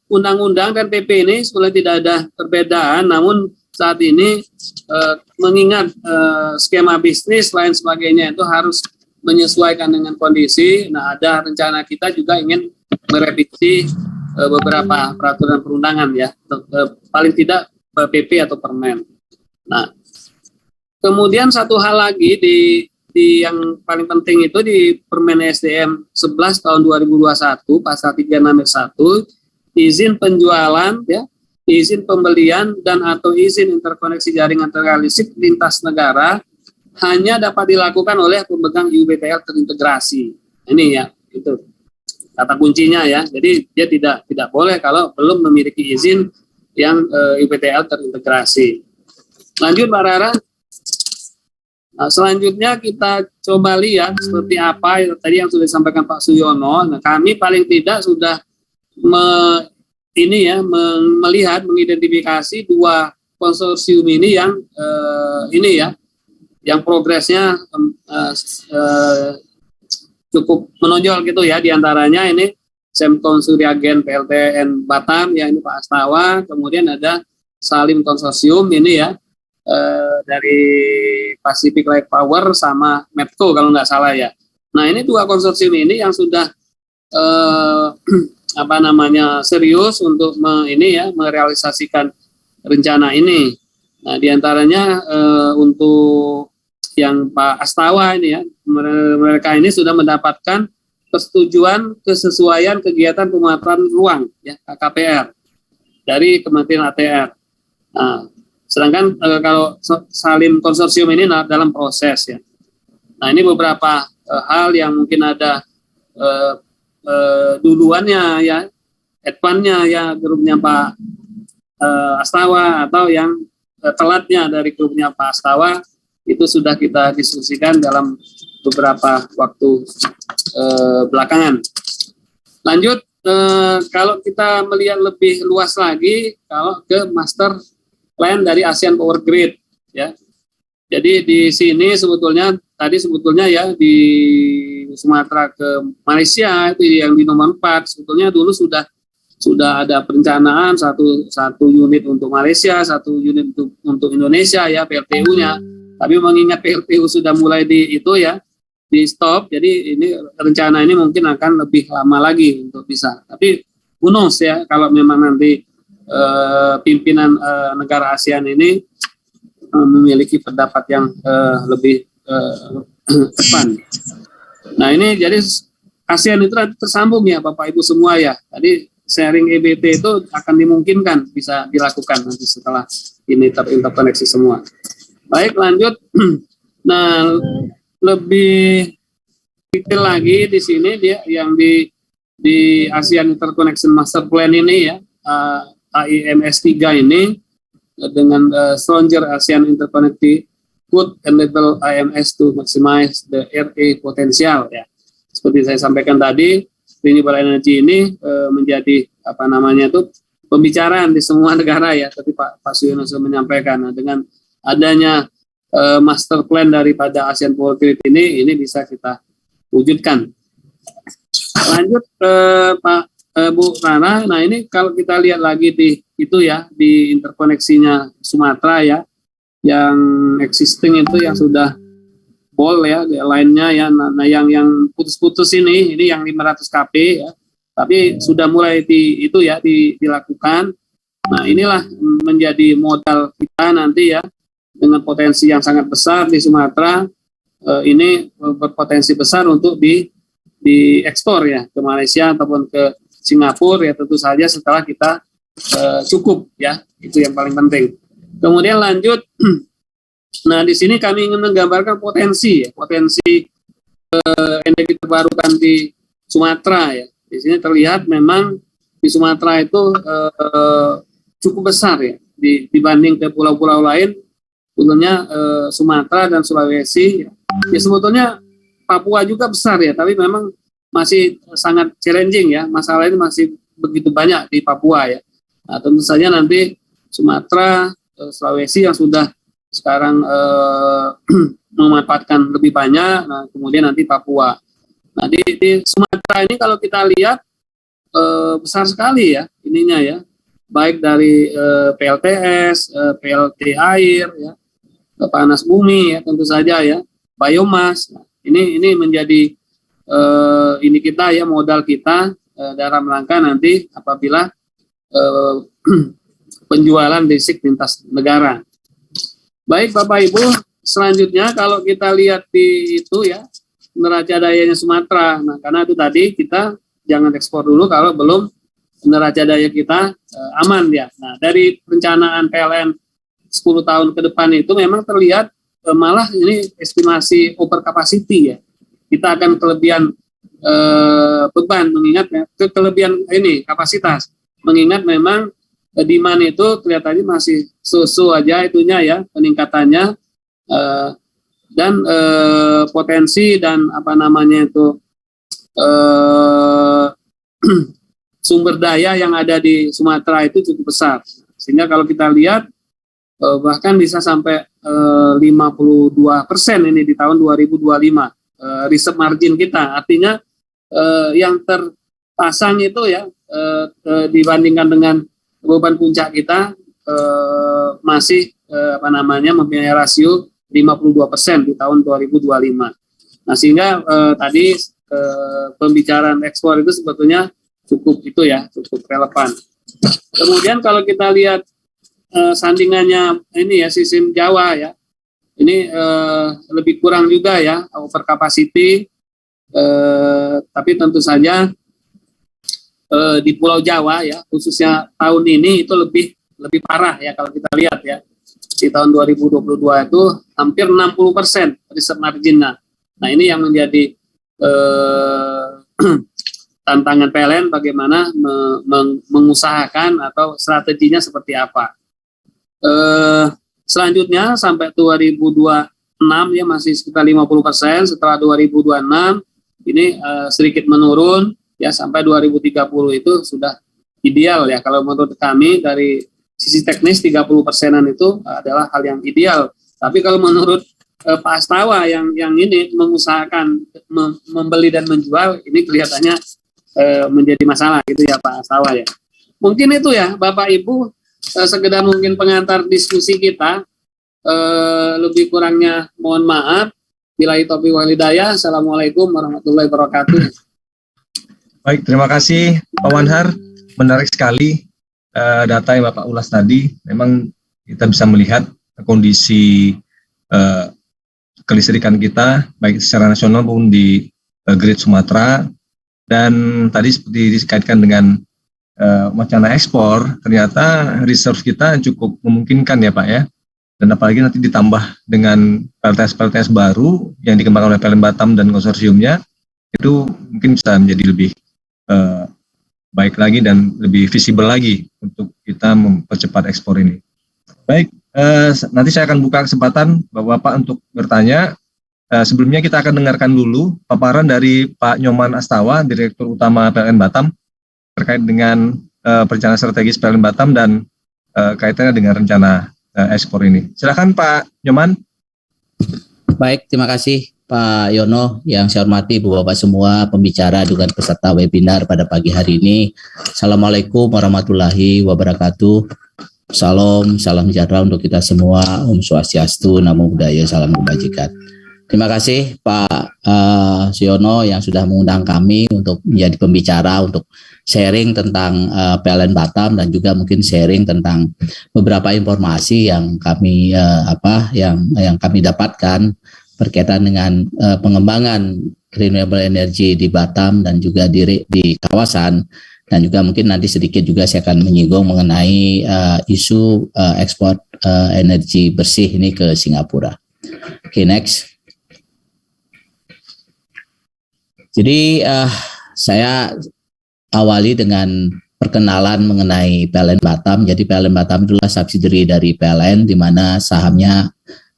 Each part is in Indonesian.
undang-undang dan PP ini sebenarnya tidak ada perbedaan, namun saat ini mengingat skema bisnis lain sebagainya itu harus menyesuaikan dengan kondisi. Nah, ada rencana kita juga ingin merevisi beberapa peraturan perundangan ya, paling tidak PP atau permen. Nah, kemudian satu hal lagi di yang paling penting itu di Permen SDM 11 tahun 2021 pasal 361, izin penjualan ya, izin pembelian dan atau izin interkoneksi jaringan tenaga listrik lintas negara hanya dapat dilakukan oleh pemegang IUBTL terintegrasi. Ini ya, itu kata kuncinya ya. Jadi dia tidak boleh kalau belum memiliki izin yang IUBTL terintegrasi. Lanjut Mbak Rara. Nah, selanjutnya kita coba lihat seperti apa tadi yang sudah disampaikan Pak Suyono. Nah, kami paling tidak sudah melihat, mengidentifikasi dua konsorsium ini yang yang progresnya cukup menonjol gitu ya. Diantaranya ini Semcon Suryagen PLTN Batam, ya ini Pak Astawa. Kemudian ada Salim Konsorsium ini ya. Dari Pacific Light Power sama Medco kalau nggak salah ya. Nah ini dua konsorsium ini yang sudah serius untuk merealisasikan rencana ini. Nah diantaranya untuk yang Pak Astawa ini ya, mereka ini sudah mendapatkan persetujuan kesesuaian kegiatan pemaparan ruang ya KKPR dari Kementerian ATR. Nah, sedangkan kalau Salim Konsorsium ini dalam proses ya. Nah ini beberapa hal yang mungkin ada duluannya ya, advance-nya ya grupnya Pak Astawa, atau yang telatnya dari grupnya Pak Astawa itu sudah kita diskusikan dalam beberapa waktu belakangan. Lanjut, kalau kita melihat lebih luas lagi, kalau ke master plan dari ASEAN Power Grid ya. Jadi di sini sebetulnya ya di Sumatera ke Malaysia itu yang di nomor 4 sebetulnya dulu sudah ada perencanaan satu unit untuk Malaysia, satu unit untuk Indonesia ya PLTU-nya. Tapi mengingat PLTU sudah mulai di stop, jadi ini rencana ini mungkin akan lebih lama lagi untuk bisa. Tapi who knows ya, kalau memang nanti pimpinan negara ASEAN ini memiliki pendapat yang lebih depan. Nah ini jadi ASEAN itu tersambung ya Bapak Ibu semua ya. Tadi sharing EBT itu akan dimungkinkan bisa dilakukan nanti setelah ini terinterkoneksi semua. Baik lanjut. Nah lebih detail lagi di sini dia yang di ASEAN Interconnection Master Plan ini ya. AIMS 3 ini dengan stronger ASEAN Interconnectivity could enable IMS to maximize the RA potential ya. Seperti saya sampaikan tadi, renewable energy ini menjadi pembicaraan di semua negara ya. Tadi Pak Suyono sudah menyampaikan. Nah, dengan adanya master plan daripada ASEAN Power Grid ini bisa kita wujudkan. Lanjut Pak Bu Rana, nah ini kalau kita lihat lagi di interkoneksinya Sumatera ya, yang existing itu yang sudah bol ya, lainnya ya, nah yang putus-putus ini yang 500 kP ya, tapi sudah mulai dilakukan. Nah inilah menjadi modal kita nanti ya, dengan potensi yang sangat besar di Sumatera, ini berpotensi besar untuk diekspor ya ke Malaysia ataupun ke Singapura ya, tentu saja setelah kita cukup ya, itu yang paling penting. Kemudian lanjut, nah di sini kami ingin menggambarkan potensi energi terbarukan di Sumatera ya. Di sini terlihat memang di Sumatera itu cukup besar ya dibanding ke pulau-pulau lain, khususnya Sumatera dan Sulawesi. Ya sebetulnya Papua juga besar ya, tapi memang masih sangat challenging ya, masalah ini masih begitu banyak di Papua ya. Nah, tentu saja nanti Sumatera, Sulawesi yang sudah sekarang memanfaatkan lebih banyak, nah kemudian nanti Papua. Nah di Sumatera ini kalau kita lihat besar sekali ya, ini ininya ya, baik dari PLTS, PLT air, ya, panas bumi, ya, tentu saja ya, biomas. Ini menjadi ini kita ya, modal kita dalam rangka nanti apabila penjualan listrik lintas negara. Baik Bapak Ibu, selanjutnya kalau kita lihat di itu ya, neraca dayanya Sumatera. Nah, karena itu tadi kita jangan ekspor dulu kalau belum neraca daya kita aman ya. Nah, dari perencanaan PLN 10 tahun ke depan itu memang terlihat malah ini estimasi over capacity ya. Kita akan kelebihan beban, mengingat ya, kelebihan ini kapasitas. Mengingat memang demand itu kelihatannya masih so-so aja itunya ya, peningkatannya, dan potensi dan apa namanya itu sumber daya yang ada di Sumatera itu cukup besar, sehingga kalau kita lihat bahkan bisa sampai 52% ini di tahun 2025 reserve margin kita, artinya yang terpasang itu ya dibandingkan dengan beban puncak kita masih apa namanya mempunyai rasio 52% di tahun 2025. Nah, sehingga tadi pembicaraan ekspor itu sebetulnya cukup itu ya, cukup relevan. Kemudian kalau kita lihat sandingannya ini ya, sistem Jawa ya, ini lebih kurang juga ya, over capacity, tapi tentu saja di Pulau Jawa ya, khususnya tahun ini itu lebih parah ya kalau kita lihat ya. Di tahun 2022 itu hampir 60% reserve marginnya. Nah, ini yang menjadi tantangan PLN bagaimana mengusahakan atau strateginya seperti apa. Selanjutnya sampai 2026 ya masih sekitar 50%, setelah 2026 ini sedikit menurun ya sampai 2030 itu sudah ideal ya. Kalau menurut kami dari sisi teknis 30%-an itu adalah hal yang ideal. Tapi kalau menurut Pak Astawa yang ini mengusahakan membeli dan menjual, ini kelihatannya menjadi masalah gitu ya Pak Astawa ya. Mungkin itu ya Bapak Ibu, sekedar mungkin pengantar diskusi kita. Lebih kurangnya mohon maaf. Billahi taufiq wal hidayah. Assalamualaikum warahmatullahi wabarakatuh. Baik, terima kasih Pak Wanhar. Menarik sekali data yang Bapak ulas tadi. Memang kita bisa melihat kondisi kelistrikan kita, baik secara nasional maupun di grid Sumatera. Dan tadi seperti dikaitkan dengan wacana ekspor, ternyata reserve kita cukup memungkinkan ya Pak ya. Dan apalagi nanti ditambah dengan PLTS baru yang dikembangkan oleh PLN Batam dan konsorsiumnya, itu mungkin bisa menjadi lebih baik lagi dan lebih visible lagi untuk kita mempercepat ekspor ini. Baik, nanti saya akan buka kesempatan Bapak-Bapak untuk bertanya. Sebelumnya kita akan dengarkan dulu paparan dari Pak Nyoman Astawa, Direktur Utama PLN Batam, terkait dengan perencanaan strategis PLN Batam dan kaitannya dengan rencana ekspor ini. Silakan Pak Nyoman. Baik, terima kasih Pak Yono, yang saya hormati Bapak semua pembicara juga peserta webinar pada pagi hari ini. Assalamualaikum warahmatullahi wabarakatuh. Salam sejahtera untuk kita semua. Om Swastiastu, Namo Buddhaya, salam kebajikan. Terima kasih Pak Siono yang sudah mengundang kami untuk menjadi pembicara untuk sharing tentang PLN Batam dan juga mungkin sharing tentang beberapa informasi yang kami yang kami dapatkan berkaitan dengan pengembangan renewable energy di Batam dan juga di kawasan, dan juga mungkin nanti sedikit juga saya akan menyinggung mengenai isu ekspor energi bersih ini ke Singapura. Oke, next. Jadi saya awali dengan perkenalan mengenai PLN Batam. Jadi PLN Batam itulah subsidiary dari PLN, di mana sahamnya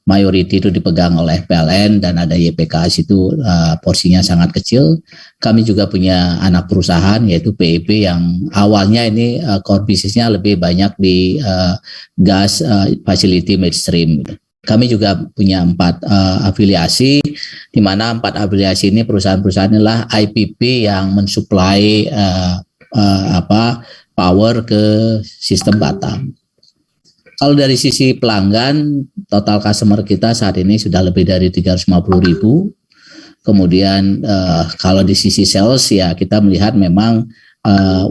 mayoriti itu dipegang oleh PLN dan ada YPKS itu porsinya sangat kecil. Kami juga punya anak perusahaan yaitu PEP yang awalnya ini core bisnisnya lebih banyak di gas facility midstream. Kami juga punya 4 afiliasi, di mana 4 afiliasi ini perusahaan-perusahaan inilah IPP yang mensuplai power ke sistem Batam. Kalau dari sisi pelanggan, total customer kita saat ini sudah lebih dari 350.000. Kemudian kalau di sisi sales ya kita melihat memang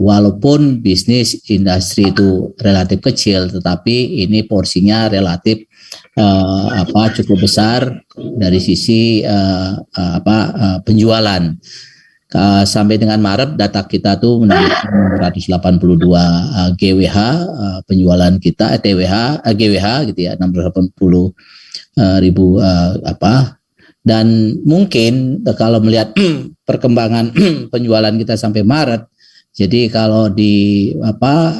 walaupun bisnis industri itu relatif kecil, tetapi ini porsinya relatif cukup besar dari sisi penjualan. Sampai dengan Maret data kita tuh menunjukkan 182 GWH penjualan kita GWH gitu ya 680 ribu dan mungkin kalau melihat perkembangan penjualan kita sampai Maret, jadi kalau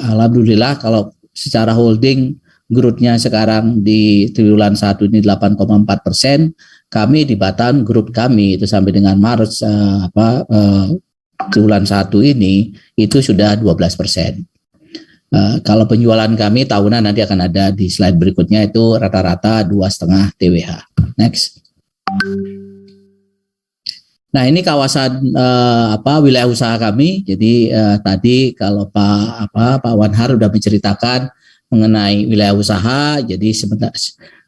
alhamdulillah kalau secara holding growth-nya sekarang di triwulan 1 ini 8,4%. Kami di Batam, grup kami itu sampai dengan Maret triwulan 1 ini itu sudah 12%. Kalau penjualan kami tahunan nanti akan ada di slide berikutnya itu rata-rata 2,5 TWh. Next. Nah ini kawasan wilayah usaha kami. Jadi tadi kalau Pak Wanhar sudah menceritakan mengenai wilayah usaha. Jadi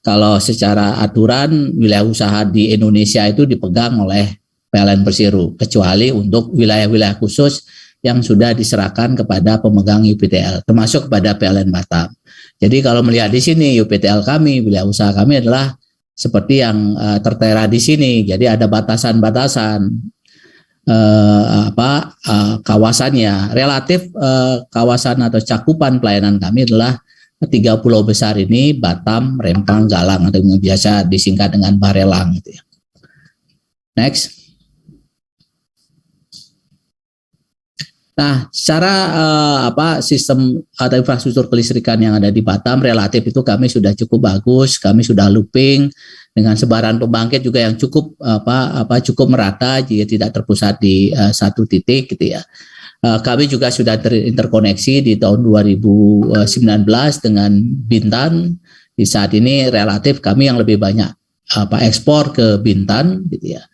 kalau secara aturan wilayah usaha di Indonesia itu dipegang oleh PLN Persero, kecuali untuk wilayah-wilayah khusus yang sudah diserahkan kepada pemegang UPTL, termasuk kepada PLN Batam. Jadi kalau melihat di sini UPTL kami, wilayah usaha kami adalah seperti yang tertera di sini. Jadi ada batasan-batasan kawasannya. Relatif kawasan atau cakupan pelayanan kami adalah 3 pulau besar ini, Batam, Rempang, Galang, atau yang biasa disingkat dengan Barelang gitu ya. Next. Nah, secara sistem atau infrastruktur kelistrikan yang ada di Batam relatif itu kami sudah cukup bagus, kami sudah looping dengan sebaran pembangkit juga yang cukup cukup merata, jika tidak terpusat di satu titik gitu ya. Kami juga sudah terinterkoneksi di tahun 2019 dengan Bintan. Di saat ini relatif kami yang lebih banyak ekspor ke Bintan gitu ya.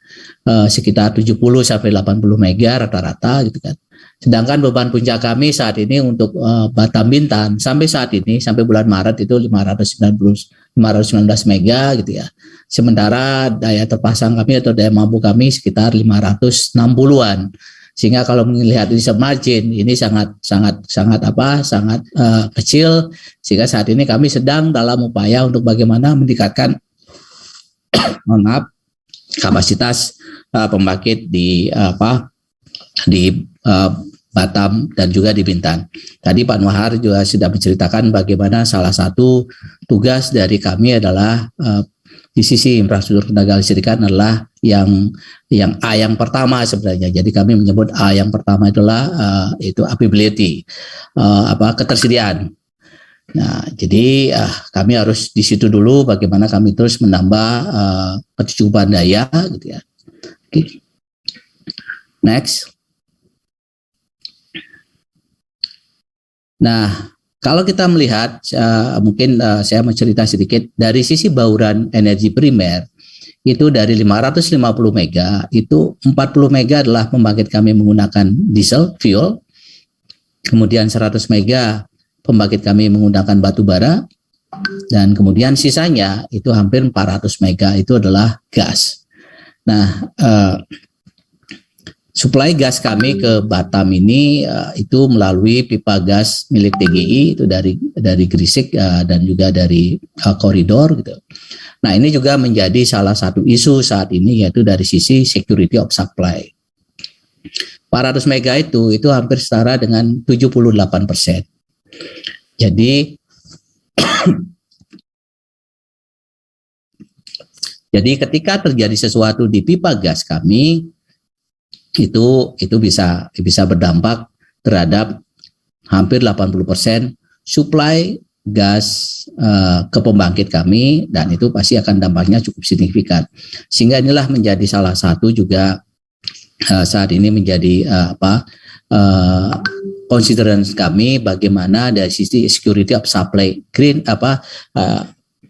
Sekitar 70 sampai 80 mega rata-rata gitu kan. Sedangkan beban puncak kami saat ini untuk Batam Bintan sampai saat ini sampai bulan Maret itu 519 mega gitu ya. Sementara daya terpasang kami atau daya mampu kami sekitar 560-an. Sehingga kalau melihat di margin ini sangat kecil, sehingga saat ini kami sedang dalam upaya untuk bagaimana meningkatkan kapasitas pembangkit di Batam dan juga di Bintan. Tadi Pak Nwahar juga sudah menceritakan bagaimana salah satu tugas dari kami adalah di sisi infrastruktur tenaga listrikan adalah yang A yang pertama sebenarnya. Jadi kami menyebut A yang pertama itulah itu availability, ketersediaan. Nah, jadi kami harus di situ dulu bagaimana kami terus menambah kecukupan daya gitu ya. Oke. Next. Nah, kalau kita melihat, mungkin saya mau cerita sedikit dari sisi bauran energi primer, itu dari 550 mega, itu 40 mega adalah pembangkit kami menggunakan diesel, fuel, kemudian 100 mega pembangkit kami menggunakan batu bara, dan kemudian sisanya itu hampir 400 mega itu adalah gas. Nah, suplai gas kami ke Batam ini itu melalui pipa gas milik TGI itu dari Gresik dan juga dari koridor gitu. Nah, ini juga menjadi salah satu isu saat ini yaitu dari sisi security of supply. 400 mega itu hampir setara dengan 78%. Jadi ketika terjadi sesuatu di pipa gas kami itu bisa berdampak terhadap hampir 80% suplai gas ke pembangkit kami, dan itu pasti akan dampaknya cukup signifikan. Sehingga inilah menjadi salah satu juga saat ini menjadi consideration kami bagaimana dari sisi security of supply green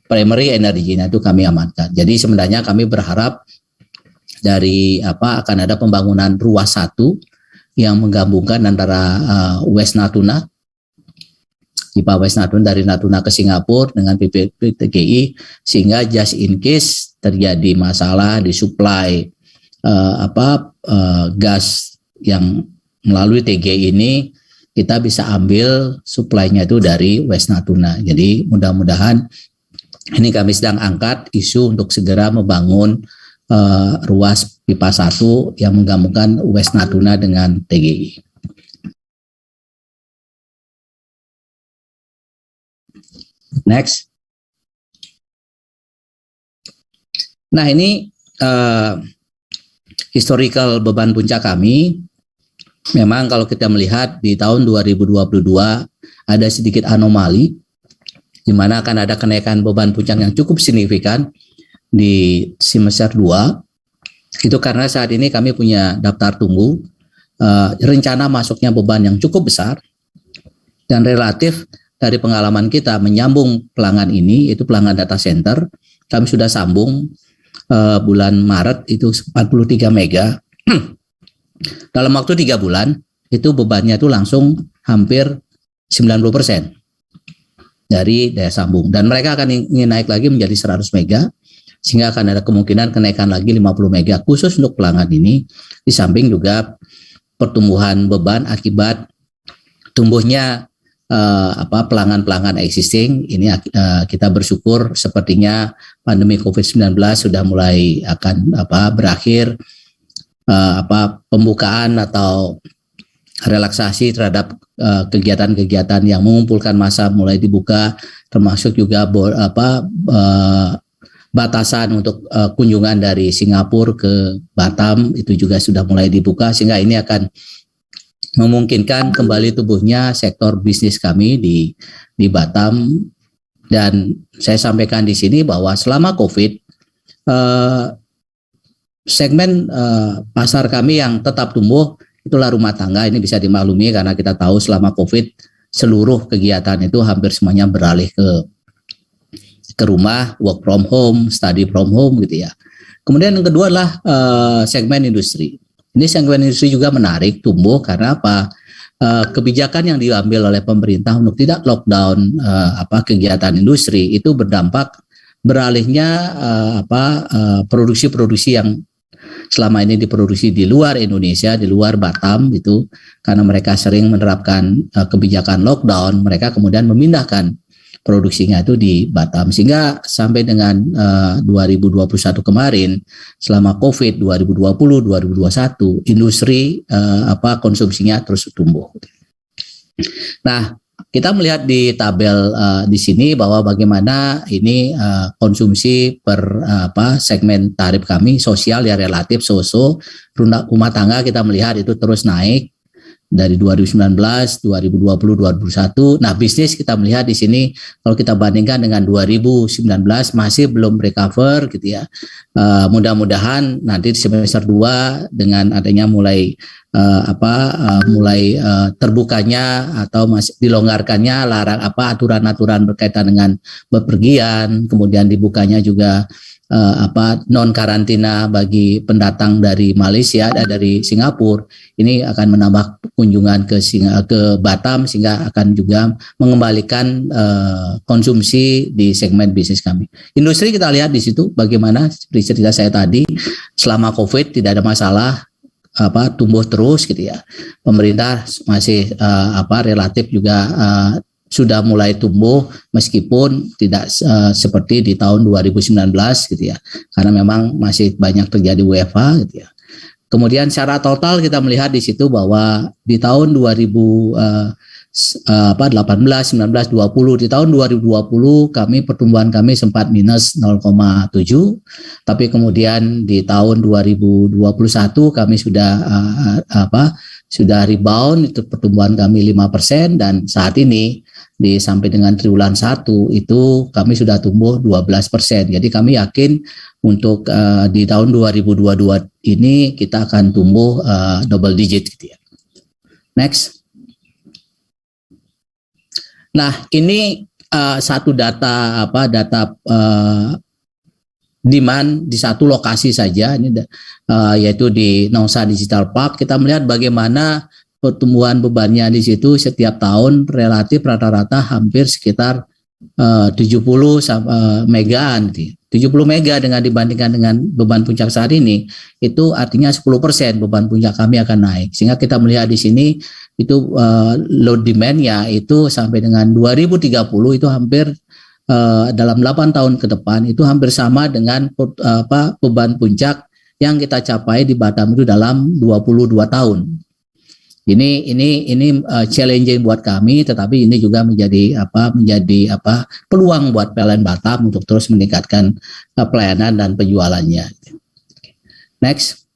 primary energy-nya itu kami amankan. Jadi sebenarnya kami berharap dari akan ada pembangunan ruas 1 yang menggabungkan antara West Natuna pipa West Natuna dari Natuna ke Singapura dengan PTGI, sehingga just in case terjadi masalah di supply gas yang melalui TGI ini, kita bisa ambil supply-nya itu dari West Natuna. Jadi mudah-mudahan ini kami sedang angkat isu untuk segera membangun ruas pipa 1 yang menggabungkan West Natuna dengan TGI. Next. Nah, ini historical beban puncak kami. Memang kalau kita melihat di tahun 2022 ada sedikit anomali, di mana akan ada kenaikan beban puncak yang cukup signifikan di semester 2. Itu karena saat ini kami punya daftar tunggu, rencana masuknya beban yang cukup besar, dan relatif dari pengalaman kita menyambung pelanggan ini, itu pelanggan data center, kami sudah sambung bulan Maret itu 43 mega. Dalam waktu 3 bulan, itu bebannya itu langsung hampir 90% dari daya sambung. Dan mereka akan ingin naik lagi menjadi 100 mega, sehingga akan ada kemungkinan kenaikan lagi 50 mega khusus untuk pelanggan ini, di samping juga pertumbuhan beban akibat tumbuhnya pelanggan-pelanggan existing. Ini kita bersyukur sepertinya pandemi COVID-19 sudah mulai akan berakhir. Pembukaan atau relaksasi terhadap kegiatan-kegiatan yang mengumpulkan massa mulai dibuka, termasuk juga batasan untuk kunjungan dari Singapura ke Batam itu juga sudah mulai dibuka, sehingga ini akan memungkinkan kembali tumbuhnya sektor bisnis kami di Batam. Dan saya sampaikan di sini bahwa selama COVID, segmen pasar kami yang tetap tumbuh itulah rumah tangga. Ini bisa dimaklumi karena kita tahu selama COVID seluruh kegiatan itu hampir semuanya beralih ke rumah, work from home, study from home gitu ya. Kemudian yang kedua adalah segmen industri. Ini segmen industri juga menarik tumbuh karena apa? Kebijakan yang diambil oleh pemerintah untuk tidak lockdown kegiatan industri itu berdampak beralihnya produksi-produksi yang selama ini diproduksi di luar Indonesia, di luar Batam itu, karena mereka sering menerapkan kebijakan lockdown, mereka kemudian memindahkan produksinya itu di Batam, sehingga sampai dengan 2021 kemarin, selama COVID 2020 2021 industri konsumsinya terus tumbuh. Nah, kita melihat di tabel di sini bahwa bagaimana ini konsumsi per segmen tarif kami sosial ya relatif rumah tangga kita melihat itu terus naik dari 2019, 2020, 2021. Nah, bisnis kita melihat di sini kalau kita bandingkan dengan 2019 masih belum recover gitu ya. Mudah-mudahan nanti di semester 2 dengan adanya mulai terbukanya atau masih dilonggarkannya aturan-aturan berkaitan dengan bepergian, kemudian dibukanya juga non karantina bagi pendatang dari Malaysia dan dari Singapura, ini akan menambah kunjungan ke Batam, sehingga akan juga mengembalikan konsumsi di segmen bisnis kami. Industri kita lihat di situ bagaimana seperti cerita saya tadi, selama COVID tidak ada masalah, tumbuh terus gitu ya. Pemerintah masih relatif juga sudah mulai tumbuh meskipun tidak seperti di tahun 2019 gitu ya. Karena memang masih banyak terjadi WFH gitu ya. Kemudian secara total kita melihat di situ bahwa di tahun 2018, 19, 20, di tahun 2020 pertumbuhan kami sempat minus 0,7, tapi kemudian di tahun 2021 kami sudah rebound, itu pertumbuhan kami 5%, dan saat ini sampai dengan triwulan 1 itu kami sudah tumbuh 12%. Jadi kami yakin untuk di tahun 2022 ini kita akan tumbuh double digit gitu ya. Next. Nah, ini satu data demand di satu lokasi saja, ini yaitu di Nongsa Digital Park. Kita melihat bagaimana pertumbuhan bebannya di situ setiap tahun relatif rata-rata hampir sekitar 70 megaan, 70 mega dengan dibandingkan dengan beban puncak saat ini, itu artinya 10% beban puncak kami akan naik. Sehingga kita melihat di sini itu load demand-nya itu sampai dengan 2030 itu hampir dalam 8 tahun ke depan itu hampir sama dengan beban puncak yang kita capai di Batam itu dalam 22 tahun. Ini challenging buat kami, tetapi ini juga menjadi peluang buat PLN Batam untuk terus meningkatkan pelayanan dan penjualannya. Next.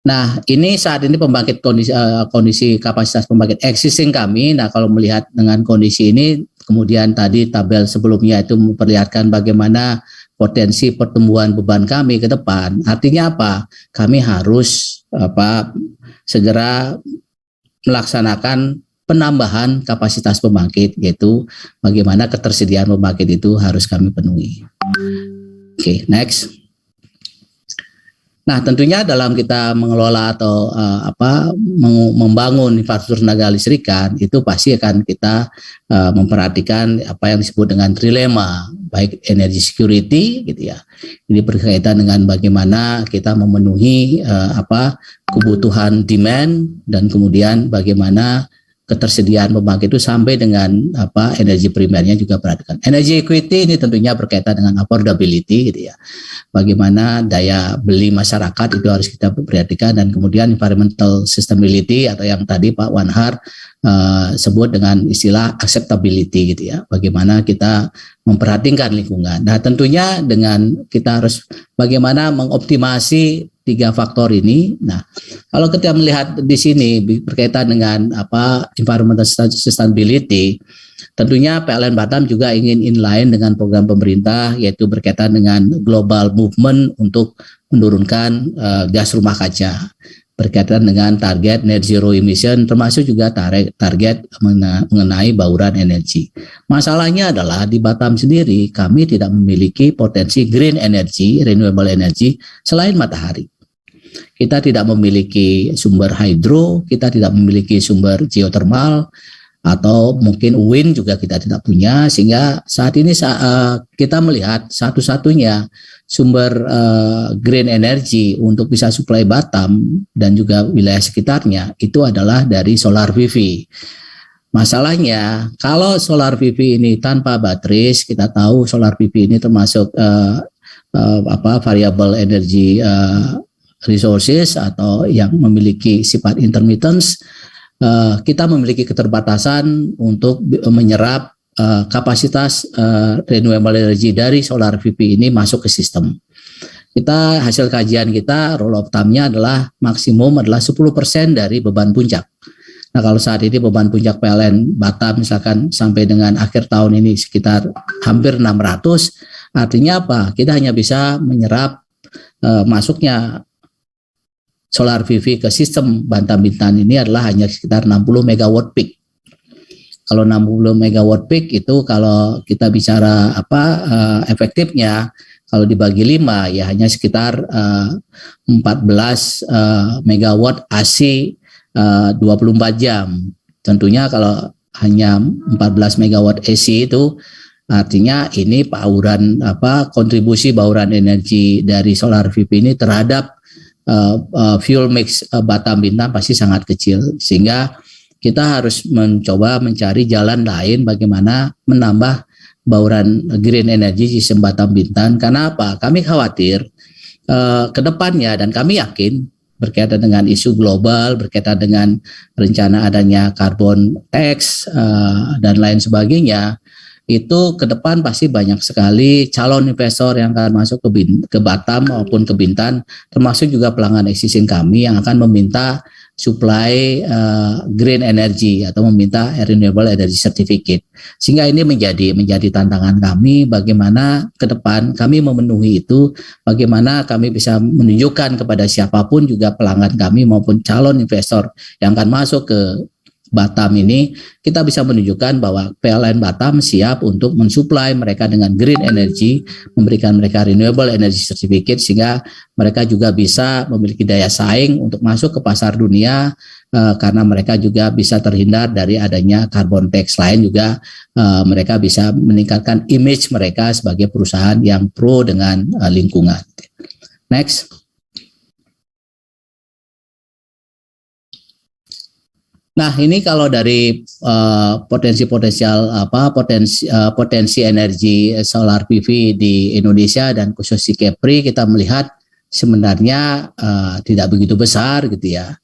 Nah, ini saat ini pembangkit kondisi kapasitas pembangkit existing kami. Nah, kalau melihat dengan kondisi ini, kemudian tadi tabel sebelumnya itu memperlihatkan bagaimana potensi pertumbuhan beban kami ke depan. Artinya apa? Kami harus segera melaksanakan penambahan kapasitas pembangkit, yaitu bagaimana ketersediaan pembangkit itu harus kami penuhi. Oke, next. Nah, tentunya dalam kita mengelola atau membangun infrastruktur tenaga listrikan itu pasti akan kita memperhatikan apa yang disebut dengan trilema, baik energy security gitu ya. Ini berkaitan dengan bagaimana kita memenuhi kebutuhan demand dan kemudian bagaimana ketersediaan pembangkit itu sampai dengan energi primernya juga perhatikan. Energy equity ini tentunya berkaitan dengan affordability gitu ya. Bagaimana daya beli masyarakat itu harus kita perhatikan, dan kemudian environmental sustainability atau yang tadi Pak Wanhar sebut dengan istilah acceptability gitu ya. Bagaimana kita memperhatikan lingkungan. Nah, tentunya dengan kita harus bagaimana mengoptimasi 3 faktor ini. Nah, kalau kita melihat di sini berkaitan dengan environmental sustainability, tentunya PLN Batam juga ingin inline dengan program pemerintah, yaitu berkaitan dengan global movement untuk menurunkan gas rumah kaca, berkaitan dengan target net zero emission, termasuk juga target mengenai bauran energi. Masalahnya adalah di Batam sendiri kami tidak memiliki potensi green energy, renewable energy selain matahari. Kita tidak memiliki sumber hidro, kita tidak memiliki sumber geothermal, atau mungkin wind juga kita tidak punya, sehingga saat ini kita melihat satu-satunya sumber green energy untuk bisa supply Batam dan juga wilayah sekitarnya itu adalah dari solar PV. Masalahnya kalau solar PV ini tanpa baterai, kita tahu solar PV ini termasuk variable energy resources atau yang memiliki sifat intermittence. Kita memiliki keterbatasan untuk menyerap kapasitas renewable energy dari solar PV ini masuk ke sistem. Kita hasil kajian kita rule of thumb-nya adalah maksimum adalah 10% dari beban puncak. Nah, kalau saat ini beban puncak PLN Batam misalkan sampai dengan akhir tahun ini sekitar hampir 600, artinya apa? Kita hanya bisa menyerap masuknya solar PV ke sistem Batam Bintan ini adalah hanya sekitar 60 megawatt peak. Kalau 60 megawatt peak itu kalau kita bicara efektifnya, kalau dibagi 5 ya hanya sekitar 14 megawatt AC 24 jam. Tentunya kalau hanya 14 megawatt AC itu artinya ini kontribusi bauran energi dari solar PV ini terhadap fuel mix Batam Bintan pasti sangat kecil, sehingga kita harus mencoba mencari jalan lain bagaimana menambah bauran green energy sistem Batam Bintan. Karena apa? Kami khawatir ke depannya, dan kami yakin berkaitan dengan isu global, berkaitan dengan rencana adanya carbon tax dan lain sebagainya, itu ke depan pasti banyak sekali calon investor yang akan masuk ke Batam maupun ke Bintan, termasuk juga pelanggan existing kami yang akan meminta supply green energy atau meminta renewable energy certificate. Sehingga ini menjadi tantangan kami bagaimana ke depan kami memenuhi itu, bagaimana kami bisa menunjukkan kepada siapapun juga pelanggan kami maupun calon investor yang akan masuk ke Batam ini, kita bisa menunjukkan bahwa PLN Batam siap untuk mensuplai mereka dengan green energy, memberikan mereka renewable energy certificate, sehingga mereka juga bisa memiliki daya saing untuk masuk ke pasar dunia, karena mereka juga bisa terhindar dari adanya carbon tax. Lain juga mereka bisa meningkatkan image mereka sebagai perusahaan yang pro dengan lingkungan. Next. Nah, ini kalau dari potensi energi solar PV di Indonesia dan khusus di Kepri, kita melihat sebenarnya tidak begitu besar gitu ya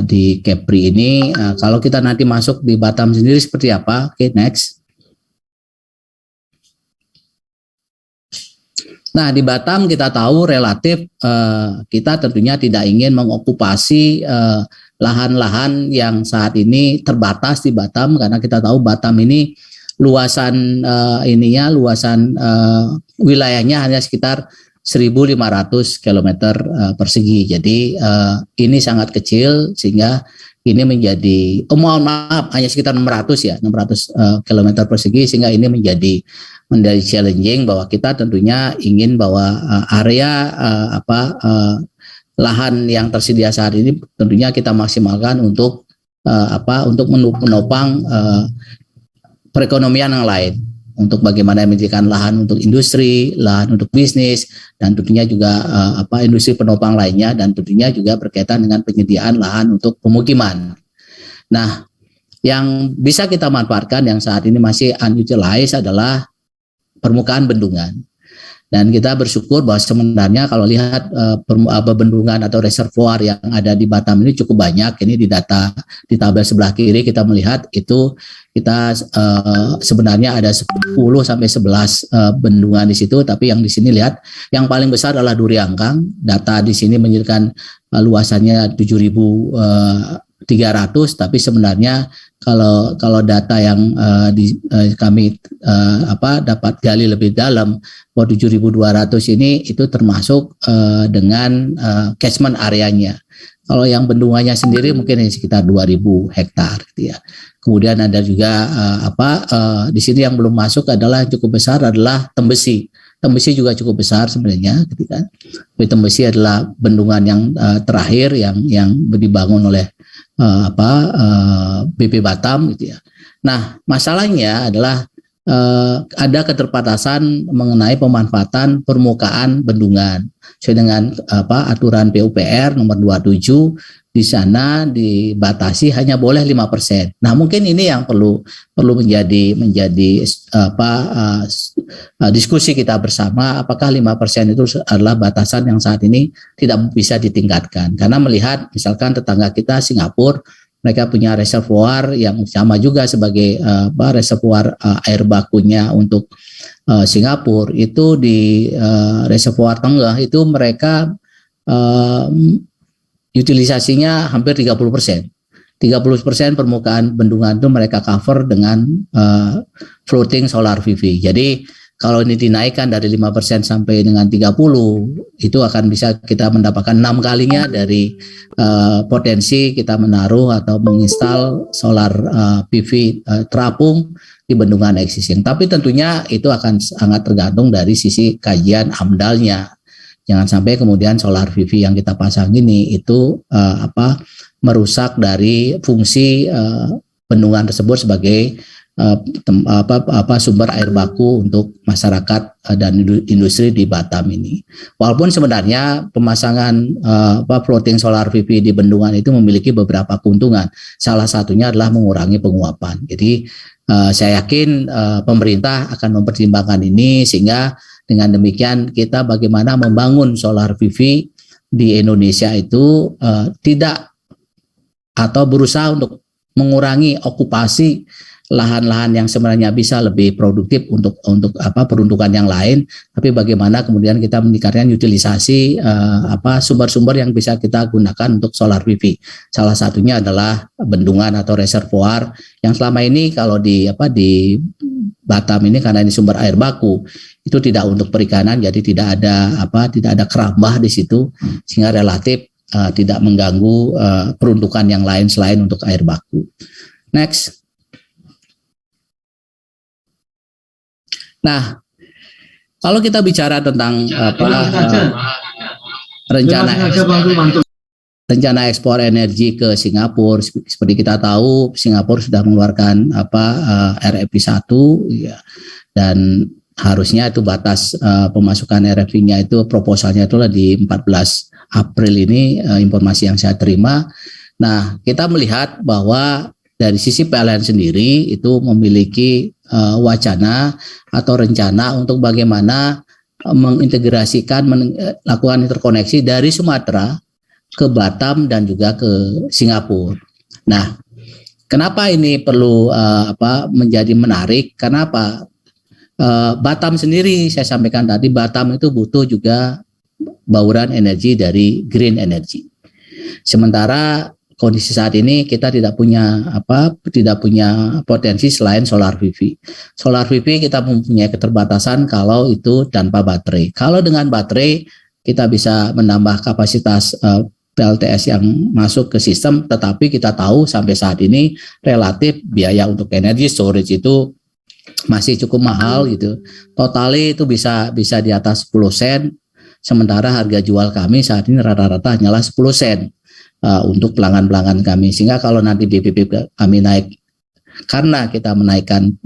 di Kepri ini. Kalau kita nanti masuk di Batam sendiri seperti apa? Oke, next. Nah, di Batam kita tahu relatif kita tentunya tidak ingin mengokupasi lahan-lahan yang saat ini terbatas di Batam, karena kita tahu Batam ini luasan wilayahnya hanya sekitar 1.500 km persegi. Jadi ini sangat kecil, sehingga ini menjadi mohon maaf hanya sekitar 600 km persegi, sehingga ini menjadi challenging bahwa kita tentunya ingin bahwa area lahan yang tersedia saat ini tentunya kita maksimalkan untuk menopang perekonomian yang lain, untuk bagaimana menyediakan lahan untuk industri, lahan untuk bisnis, dan tentunya juga industri penopang lainnya, dan tentunya juga berkaitan dengan penyediaan lahan untuk pemukiman. Nah, yang bisa kita manfaatkan yang saat ini masih unutilized adalah permukaan bendungan. Dan kita bersyukur bahwa sebenarnya kalau lihat bendungan atau reservoir yang ada di Batam ini cukup banyak. Ini di data di tabel sebelah kiri kita melihat itu kita sebenarnya ada 10 sampai 11 bendungan di situ, tapi yang di sini lihat yang paling besar adalah Duri Angkang. Data di sini menunjukkan luasannya 7.300, tapi sebenarnya kalau data yang kami dapat gali lebih dalam, bahwa 7.200 ini itu termasuk dengan catchment areanya. Kalau yang bendungannya sendiri mungkin sekitar 2.000 hektar gitu ya. Kemudian ada juga di sini yang belum masuk adalah cukup besar adalah Tembesi. Tembesi juga cukup besar sebenarnya gitu kan. Tembesi adalah bendungan yang terakhir yang dibangun oleh BP Batam gitu ya. Nah, masalahnya adalah ada keterbatasan mengenai pemanfaatan permukaan bendungan. Sesuai dengan aturan PUPR nomor 27, di sana dibatasi hanya boleh 5%. Nah, mungkin ini yang perlu menjadi diskusi kita bersama, apakah 5% itu adalah batasan yang saat ini tidak bisa ditingkatkan. Karena melihat misalkan tetangga kita Singapura, mereka punya reservoir yang sama juga sebagai reservoir air bakunya untuk Singapura. Itu di reservoir tengah itu mereka utilisasinya hampir 30%. 30% permukaan bendungan itu mereka cover dengan floating solar PV. Jadi kalau ini dinaikkan dari 5% sampai dengan 30, itu akan bisa kita mendapatkan 6 kalinya dari potensi kita menaruh atau menginstal solar PV terapung di bendungan existing. Tapi tentunya itu akan sangat tergantung dari sisi kajian AMDAL-nya. Jangan sampai kemudian solar PV yang kita pasang ini itu merusak dari fungsi bendungan tersebut sebagai sumber air baku untuk masyarakat dan industri di Batam ini. Walaupun sebenarnya pemasangan floating solar PV di bendungan itu memiliki beberapa keuntungan. Salah satunya adalah mengurangi penguapan. Jadi saya yakin pemerintah akan mempertimbangkan ini, sehingga dengan demikian kita bagaimana membangun solar PV di Indonesia itu tidak atau berusaha untuk mengurangi okupasi lahan-lahan yang sebenarnya bisa lebih produktif untuk peruntukan yang lain, tapi bagaimana kemudian kita meningkatkan utilisasi sumber-sumber yang bisa kita gunakan untuk solar PV. Salah satunya adalah bendungan atau reservoir yang selama ini kalau di Batam ini karena ini sumber air baku itu tidak untuk perikanan, jadi tidak ada kerambah di situ, sehingga relatif tidak mengganggu peruntukan yang lain selain untuk air baku. Next. Nah, kalau kita bicara tentang rencana ekspor energi ke Singapura, seperti kita tahu Singapura sudah mengeluarkan RFP 1 ya, dan harusnya itu batas pemasukan RFP-nya itu proposalnya itulah di 14 April ini, informasi yang saya terima. Nah, kita melihat bahwa dari sisi PLN sendiri itu memiliki wacana atau rencana untuk bagaimana mengintegrasikan, melakukan interkoneksi dari Sumatera ke Batam dan juga ke Singapura. Nah, kenapa ini perlu menjadi menarik? Karena apa? Batam sendiri saya sampaikan tadi, Batam itu butuh juga bauran energi dari green energy. Sementara kondisi saat ini kita tidak punya potensi selain solar PV. Solar PV kita mempunyai keterbatasan kalau itu tanpa baterai. Kalau dengan baterai kita bisa menambah kapasitas PLTS yang masuk ke sistem, tetapi kita tahu sampai saat ini relatif biaya untuk energi storage itu masih cukup mahal gitu. Totalnya itu bisa di atas 10 sen, sementara harga jual kami saat ini rata-rata hanyalah 10 sen. Untuk pelanggan-pelanggan kami, sehingga kalau nanti BPP kami naik karena kita menaikkan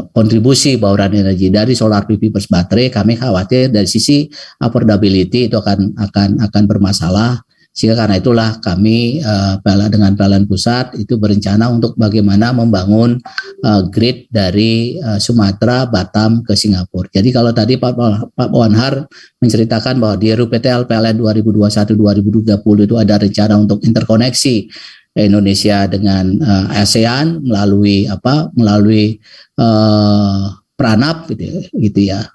kontribusi bauran energi dari solar PV plus baterai, kami khawatir dari sisi affordability itu akan bermasalah. Sehingga karena itulah kami dengan PLN Pusat itu berencana untuk bagaimana membangun grid dari Sumatera, Batam ke Singapura. Jadi kalau tadi Pak Wanhar menceritakan bahwa di RUPTL PLN 2021-2030 itu ada rencana untuk interkoneksi Indonesia dengan ASEAN melalui Pranap gitu ya.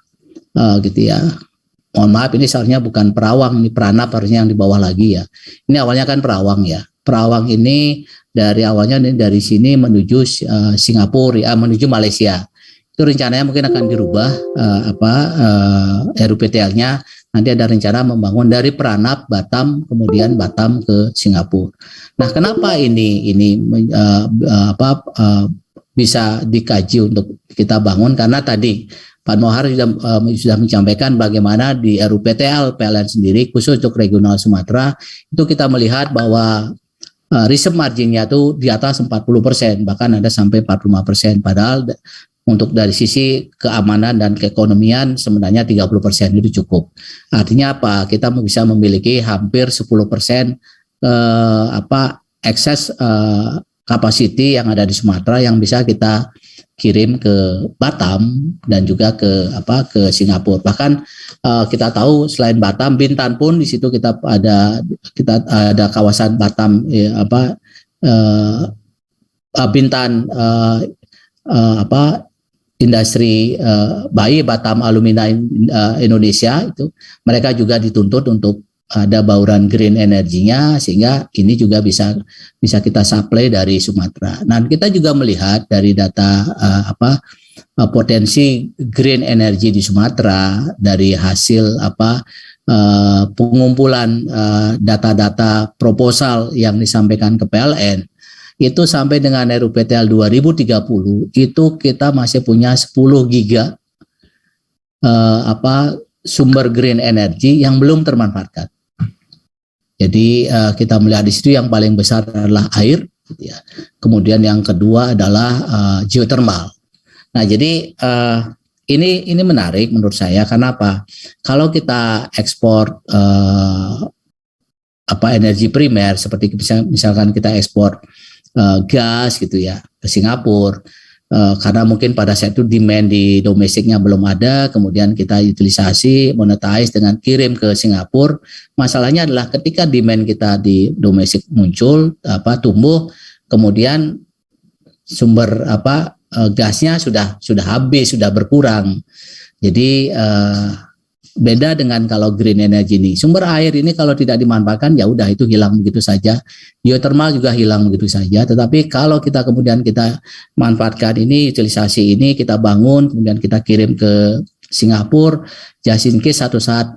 Mohon maaf, ini seharusnya bukan Perawang, ini Pranap harusnya yang di bawah lagi ya. Ini awalnya kan Perawang ya. Perawang ini dari awalnya dari sini menuju Singapura, menuju Malaysia. Itu rencananya mungkin akan dirubah RUPTL-nya. Nanti ada rencana membangun dari Pranap, Batam, kemudian Batam ke Singapura. Nah, kenapa ini bisa dikaji untuk kita bangun? Karena tadi Pak Mohar sudah menyampaikan bagaimana di RUPTL PLN sendiri khusus untuk regional Sumatera itu kita melihat bahwa reserve marginnya itu di atas 40%, bahkan ada sampai 45%, padahal untuk dari sisi keamanan dan keekonomian sebenarnya 30% itu cukup. Artinya apa? Kita bisa memiliki hampir 10% excess capacity yang ada di Sumatera yang bisa kita kirim ke Batam dan juga ke Singapura. Bahkan kita tahu selain Batam, Bintan pun di situ kita ada kawasan Batam Bintan industri bayi Batam Alumina Indonesia itu mereka juga dituntut untuk ada bauran green energinya, sehingga ini juga bisa kita supply dari Sumatera. Nah, kita juga melihat dari data potensi green energy di Sumatera dari hasil pengumpulan data-data proposal yang disampaikan ke PLN itu sampai dengan RUPTL 2030 itu kita masih punya 10 giga sumber green energy yang belum termanfaatkan. Jadi kita melihat di situ yang paling besar adalah air, gitu ya. Kemudian yang kedua adalah geothermal. Nah, jadi ini menarik menurut saya. Karena apa? Kalau kita ekspor energi primer seperti misalkan kita ekspor gas gitu ya ke Singapura. Karena mungkin pada saat itu demand di domestiknya belum ada, kemudian kita utilisasi, monetize dengan kirim ke Singapura. Masalahnya adalah ketika demand kita di domestik muncul, tumbuh, kemudian sumber gasnya sudah habis, sudah berkurang. Jadi beda dengan kalau green energy ini. Sumber air ini kalau tidak dimanfaatkan ya udah itu hilang begitu saja. Geothermal juga hilang begitu saja. Tetapi kalau kita kemudian kita manfaatkan ini, utilisasi ini kita bangun, kemudian kita kirim ke Singapura, just in case satu saat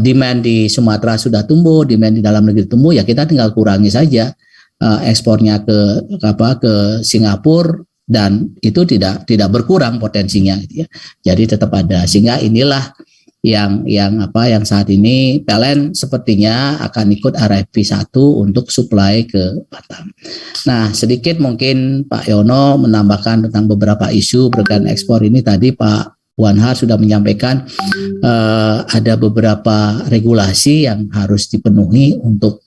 demand di Sumatera sudah tumbuh, demand di dalam negeri tumbuh, ya kita tinggal kurangi saja ekspornya ke Singapura, dan itu tidak berkurang potensinya gitu ya. Jadi tetap ada, sehingga inilah yang saat ini PLN sepertinya akan ikut RFP 1 untuk supply ke Batam. Nah, sedikit mungkin Pak Yono menambahkan tentang beberapa isu berkaitan ekspor ini. Tadi Pak Wanhar sudah menyampaikan ada beberapa regulasi yang harus dipenuhi untuk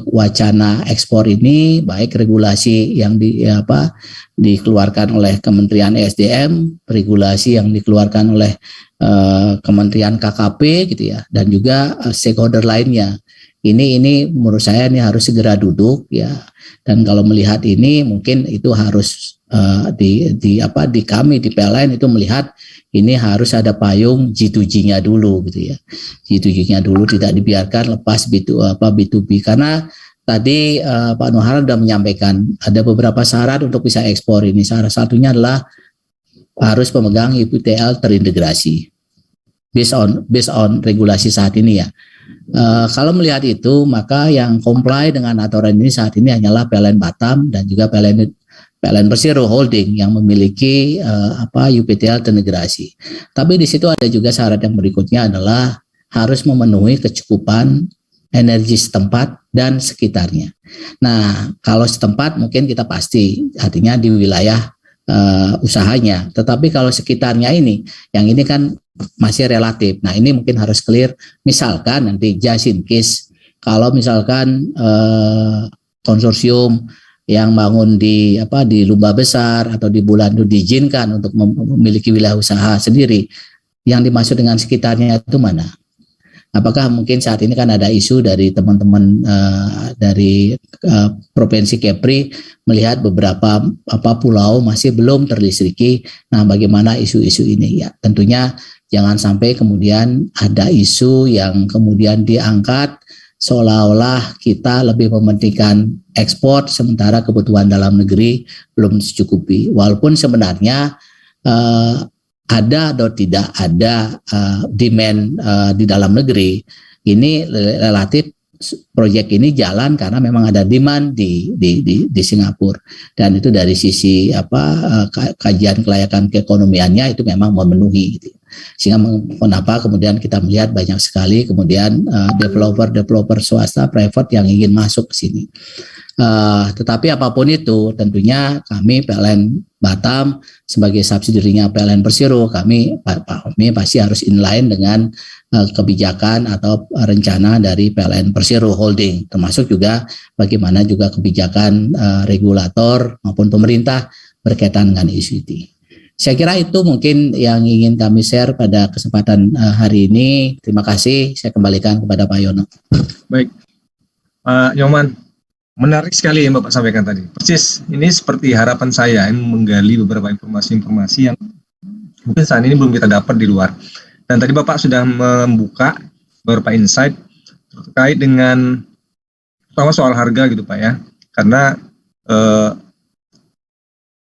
wacana ekspor ini, baik regulasi yang dikeluarkan oleh Kementerian ESDM, regulasi yang dikeluarkan oleh Kementerian KKP gitu ya, dan juga stakeholder lainnya. Ini menurut saya ini harus segera duduk ya. Dan kalau melihat ini mungkin itu harus di kami di PLN itu melihat ini harus ada payung G2G-nya dulu gitu ya. G2G-nya dulu, tidak dibiarkan lepas B2B, karena tadi Pak Nuhar sudah menyampaikan ada beberapa syarat untuk bisa ekspor ini. Salah satunya adalah harus pemegang IPTL terintegrasi based on regulasi saat ini ya. Kalau melihat itu, maka yang comply dengan aturan ini saat ini hanyalah PLN Batam dan juga PLN Persero Holding yang memiliki UPTL terintegrasi. Tapi di situ ada juga syarat yang berikutnya adalah harus memenuhi kecukupan energi setempat dan sekitarnya. Nah, kalau setempat mungkin kita pasti, artinya di wilayah usahanya. Tetapi kalau sekitarnya ini, yang ini kan masih relatif. Nah, ini mungkin harus clear. Misalkan nanti just in case, kalau misalkan konsorsium yang bangun di Lumba Besar atau di Bulandu diizinkan untuk memiliki wilayah usaha sendiri, yang dimaksud dengan sekitarnya itu mana? Apakah mungkin saat ini kan ada isu dari teman-teman dari Provinsi Kepri melihat beberapa pulau masih belum terlistriki. Nah, bagaimana isu-isu ini? Ya, tentunya jangan sampai kemudian ada isu yang kemudian diangkat seolah-olah kita lebih mementingkan ekspor sementara kebutuhan dalam negeri belum mencukupi. Walaupun sebenarnya ada atau tidak ada demand di dalam negeri, ini relatif proyek ini jalan karena memang ada demand di Singapura, dan itu dari sisi kajian kelayakan keekonomiannya itu memang memenuhi gitu. Sehingga kenapa kemudian kita melihat banyak sekali kemudian developer swasta private yang ingin masuk ke sini. Tetapi apapun itu, tentunya kami PLN Batam sebagai subsidiarinya PLN Persero, kami pasti harus inline dengan kebijakan atau rencana dari PLN Persero Holding, termasuk juga bagaimana juga kebijakan regulator maupun pemerintah berkaitan dengan isu itu. Saya kira itu mungkin yang ingin kami share pada kesempatan hari ini. Terima kasih. Saya kembalikan kepada Pak Yono. Baik, Pak Nyoman. Menarik sekali yang Bapak sampaikan tadi. Persis, ini seperti harapan saya menggali beberapa informasi-informasi yang mungkin saat ini belum kita dapat di luar. Dan tadi Bapak sudah membuka beberapa insight terkait dengan terutama soal harga gitu Pak ya. Karena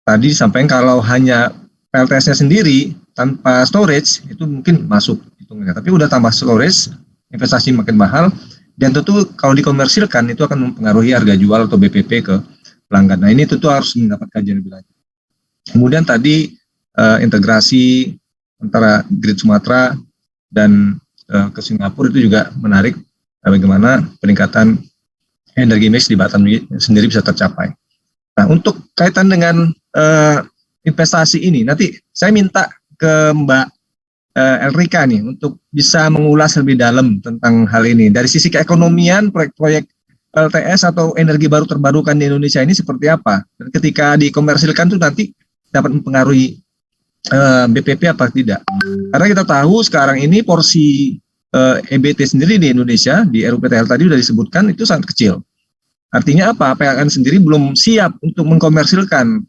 tadi disampaikan kalau hanya PLTS-nya sendiri tanpa storage itu mungkin masuk hitungnya. Tapi udah tambah storage, investasi makin mahal. Dan tentu kalau dikomersilkan itu akan mempengaruhi harga jual atau BPP ke pelanggan. Nah, ini tentu harus mendapat kajian lebih lanjut. Kemudian tadi integrasi antara grid Sumatera dan ke Singapura itu juga menarik, bagaimana peningkatan energi mix di Batam sendiri bisa tercapai. Nah, untuk kaitan dengan investasi ini, nanti saya minta ke Mbak Elrika nih untuk bisa mengulas lebih dalam tentang hal ini. Dari sisi keekonomian, proyek-proyek LTS atau energi baru terbarukan di Indonesia ini seperti apa? Dan ketika dikomersilkan itu nanti dapat mempengaruhi BPP apa tidak? Karena kita tahu sekarang ini porsi EBT sendiri di Indonesia, di RUPTL tadi sudah disebutkan itu sangat kecil. Artinya apa? PLN sendiri belum siap untuk mengkomersilkan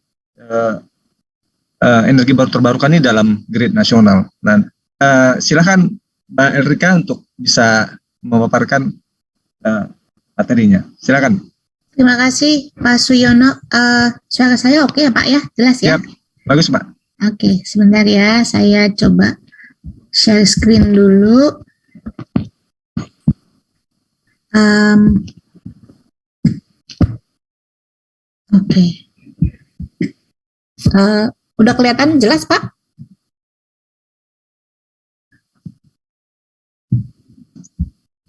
energi baru terbarukan ini dalam grid nasional. Nah, silakan Mbak Elrika untuk bisa memaparkan materinya. Silakan. Terima kasih Pak Suyono. Suara saya oke ya Pak ya? Jelas ya? Siap. Bagus Pak. Oke, sebentar ya. Saya coba share screen dulu. Oke. Udah kelihatan jelas, Pak?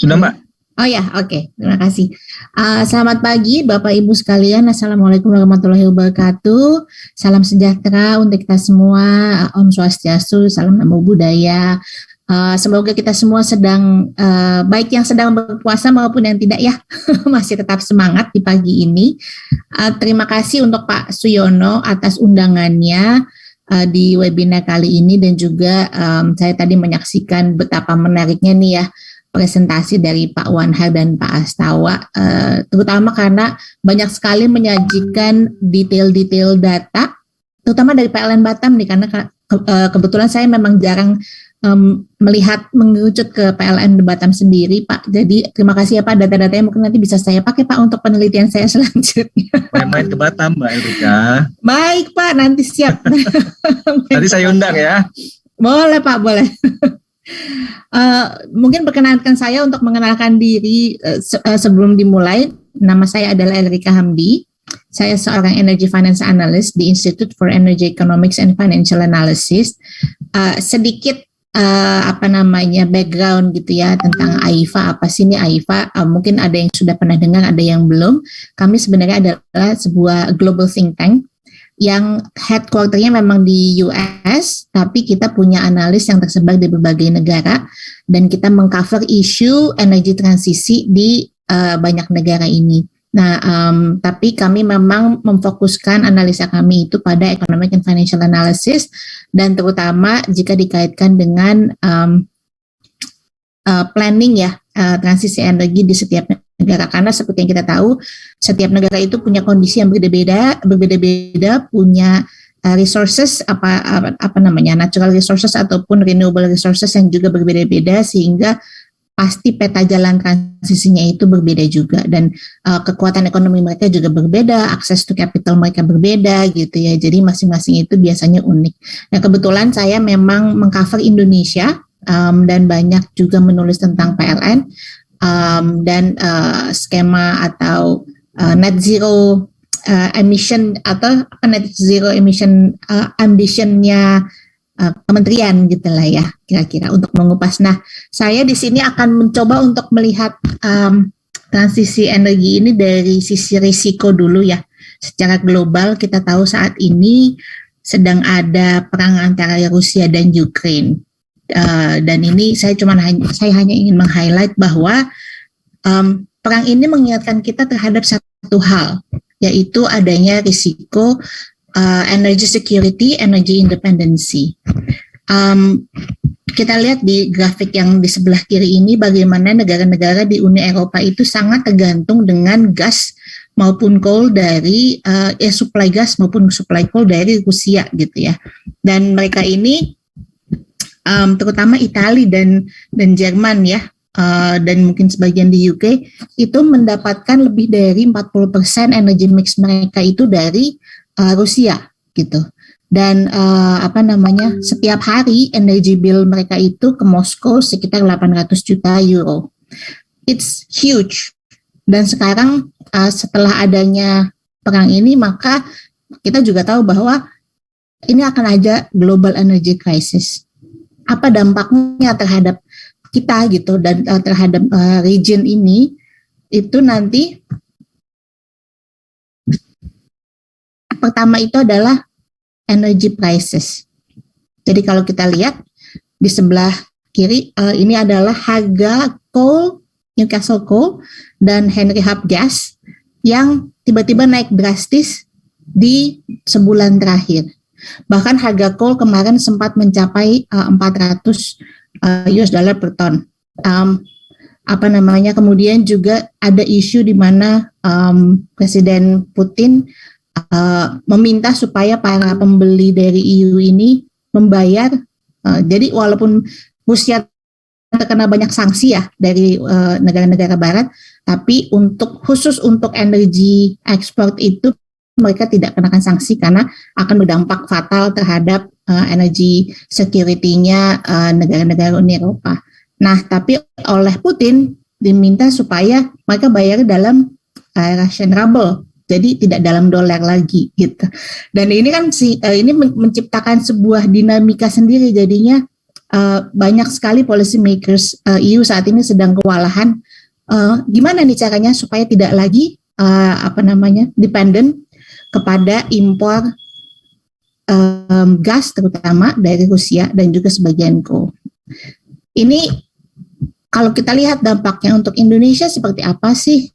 Sudah, Mbak? Oh ya, oke. Terima kasih. Selamat pagi Bapak Ibu sekalian. Assalamualaikum warahmatullahi wabarakatuh. Salam sejahtera untuk kita semua. Om Swastiastu, salam namo buddhaya. Semoga kita semua sedang, baik yang sedang berpuasa maupun yang tidak ya, masih tetap semangat di pagi ini. Terima kasih untuk Pak Suyono atas undangannya di webinar kali ini, dan juga saya tadi menyaksikan betapa menariknya nih ya presentasi dari Pak Wanhar dan Pak Astawa, terutama karena banyak sekali menyajikan detail-detail data, terutama dari PLN Batam nih, karena kebetulan saya memang jarang melihat mengerucut ke PLN Batam sendiri, Pak. Jadi terima kasih ya Pak, data-datanya mungkin nanti bisa saya pakai Pak untuk penelitian saya selanjutnya. Main-main ke Batam, Mbak Erika. Baik Pak, nanti siap. Tadi saya undang ya. Boleh Pak, boleh. Mungkin perkenalkan saya untuk mengenalkan diri sebelum dimulai. Nama saya adalah Elrika Hamdi. Saya seorang Energy Finance Analyst di Institute for Energy Economics and Financial Analysis. Sedikit background gitu ya tentang AIFA. Apa sih ini AIFA? Mungkin ada yang sudah pernah dengar, ada yang belum. Kami sebenarnya adalah sebuah global think tank yang headquarternya memang di US, tapi kita punya analis yang tersebar di berbagai negara, dan kita mengcover isu energi transisi di banyak negara ini. Nah, tapi kami memang memfokuskan analisa kami itu pada economic and financial analysis, dan terutama jika dikaitkan dengan planning ya, transisi energi di setiap negara, karena seperti yang kita tahu setiap negara itu punya kondisi yang berbeda-beda, punya resources natural resources ataupun renewable resources yang juga berbeda-beda, sehingga pasti peta jalan transisinya itu berbeda juga, dan kekuatan ekonomi mereka juga berbeda, akses to capital mereka berbeda gitu ya. Jadi masing-masing itu biasanya unik. Nah, kebetulan saya memang mengcover Indonesia dan banyak juga menulis tentang PLN. Dan skema atau net zero emission atau net zero emission ambitionnya kementerian gitulah ya kira-kira untuk mengupas. Nah, saya di sini akan mencoba untuk melihat transisi energi ini dari sisi risiko dulu ya. Secara global kita tahu saat ini sedang ada perang antara Rusia dan Ukraine. Dan ini saya hanya ingin meng-highlight bahwa perang ini mengingatkan kita terhadap satu hal, yaitu adanya risiko energy security, energy independency. Kita lihat di grafik yang di sebelah kiri ini bagaimana negara-negara di Uni Eropa itu sangat tergantung dengan gas maupun coal dari supply gas maupun supply coal dari Rusia gitu ya. Dan mereka ini terutama Italia dan Jerman ya, dan mungkin sebagian di UK itu mendapatkan lebih dari 40% energy mix mereka itu dari Rusia gitu. Dan setiap hari energy bill mereka itu ke Moskow sekitar 800 juta euro. It's huge. Dan sekarang setelah adanya perang ini, maka kita juga tahu bahwa ini akan ada global energy crisis. Apa dampaknya terhadap kita gitu, dan terhadap region ini itu nanti pertama itu adalah energy prices. Jadi kalau kita lihat di sebelah kiri ini adalah harga coal, Newcastle Coal dan Henry Hub gas yang tiba-tiba naik drastis di sebulan terakhir. Bahkan harga coal kemarin sempat mencapai 400 US dollar per ton. Kemudian juga ada isu di mana Presiden Putin meminta supaya para pembeli dari EU ini membayar. Jadi walaupun Rusia terkena banyak sanksi ya dari negara-negara Barat, tapi khusus untuk energi ekspor itu mereka tidak kenakan sanksi karena akan berdampak fatal terhadap energy security-nya negara-negara Uni Eropa. Nah, tapi oleh Putin diminta supaya mereka bayar dalam Russian ruble, jadi tidak dalam dolar lagi gitu. Dan ini kan ini menciptakan sebuah dinamika sendiri, jadinya banyak sekali policy makers EU saat ini sedang kewalahan. Gimana nih caranya supaya tidak lagi dependent kepada impor gas terutama dari Rusia dan juga sebagian coal. Ini kalau kita lihat dampaknya untuk Indonesia seperti apa sih?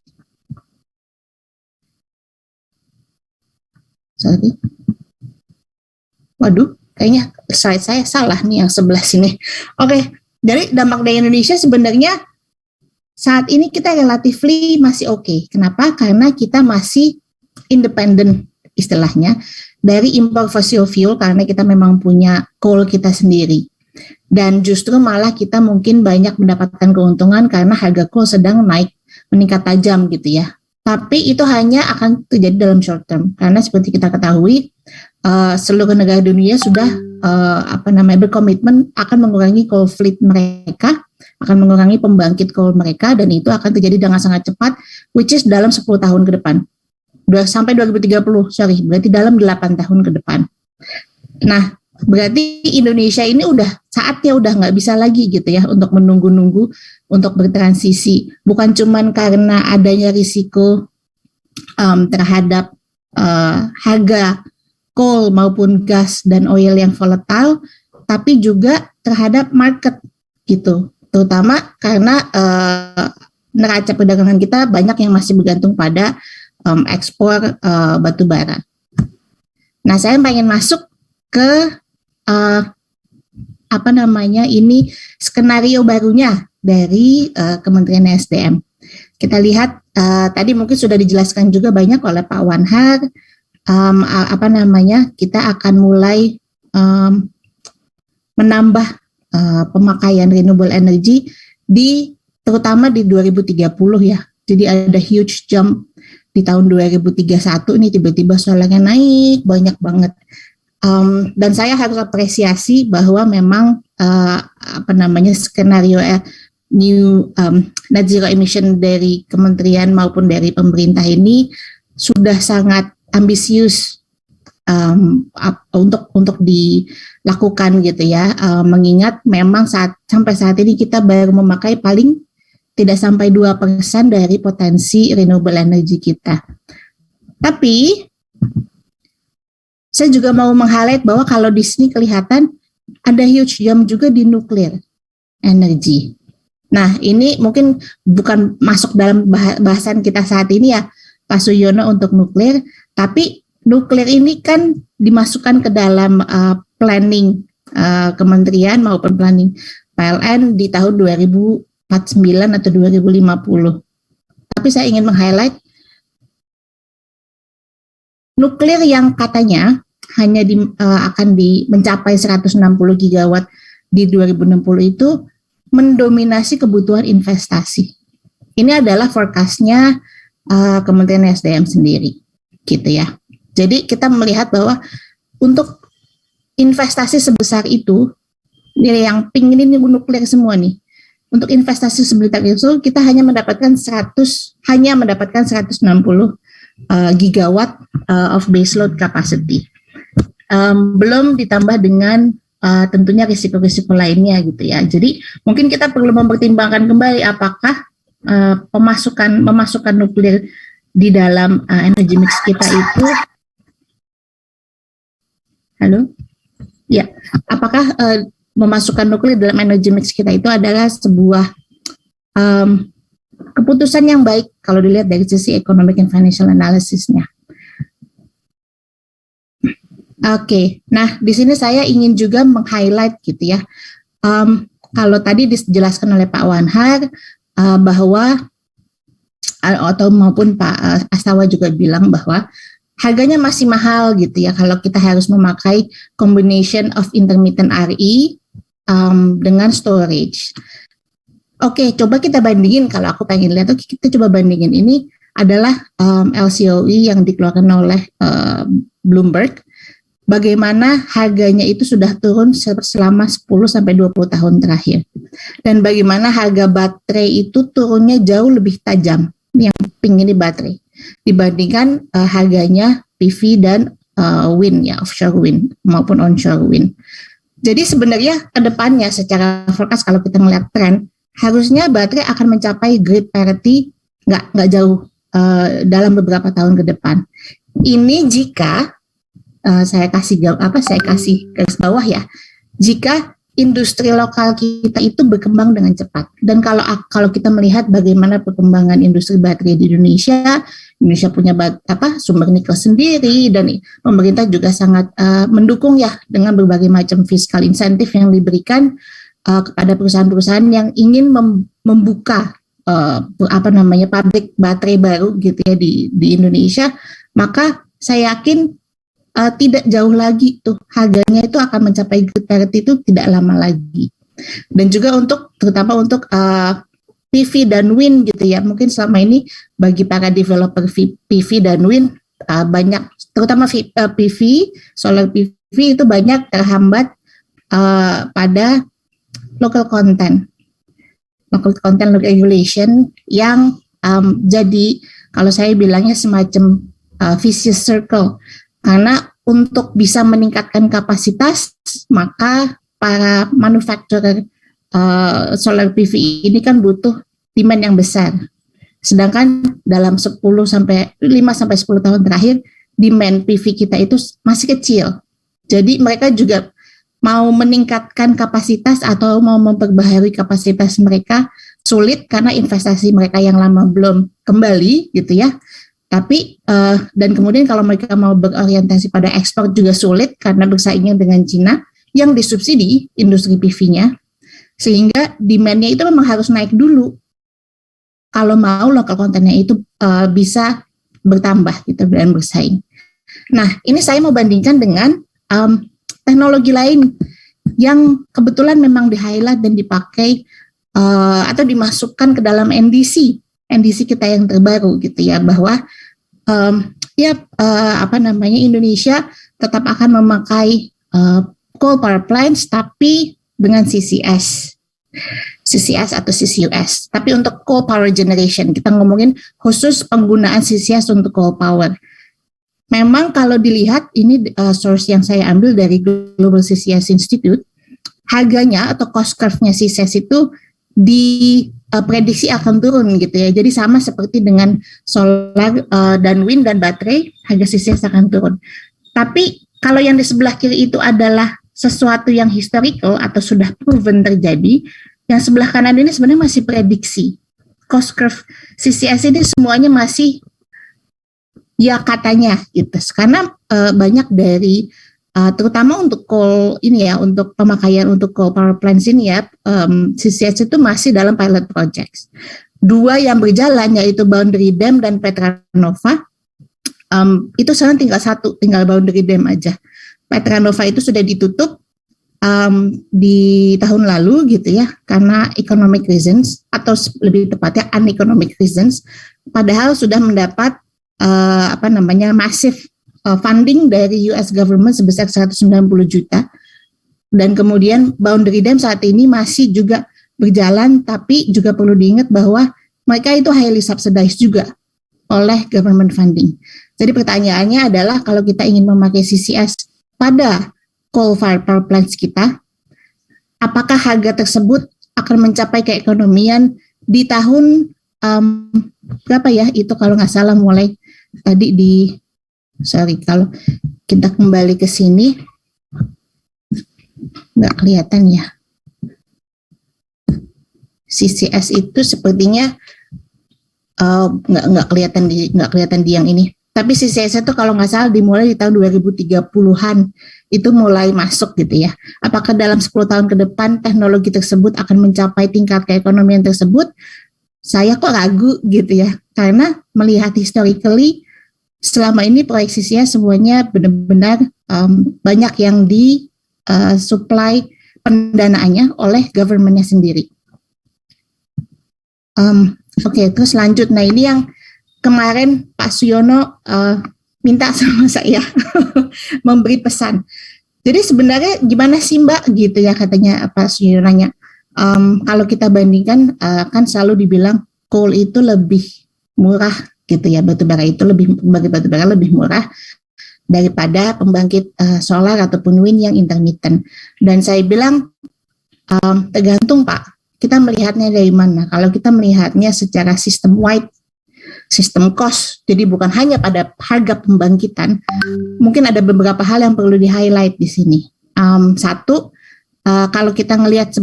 Sorry. Waduh, kayaknya slide saya salah nih yang sebelah sini. Oke, dari dampak dari Indonesia sebenarnya saat ini kita relatively masih oke. Kenapa? Karena kita masih independen istilahnya dari impor fossil fuel karena kita memang punya coal kita sendiri. Dan justru malah kita mungkin banyak mendapatkan keuntungan karena harga coal sedang meningkat tajam gitu ya. Tapi itu hanya akan terjadi dalam short term karena seperti kita ketahui seluruh negara dunia sudah berkomitmen akan mengurangi coal fleet mereka, akan mengurangi pembangkit coal mereka, dan itu akan terjadi dengan sangat cepat, which is dalam 10 tahun ke depan. Sampai 2030, berarti dalam 8 tahun ke depan. Nah, berarti Indonesia ini saatnya udah nggak bisa lagi gitu ya untuk menunggu-nunggu untuk bertransisi. Bukan cuman karena adanya risiko terhadap harga coal maupun gas dan oil yang volatile, tapi juga terhadap market gitu. Terutama karena neraca perdagangan kita banyak yang masih bergantung pada ekspor batu bara. Nah, saya pengen masuk ke ini skenario barunya dari Kementerian SDM. Kita lihat tadi mungkin sudah dijelaskan juga banyak oleh Pak Wanhar, kita akan mulai menambah pemakaian renewable energy terutama di 2030 ya. Jadi ada huge jump di tahun 2031 ini tiba-tiba solarnya naik banyak banget. Dan saya harus apresiasi bahwa memang skenario new net zero emission dari kementerian maupun dari pemerintah ini sudah sangat ambisius untuk dilakukan gitu ya. Mengingat memang sampai saat ini kita baru memakai paling tidak sampai 2% dari potensi renewable energy kita. Tapi saya juga mau meng-highlight bahwa kalau di sini kelihatan ada huge jump juga di nuclear energy. Nah, ini mungkin bukan masuk dalam bahasan kita saat ini ya, Pak Suyono, untuk nuklir, tapi nuklir ini kan dimasukkan ke dalam planning kementerian maupun planning PLN di tahun 2049 atau 2050. Tapi saya ingin meng-highlight nuklir yang katanya hanya akan mencapai 160 gigawatt di 2060 itu mendominasi kebutuhan investasi. Ini adalah forecast-nya Kementerian SDM sendiri, gitu ya. Jadi kita melihat bahwa untuk investasi sebesar itu, yang pink ini nuklir semua nih. Untuk investasi sebesar itu kita hanya mendapatkan 160 gigawatt of baseload capacity. Belum ditambah dengan tentunya risiko-risiko lainnya gitu ya. Jadi mungkin kita perlu mempertimbangkan kembali apakah memasukkan nuklir di dalam energy mix kita itu, apakah memasukkan nuklir dalam energy mix kita itu adalah sebuah keputusan yang baik kalau dilihat dari sisi economic and financial analysis-nya. Oke, nah di sini saya ingin juga meng-highlight gitu ya. Kalau tadi dijelaskan oleh Pak Wanhar bahwa atau maupun Pak Astawa juga bilang bahwa harganya masih mahal gitu ya kalau kita harus memakai combination of intermittent RE dengan storage. Oke, coba kita bandingin, kalau aku pengen lihat, kita coba bandingin. Ini adalah LCOE yang dikeluarkan oleh Bloomberg bagaimana harganya itu sudah turun selama 10-20 tahun terakhir. Dan bagaimana harga baterai itu turunnya jauh lebih tajam, ini yang pink ini baterai, dibandingkan harganya PV dan wind ya, offshore wind maupun onshore wind. Jadi sebenarnya ke depannya secara forecast kalau kita melihat tren, harusnya baterai akan mencapai grid parity nggak jauh dalam beberapa tahun ke depan. Ini jika saya kasih garis bawah ya, jika industri lokal kita itu berkembang dengan cepat. Dan kalau kita melihat bagaimana perkembangan industri baterai di Indonesia punya sumber nikel sendiri, dan pemerintah juga sangat mendukung ya dengan berbagai macam fiskal insentif yang diberikan kepada perusahaan-perusahaan yang ingin membuka pabrik baterai baru gitu ya di Indonesia, maka saya yakin tidak jauh lagi tuh harganya itu akan mencapai grid parity itu tidak lama lagi. Dan juga terutama untuk PV dan wind gitu ya, mungkin selama ini bagi para developer PV dan wind banyak, terutama PV, solar PV itu banyak terhambat pada local content regulation yang jadi kalau saya bilangnya semacam vicious circle. Karena untuk bisa meningkatkan kapasitas, maka para manufacturer solar PV ini kan butuh demand yang besar. Sedangkan dalam 5-10 tahun terakhir, demand PV kita itu masih kecil. Jadi mereka juga mau meningkatkan kapasitas atau mau memperbaharui kapasitas mereka sulit karena investasi mereka yang lama belum kembali gitu ya. Tapi dan kemudian kalau mereka mau berorientasi pada ekspor juga sulit karena bersaingnya dengan Cina yang disubsidi industri PV-nya, sehingga demand-nya itu memang harus naik dulu kalau mau lokal kontennya itu bisa bertambah gitu dan bersaing. Nah, ini saya mau bandingkan dengan teknologi lain yang kebetulan memang di-highlight dan dipakai atau dimasukkan ke dalam NDC kita yang terbaru gitu ya, bahwa Indonesia tetap akan memakai coal power plants tapi dengan CCS atau CCUS. Tapi untuk coal power generation, kita ngomongin khusus penggunaan CCS untuk coal power. Memang kalau dilihat, ini source yang saya ambil dari Global CCS Institute, harganya atau cost curve-nya CCS itu diprediksi akan turun gitu ya. Jadi sama seperti dengan solar dan wind dan baterai, harga CCS akan turun. Tapi kalau yang di sebelah kiri itu adalah sesuatu yang historical atau sudah proven terjadi, yang sebelah kanan ini sebenarnya masih prediksi. Cost curve CCS ini semuanya masih ya katanya gitu, karena banyak dari terutama untuk coal ini ya, untuk pemakaian untuk coal power plants ini ya, CCS itu masih dalam pilot projects. Dua yang berjalan yaitu Boundary Dam dan Petra Nova, itu sekarang tinggal Boundary Dam aja. Petra Nova itu sudah ditutup di tahun lalu gitu ya, karena economic reasons atau lebih tepatnya uneconomic reasons, padahal sudah mendapat massive funding dari US government sebesar 190 juta. Dan kemudian Boundary Dam saat ini masih juga berjalan, tapi juga perlu diingat bahwa mereka itu highly subsidized juga oleh government funding. Jadi pertanyaannya adalah, kalau kita ingin memakai CCS pada coal-fired power plants kita, apakah harga tersebut akan mencapai keekonomian di tahun berapa ya? Itu kalau nggak salah mulai tadi kalau kita kembali ke sini nggak kelihatan ya. CCS itu sepertinya nggak kelihatan di yang ini. Tapi CCS itu kalau nggak salah dimulai di tahun 2030-an itu mulai masuk gitu ya. Apakah dalam 10 tahun ke depan teknologi tersebut akan mencapai tingkat keekonomian tersebut? Saya kok ragu gitu ya. Karena melihat historically selama ini proyek CCS semuanya benar-benar banyak yang supply pendanaannya oleh government-nya sendiri. Oke, terus lanjut. Nah, ini yang kemarin Pak Suyono minta sama saya memberi pesan. Jadi sebenarnya gimana sih Mbak gitu ya, katanya apa sih nanya. Kalau kita bandingkan kan selalu dibilang coal itu lebih murah gitu ya, batubara lebih murah daripada pembangkit solar ataupun wind yang intermittent. Dan saya bilang tergantung Pak, kita melihatnya dari mana. Kalau kita melihatnya secara sistem wide, sistem cost, jadi bukan hanya pada harga pembangkitan, mungkin ada beberapa hal yang perlu di-highlight di sini. Satu, kalau kita ngelihat,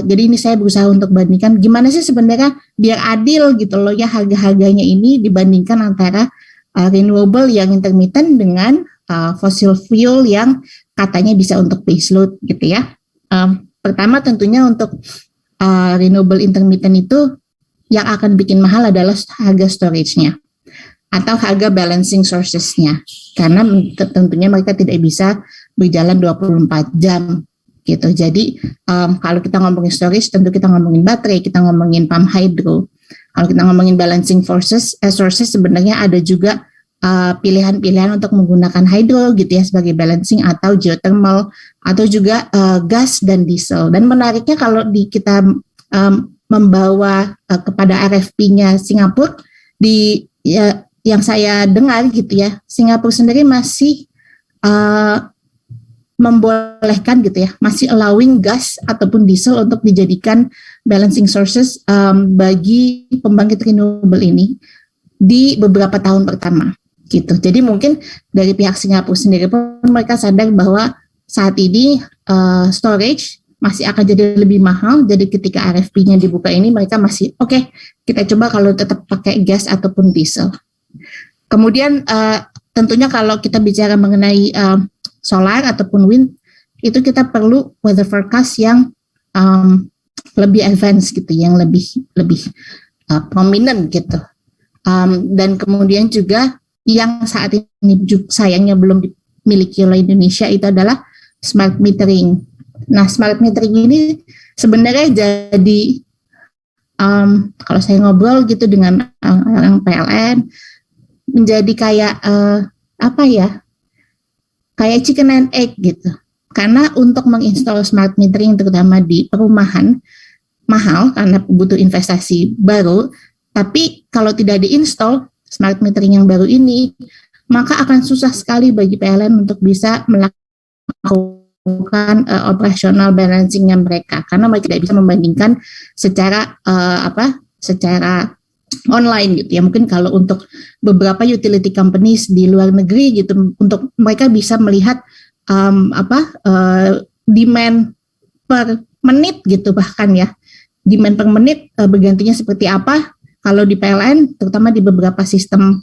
jadi ini saya berusaha untuk bandingkan gimana sih sebenarnya biar adil gitu loh ya harga-harganya ini dibandingkan antara renewable yang intermittent dengan fossil fuel yang katanya bisa untuk baseload gitu ya. Pertama tentunya untuk renewable intermittent itu yang akan bikin mahal adalah harga storage-nya atau harga balancing sources-nya, karena tentunya mereka tidak bisa berjalan 24 jam gitu. Jadi kalau kita ngomongin storage, tentu kita ngomongin baterai, kita ngomongin pump hydro. Kalau kita ngomongin balancing sources sebenarnya ada juga pilihan-pilihan untuk menggunakan hydro gitu ya sebagai balancing, atau geothermal, atau juga gas dan diesel. Dan menariknya kalau kita membawa kepada RFP-nya Singapura, yang saya dengar gitu ya, Singapura sendiri masih membolehkan gitu ya, masih allowing gas ataupun diesel untuk dijadikan balancing sources bagi pembangkit renewable ini di beberapa tahun pertama gitu. Jadi mungkin dari pihak Singapura sendiri pun mereka sadar bahwa saat ini storage masih akan jadi lebih mahal. Jadi ketika RFP-nya dibuka ini mereka masih oke, kita coba kalau tetap pakai gas ataupun diesel. Kemudian tentunya kalau kita bicara mengenai solar ataupun wind, itu kita perlu weather forecast yang lebih advance gitu, yang lebih prominent gitu. Dan kemudian juga yang saat ini sayangnya belum dimiliki oleh Indonesia itu adalah smart metering. Nah, smart metering ini sebenarnya jadi kalau saya ngobrol gitu dengan orang PLN, menjadi kayak kayak chicken and egg gitu. Karena untuk menginstal smart metering terutama di perumahan mahal karena butuh investasi baru. Tapi kalau tidak diinstal smart metering yang baru ini, maka akan susah sekali bagi PLN untuk bisa melakukan operasional balancingnya mereka, karena mereka tidak bisa membandingkan secara secara online gitu ya. Mungkin kalau untuk beberapa utility companies di luar negeri gitu, untuk mereka bisa melihat demand per menit gitu, bahkan ya demand per menit bergantinya seperti apa. Kalau di PLN terutama di beberapa sistem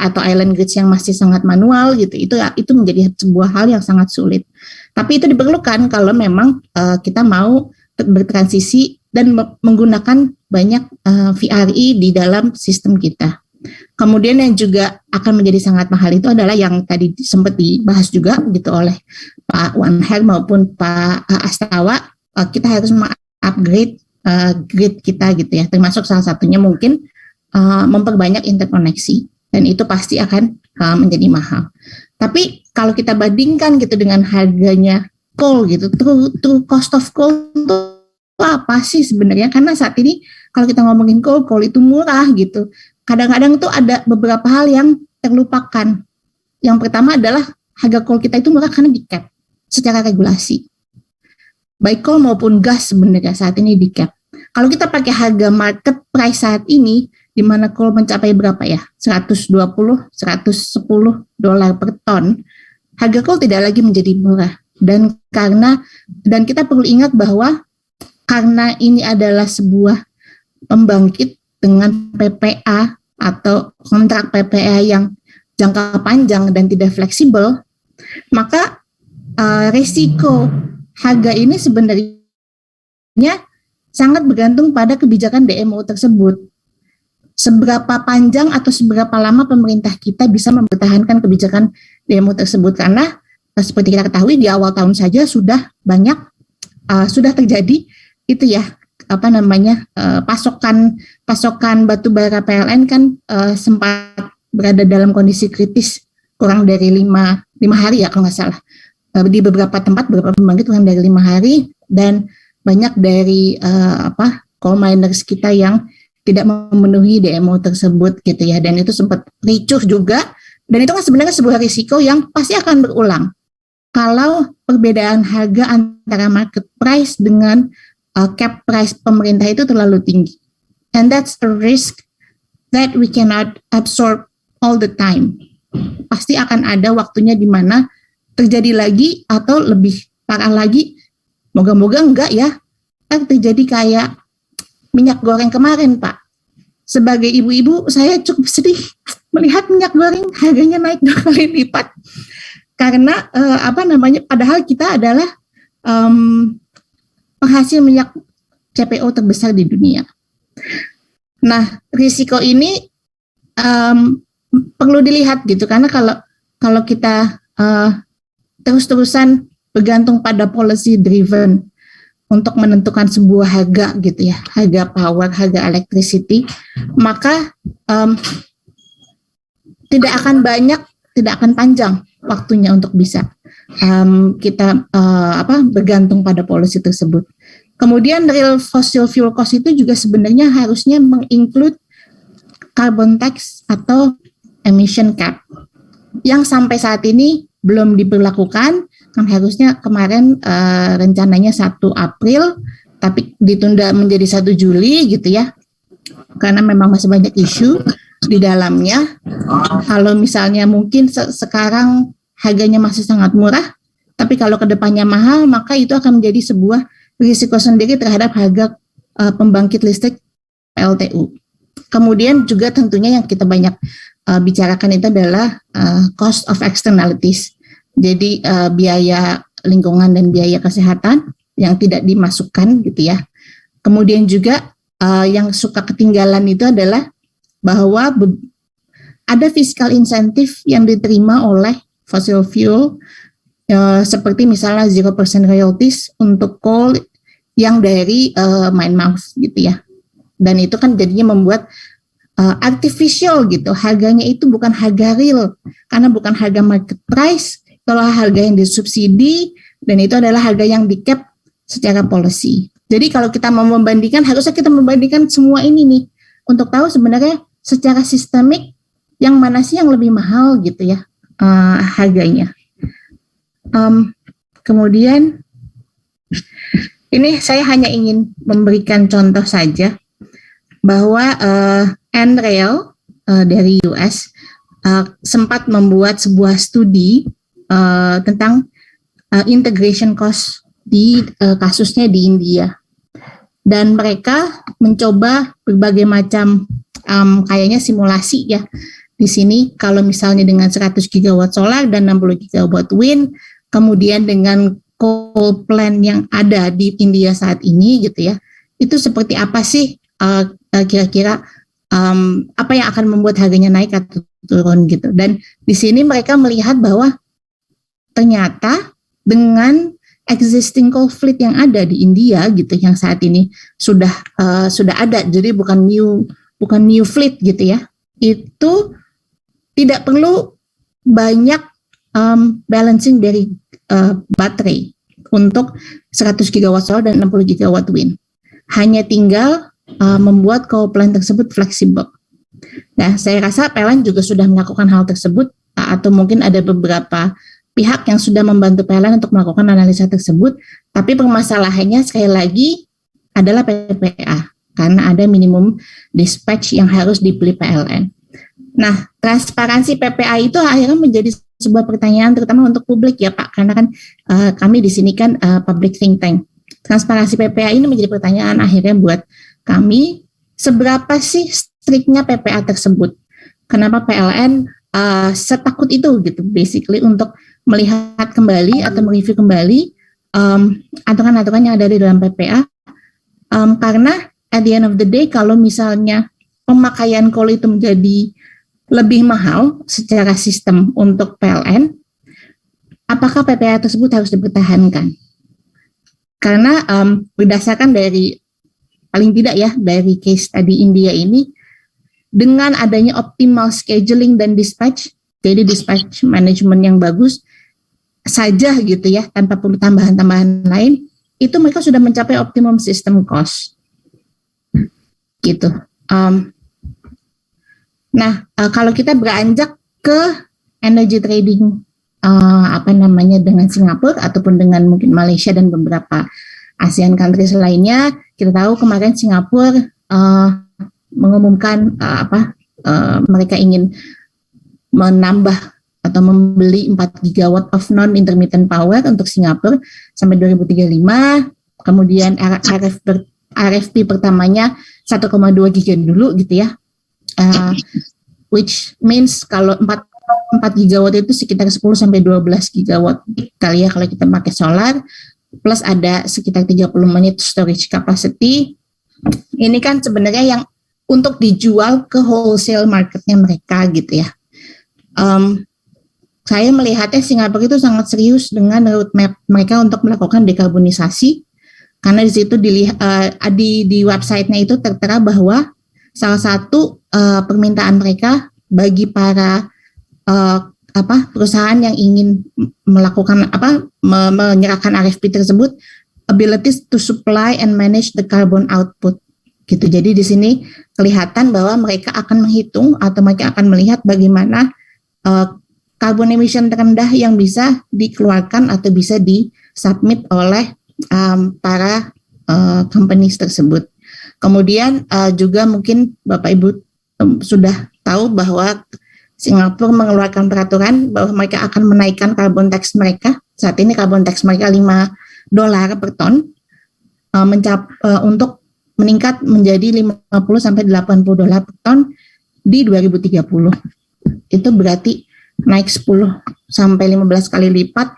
atau island grids yang masih sangat manual gitu, itu menjadi sebuah hal yang sangat sulit. Tapi itu diperlukan kalau memang kita mau bertransisi dan menggunakan banyak VRI di dalam sistem kita. Kemudian yang juga akan menjadi sangat mahal itu adalah yang tadi sempat dibahas juga gitu oleh Pak Wanher maupun Pak Astawa, kita harus mengupgrade grid kita gitu ya, termasuk salah satunya mungkin memperbanyak interkoneksi, dan itu pasti akan menjadi mahal. Tapi kalau kita bandingkan gitu dengan harganya coal gitu, true cost of coal itu apa sih sebenarnya? Karena saat ini kalau kita ngomongin coal itu murah gitu. Kadang-kadang tuh ada beberapa hal yang terlupakan. Yang pertama adalah harga coal kita itu murah karena di cap secara regulasi. Baik coal maupun gas sebenarnya saat ini di cap. Kalau kita pakai harga market price saat ini, di mana coal mencapai berapa ya? 120, 110 dolar per ton. Harga coal tidak lagi menjadi murah. Dan kita perlu ingat bahwa karena ini adalah sebuah pembangkit dengan PPA atau kontrak PPA yang jangka panjang dan tidak fleksibel, maka resiko harga ini sebenarnya sangat bergantung pada kebijakan DMO tersebut. Seberapa panjang atau seberapa lama pemerintah kita bisa mempertahankan kebijakan DMO tersebut, karena seperti kita ketahui di awal tahun saja sudah sudah terjadi itu ya pasokan batu bara PLN kan sempat berada dalam kondisi kritis kurang dari lima hari ya kalau nggak salah. Di beberapa tempat, beberapa pembangkit kurang dari 5 hari, dan banyak dari coal miners kita yang tidak memenuhi DMO tersebut gitu ya, dan itu sempat ricuh juga, dan itu kan sebenarnya sebuah risiko yang pasti akan berulang kalau perbedaan harga antara market price dengan cap price pemerintah itu terlalu tinggi, and that's a risk that we cannot absorb all the time. Pasti akan ada waktunya di mana terjadi lagi, atau lebih parah lagi, moga-moga enggak ya, terjadi kayak minyak goreng kemarin, Pak. Sebagai ibu-ibu, saya cukup sedih melihat minyak goreng harganya naik 2 kali lipat. Karena padahal kita adalah penghasil minyak CPO terbesar di dunia. Nah, risiko ini perlu dilihat gitu, karena kalau kita terus-terusan bergantung pada policy driven untuk menentukan sebuah harga gitu ya, harga power, harga electricity, maka tidak akan panjang waktunya untuk bisa kita bergantung pada policy tersebut. Kemudian real fossil fuel cost itu juga sebenarnya harusnya menginclude carbon tax atau emission cap yang sampai saat ini belum diberlakukan, kan harusnya kemarin rencananya 1 April, tapi ditunda menjadi 1 Juli gitu ya, karena memang masih banyak isu di dalamnya. Kalau misalnya mungkin sekarang harganya masih sangat murah, tapi kalau kedepannya mahal, maka itu akan menjadi sebuah risiko sendiri terhadap harga pembangkit listrik PLTU. Kemudian juga tentunya yang kita banyak bicarakan itu adalah cost of externalities. Jadi biaya lingkungan dan biaya kesehatan yang tidak dimasukkan gitu ya. Kemudian juga yang suka ketinggalan itu adalah bahwa ada fiskal insentif yang diterima oleh fossil fuel seperti misalnya 0% royalties untuk coal yang dari mine mouth gitu ya. Dan itu kan jadinya membuat artificial gitu, harganya itu bukan harga real, karena bukan harga market price, kalau harga yang disubsidi, dan itu adalah harga yang di-cap secara policy. Jadi kalau kita mau membandingkan, harusnya kita membandingkan semua ini nih, untuk tahu sebenarnya secara sistemik, yang mana sih yang lebih mahal gitu ya harganya. Kemudian, ini saya hanya ingin memberikan contoh saja, bahwa NREL dari US sempat membuat sebuah studi tentang integration cost di kasusnya di India, dan mereka mencoba berbagai macam kayaknya simulasi ya di sini. Kalau misalnya dengan 100 gigawatt solar dan 60 gigawatt wind, kemudian dengan coal plant yang ada di India saat ini gitu ya, itu seperti apa sih kira-kira apa yang akan membuat harganya naik atau turun gitu. Dan di sini mereka melihat bahwa ternyata dengan existing coal fleet yang ada di India gitu, yang saat ini sudah ada, jadi bukan new fleet gitu ya, itu tidak perlu banyak balancing dari baterai untuk 100 gigawatt solar dan 60 gigawatt wind. Hanya tinggal membuat coal plant tersebut fleksibel. Nah, saya rasa PLN juga sudah melakukan hal tersebut, atau mungkin ada beberapa pihak yang sudah membantu PLN untuk melakukan analisa tersebut, tapi permasalahannya sekali lagi adalah PPA, karena ada minimum dispatch yang harus dibeli PLN. Nah, transparansi PPA itu akhirnya menjadi sebuah pertanyaan terutama untuk publik ya Pak, karena kan kami di sini kan public think tank. Transparansi PPA ini menjadi pertanyaan akhirnya buat kami, seberapa sih striknya PPA tersebut? Kenapa PLN setakut itu gitu, basically untuk melihat kembali atau mereview kembali aturan-aturan yang ada di dalam PPA, karena at the end of the day kalau misalnya pemakaian coal itu menjadi lebih mahal secara sistem untuk PLN, apakah PPA tersebut harus dipertahankan? Karena berdasarkan dari paling tidak ya dari case tadi India ini, dengan adanya optimal scheduling dan dispatch, Jadi dispatch management yang bagus saja gitu ya, tanpa perlu tambahan-tambahan lain, itu mereka sudah mencapai optimum system cost gitu. Kalau kita beranjak ke energy trading dengan Singapura ataupun dengan mungkin Malaysia dan beberapa ASEAN countries lainnya, kita tahu kemarin Singapura mengumumkan mereka ingin menambah atau membeli 4 gigawatt of non-intermittent power untuk Singapura sampai 2035. Kemudian RFP pertamanya 1,2 giga dulu gitu ya. Which means kalau 4 gigawatt itu sekitar 10 sampai 12 gigawatt kali ya kalau kita pakai solar, plus ada sekitar 30 menit storage capacity. Ini kan sebenarnya yang untuk dijual ke wholesale marketnya mereka gitu ya. Saya melihatnya Singapura itu sangat serius dengan roadmap mereka untuk melakukan dekarbonisasi, karena di situ di website-nya itu tertera bahwa salah satu permintaan mereka bagi para perusahaan yang ingin melakukan menyerahkan RFP tersebut, abilities to supply and manage the carbon output gitu. Jadi di sini kelihatan bahwa mereka akan menghitung atau mereka akan melihat bagaimana carbon emission terendah yang bisa dikeluarkan atau bisa disubmit oleh para companies tersebut. Kemudian juga mungkin Bapak Ibu sudah tahu bahwa Singapura mengeluarkan peraturan bahwa mereka akan menaikkan carbon tax mereka. Saat ini carbon tax mereka $5 per ton, untuk meningkat menjadi 50 sampai $80 per ton di 2030. Itu berarti naik 10 sampai 15 kali lipat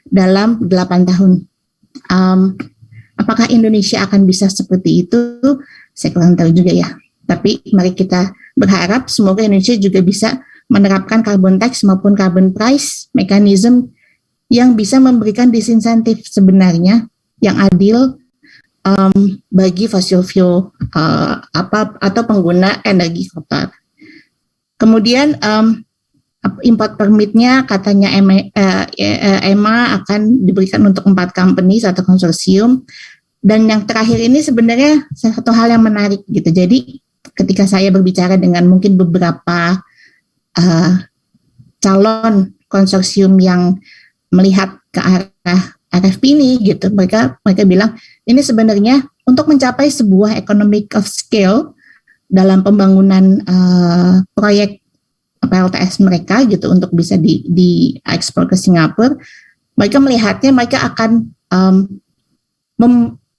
dalam 8 tahun. Apakah Indonesia akan bisa seperti itu? Saya kurang tahu juga ya. Tapi mari kita berharap semoga Indonesia juga bisa menerapkan carbon tax maupun carbon price mechanism yang bisa memberikan disinsentif sebenarnya yang adil bagi fossil fuel atau pengguna energi kotor. Kemudian import permitnya katanya EMA akan diberikan untuk 4 companies atau konsorsium. Dan yang terakhir ini sebenarnya satu hal yang menarik gitu. Jadi ketika saya berbicara dengan mungkin beberapa calon konsorsium yang melihat ke arah RFP ini gitu, mereka bilang ini sebenarnya untuk mencapai sebuah economic of scale dalam pembangunan proyek PLTS mereka gitu untuk bisa diekspor ke Singapura, mereka melihatnya mereka akan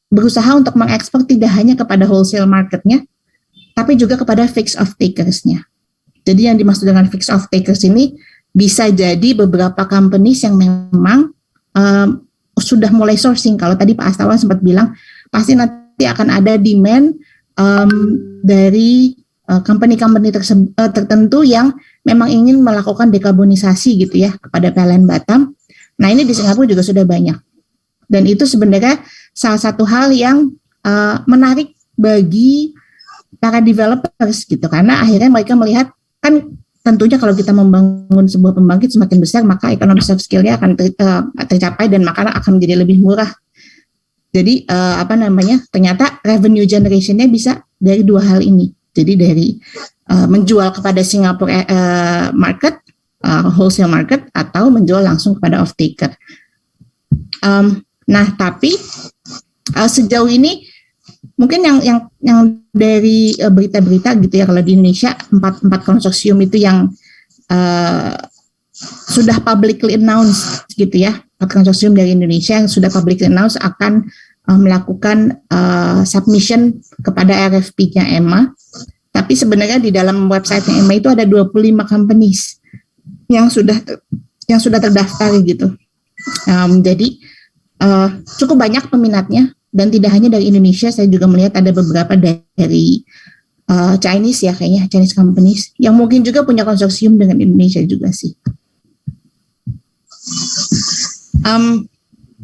berusaha untuk mengekspor tidak hanya kepada wholesale marketnya, tapi juga kepada fixed off-takers-nya. Jadi yang dimaksud dengan fixed off-takers ini bisa jadi beberapa companies yang memang sudah mulai sourcing. Kalau tadi Pak Astawa sempat bilang, pasti nanti akan ada demand dari company-company tertentu yang memang ingin melakukan dekarbonisasi gitu ya kepada PLN Batam. Nah ini di Singapura juga sudah banyak. Dan itu sebenarnya salah satu hal yang menarik bagi para developers gitu, karena akhirnya mereka melihat kan tentunya kalau kita membangun sebuah pembangkit semakin besar maka economies of scale-nya akan tercapai dan maka akan menjadi lebih murah. Jadi ternyata revenue generation-nya bisa dari 2 hal ini. Jadi dari menjual kepada Singapore market, wholesale market, atau menjual langsung kepada off-taker. Nah, tapi sejauh ini mungkin yang dari berita-berita gitu ya, kalau di Indonesia 4 konsorsium itu yang sudah publicly announced gitu ya, 4 konsorsium dari Indonesia yang sudah publicly announced akan melakukan submission kepada RFP-nya EMA. Tapi sebenarnya di dalam website-nya EMA itu ada 25 companies yang sudah terdaftar gitu. Jadi cukup banyak peminatnya, dan tidak hanya dari Indonesia, saya juga melihat ada beberapa dari Chinese ya, kayaknya Chinese companies yang mungkin juga punya konsorsium dengan Indonesia juga sih.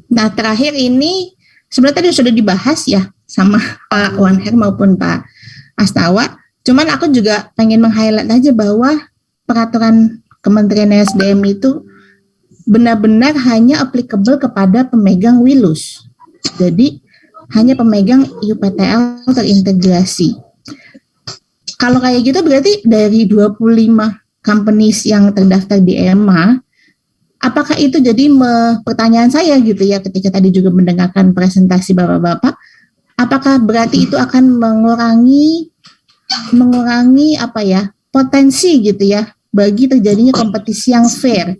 Nah terakhir ini sebenarnya tadi sudah dibahas ya sama Pak Wanher maupun Pak Astawa. Cuman aku juga pengen meng-highlight aja bahwa peraturan Kementerian SDM itu benar-benar hanya applicable kepada pemegang WILUS. Jadi hanya pemegang IUPTL terintegrasi. Kalau kayak gitu berarti dari 25 companies yang terdaftar di EMA, apakah itu jadi pertanyaan saya gitu ya ketika tadi juga mendengarkan presentasi Bapak-Bapak, apakah berarti itu akan mengurangi apa ya, potensi gitu ya bagi terjadinya kompetisi yang fair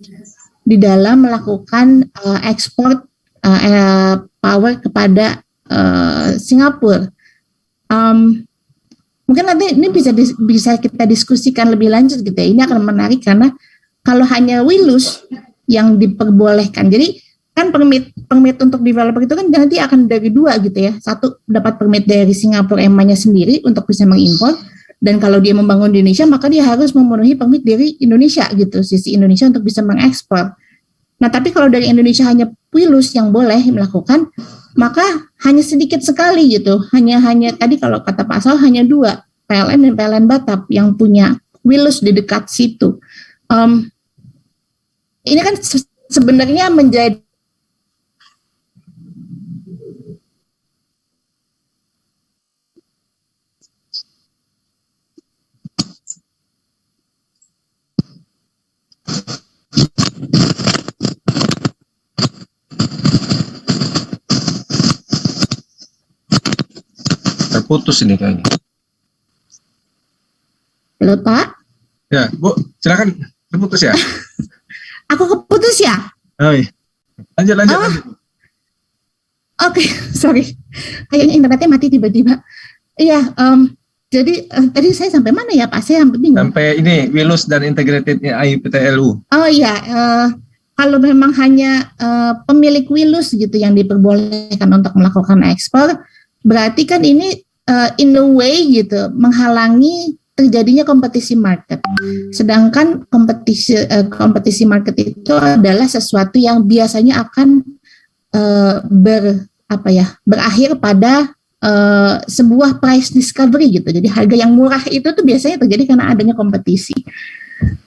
di dalam melakukan ekspor power kepada Singapura. Mungkin nanti ini bisa kita diskusikan lebih lanjut gitu ya. Ini akan menarik karena kalau hanya WILUS yang diperbolehkan, jadi kan permit untuk developer itu kan nanti akan dari dua gitu ya. Satu, dapat permit dari Singapura EMA-nya sendiri untuk bisa mengimpor, dan kalau dia membangun di Indonesia maka dia harus memenuhi permit dari Indonesia gitu, sisi Indonesia untuk bisa mengekspor. Nah, tapi kalau dari Indonesia hanya WILUS yang boleh melakukan, maka hanya sedikit sekali gitu. Hanya tadi kalau kata Pak Saul hanya 2, PLN dan PLN Batam yang punya WILUS di dekat situ. Ini kan sebenarnya menjadi terputus ini kayaknya. Halo Pak? Ya, Bu, silakan. Terputus ya? Aku keputus ya? Oh, iya. Lanjut. Oke, sorry. Kayaknya internetnya mati tiba-tiba. Iya, jadi tadi saya sampai mana ya Pak? Saya hampir bingung. Sampai ini WILUS dan integratednya IUPTLU. Oh iya, kalau memang hanya pemilik WILUS gitu yang diperbolehkan untuk melakukan ekspor, berarti kan ini in a way gitu menghalangi terjadinya kompetisi market. Sedangkan kompetisi market itu adalah sesuatu yang biasanya akan berakhir pada sebuah price discovery gitu. Jadi harga yang murah itu tuh biasanya terjadi karena adanya kompetisi.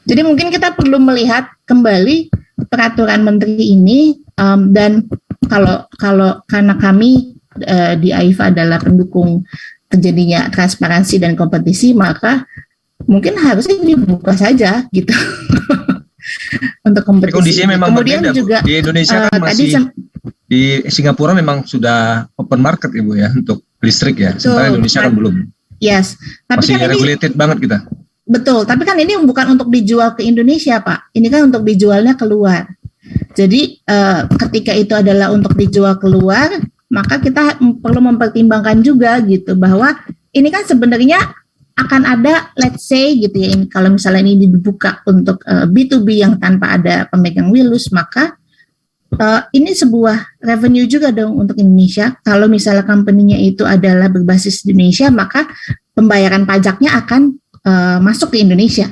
Jadi mungkin kita perlu melihat kembali peraturan menteri ini, dan kalau karena kami di AIFA adalah pendukung terjadinya transparansi dan kompetisi, maka mungkin harusnya dibuka saja gitu untuk kompetisi. Kondisinya memang kemudian berbeda, juga di Indonesia kan masih di Singapura memang sudah open market Ibu ya untuk listrik ya. Sementara Indonesia kan belum. Yes, tapi masih kan regulated banget kita. Betul, tapi kan ini bukan untuk dijual ke Indonesia Pak. Ini kan untuk dijualnya keluar. Jadi ketika itu adalah untuk dijual keluar, maka kita perlu mempertimbangkan juga gitu bahwa ini kan sebenarnya akan ada, let's say gitu ya, ini kalau misalnya ini dibuka untuk B2B yang tanpa ada pemegang WILUS, maka ini sebuah revenue juga dong untuk Indonesia. Kalau misalnya company-nya itu adalah berbasis di Indonesia, maka pembayaran pajaknya akan masuk ke Indonesia,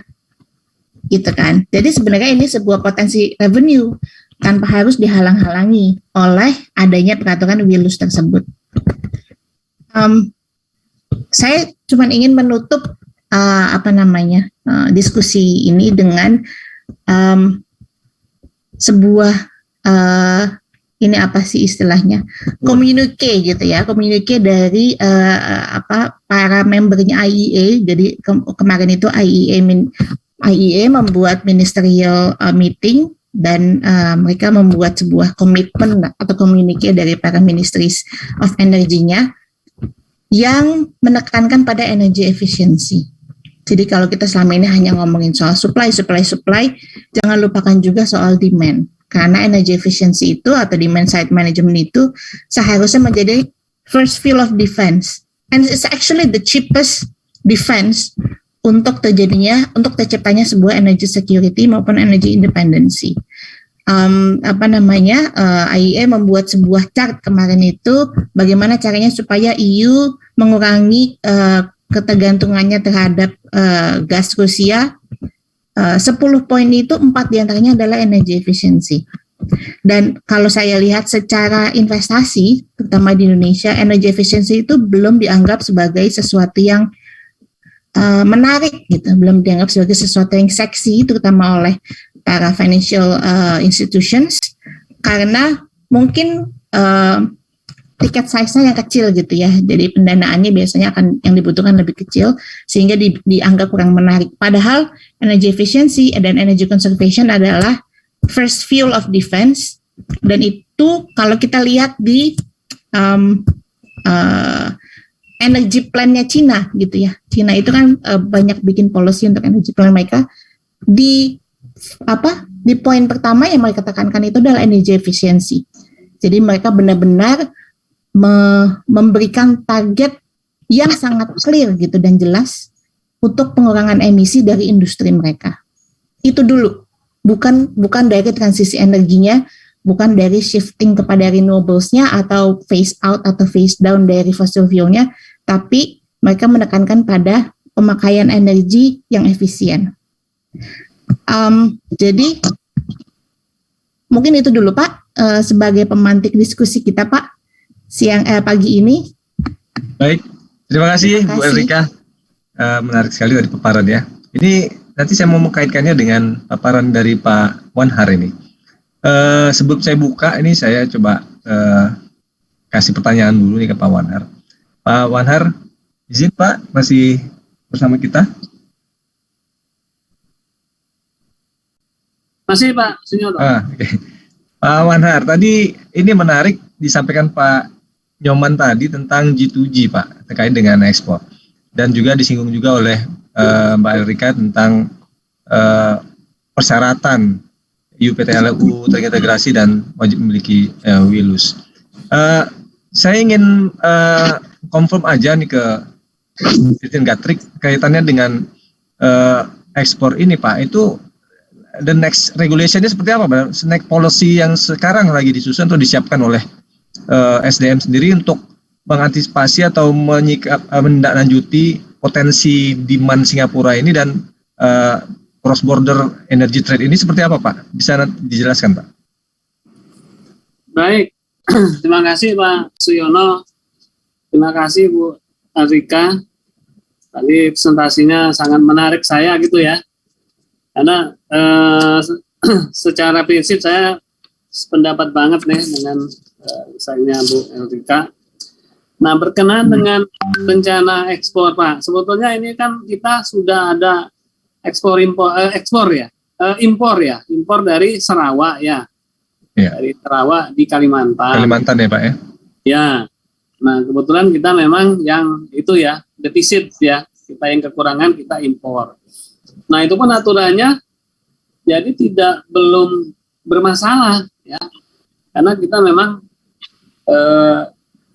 gitu kan. Jadi sebenarnya ini sebuah potensi revenue tanpa harus dihalang-halangi oleh adanya peraturan WILUS tersebut. Saya cuma ingin menutup diskusi ini dengan sebuah ini apa sih istilahnya, komunike gitu ya, komunike dari para membernya IEA. Jadi kemarin itu IEA membuat ministerial meeting, dan mereka membuat sebuah komitmen atau komunike dari para ministries of energy-nya yang menekankan pada energy efficiency. Jadi kalau kita selama ini hanya ngomongin soal supply, jangan lupakan juga soal demand. Karena energy efficiency itu atau demand side management itu seharusnya menjadi first field of defense, and it's actually the cheapest defense untuk terciptanya sebuah energy security maupun energy independency. IEA membuat sebuah chart kemarin itu bagaimana caranya supaya EU mengurangi ketergantungannya terhadap gas Rusia. 10 poin itu 4 diantaranya adalah energy efficiency. Dan kalau saya lihat secara investasi, terutama di Indonesia, energy efficiency itu belum dianggap sebagai sesuatu yang menarik gitu, belum dianggap sebagai sesuatu yang seksi, terutama oleh para financial institutions, karena mungkin tiket size-nya yang kecil gitu ya, jadi pendanaannya biasanya akan yang dibutuhkan lebih kecil, sehingga dianggap kurang menarik. Padahal energy efficiency dan energy conservation adalah first fuel of defense, dan itu kalau kita lihat di energy plan-nya Cina gitu ya. Cina itu kan banyak bikin policy untuk energy plan mereka. Di poin pertama yang mereka tekankan itu adalah energy efficiency. Jadi mereka benar-benar memberikan target yang sangat clear gitu dan jelas untuk pengurangan emisi dari industri mereka. Itu dulu. Bukan dari transisi energinya, bukan dari shifting kepada renewables-nya atau phase out atau phase down dari fossil fuel-nya, tapi mereka menekankan pada pemakaian energi yang efisien. Jadi mungkin itu dulu Pak, sebagai pemantik diskusi kita Pak pagi ini. Baik, terima kasih Bu Elrika, menarik sekali dari paparan ya. Ini nanti saya mau mengkaitkannya dengan paparan dari Pak Wanhar ini. Sebelum saya buka ini saya coba kasih pertanyaan dulu nih ke Pak Wanhar. Pak Wanhar, izin Pak, masih bersama kita? Masih Pak Sunyoto. Okay. Pak Wanhar, tadi ini menarik disampaikan Pak Nyoman tadi tentang G2G Pak, terkait dengan ekspor. Dan juga disinggung juga oleh Mbak Elrika tentang persyaratan UPTLU terintegrasi dan wajib memiliki WILUS. Saya ingin confirm aja nih ke Dirjen Gatrik kaitannya dengan ekspor ini Pak. Itu the next regulation-nya seperti apa Pak? Next policy yang sekarang lagi disusun atau disiapkan oleh SDM sendiri untuk mengantisipasi atau menindaklanjuti potensi demand Singapura ini dan cross border energy trade ini seperti apa Pak? Bisa dijelaskan Pak? Baik, terima kasih Pak Suyono, terima kasih Bu Elrika. Tadi presentasinya sangat menarik saya gitu ya, karena secara prinsip saya sependapat banget nih dengan misalnya Bu Elrika. Nah, berkenaan dengan rencana ekspor Pak, sebetulnya ini kan kita sudah ada impor dari Sarawak ya. Dari Sarawak di Kalimantan. Kalimantan ya Pak ya? Ya, nah kebetulan kita memang yang itu ya, defisit ya, kita yang kekurangan kita impor. Nah itu pun aturannya jadi belum bermasalah ya, karena kita memang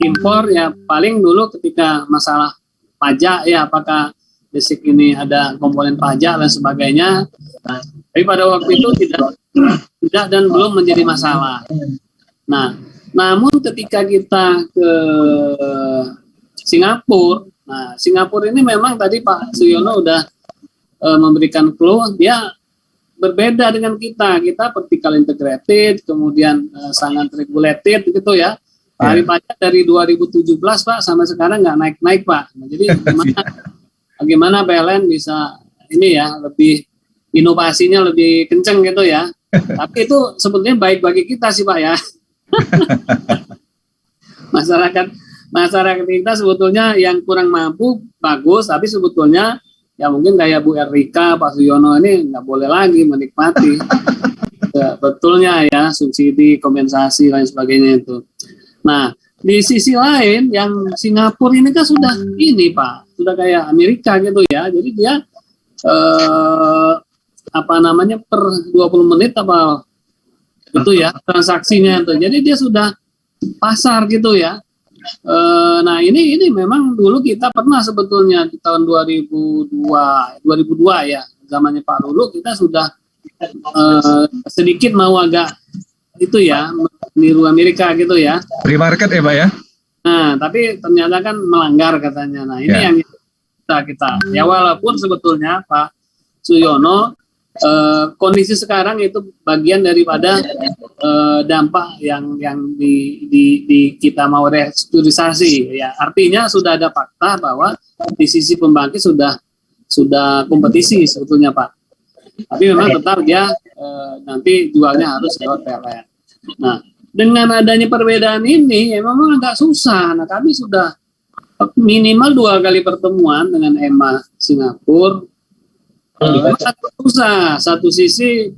impor ya paling dulu ketika masalah pajak ya, apakah basic ini ada komponen pajak dan sebagainya. Nah, tapi pada waktu itu tidak dan belum menjadi masalah. Nah, namun ketika kita ke Singapura, nah Singapura ini memang tadi Pak Suyono udah memberikan clue, dia berbeda dengan kita. Kita vertical integrated, kemudian sangat regulated gitu ya. Tarif pajak dari 2017 Pak sampai sekarang nggak naik-naik Pak. Nah, jadi bagaimana PLN bisa ini ya lebih inovasinya lebih kenceng gitu ya. Tapi itu sebetulnya baik bagi kita sih Pak ya. masyarakat kita sebetulnya yang kurang mampu bagus, tapi sebetulnya ya mungkin kayak Bu Elrika, Pak Suyono ini nggak boleh lagi menikmati ya, betulnya ya subsidi, kompensasi lain sebagainya itu. Nah di sisi lain yang Singapura ini kan sudah ini Pak, sudah kayak Amerika gitu ya. Jadi dia per 20 menit apa itu ya transaksinya itu. Jadi dia sudah pasar gitu ya. Nah ini memang dulu kita pernah sebetulnya di tahun 2002 ya, zamannya Pak Lulu kita sudah sedikit mau agak itu ya meniru Amerika gitu ya. Free market ya Pak ya. Nah tapi ternyata kan melanggar katanya. Nah ini yang kita ya, walaupun sebetulnya Pak Suyono kondisi sekarang itu bagian daripada dampak yang di kita mau restrukturisasi ya, artinya sudah ada fakta bahwa di sisi pembangkit sudah sudah kompetisi sebetulnya Pak. Tapi memang tetap dia nanti jualnya harus lewat PLN. Nah, dengan adanya perbedaan ini ya memang agak susah. Nah, kami sudah minimal 2 kali pertemuan dengan EMA Singapura. Agak susah. Satu sisi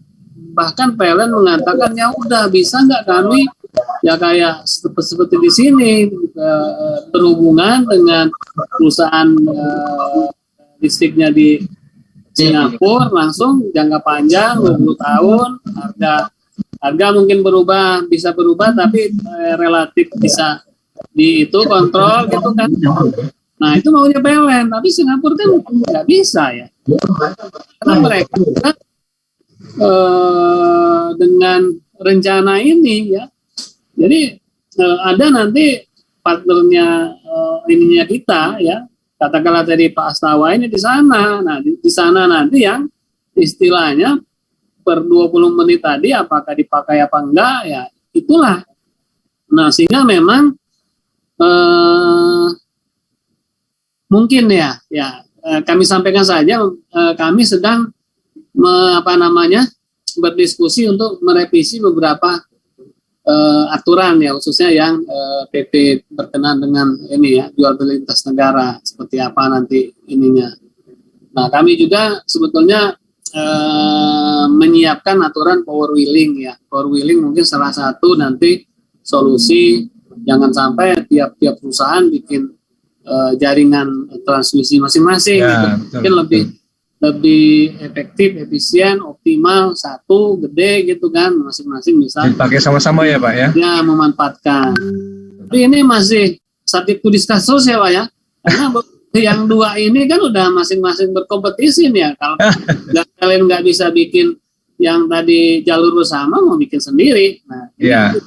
bahkan PLN mengatakan ya udah bisa nggak kami ya kayak seperti di sini berhubungan dengan perusahaan listriknya di Singapura langsung jangka panjang 20 tahun, harga mungkin bisa berubah tapi relatif bisa itu kontrol gitu kan. Nah itu maunya PLN, tapi Singapura kan nggak bisa ya, karena mereka dengan rencana ini ya, jadi ada nanti partnernya ininya kita ya, katakanlah tadi Pak Astawa ini di sana. Nah di sana nanti yang istilahnya per 20 menit tadi apakah dipakai apa enggak ya itulah. Nah sehingga memang mungkin ya kami sampaikan saja kami sedang berdiskusi untuk merevisi beberapa aturan ya, khususnya yang PP berkenaan dengan ini ya, jual beli lintas negara seperti apa nanti ininya. Nah kami juga sebetulnya menyiapkan aturan power wheeling ya. Power wheeling mungkin salah satu nanti solusi, jangan sampai tiap perusahaan bikin jaringan transmisi masing-masing ya, gitu. Mungkin lebih efektif, efisien, optimal, satu gede gitu kan, masing-masing bisa dipakai sama-sama ya Pak ya. Ya memanfaatkan. Tapi ini masih subject to discussion ya Pak ya, karena yang 2 ini kan udah masing-masing berkompetisi nih ya. Kalau kalian nggak bisa bikin yang tadi jalur bersama, mau bikin sendiri. Nah, ya.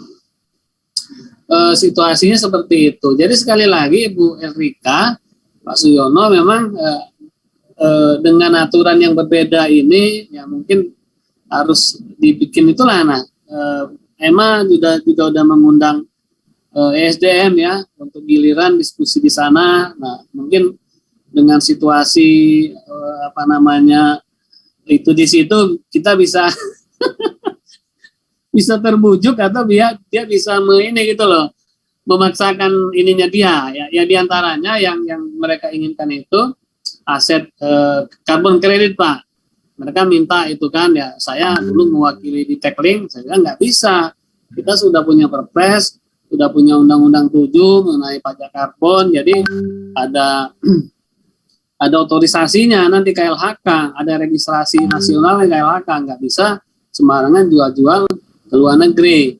Situasinya seperti itu. Jadi sekali lagi Bu Elrika, Pak Suyono memang dengan aturan yang berbeda ini ya mungkin harus dibikin itulah. Nah, EMA juga udah mengundang ESDM ya untuk giliran diskusi di sana. Nah, mungkin dengan situasi itu di situ kita bisa bisa terbujuk atau dia bisa gitu loh, memaksakan ininya dia ya diantaranya yang mereka inginkan itu aset carbon credit Pak. Mereka minta itu kan ya, saya dulu mewakili di Techlink, saya bilang nggak bisa, kita sudah punya Perpres, sudah punya Undang-Undang 7 mengenai pajak karbon, jadi ada otorisasinya nanti KLHK, ada registrasi nasional KLHK, nggak bisa sembarangan jual-jual ke luar negeri.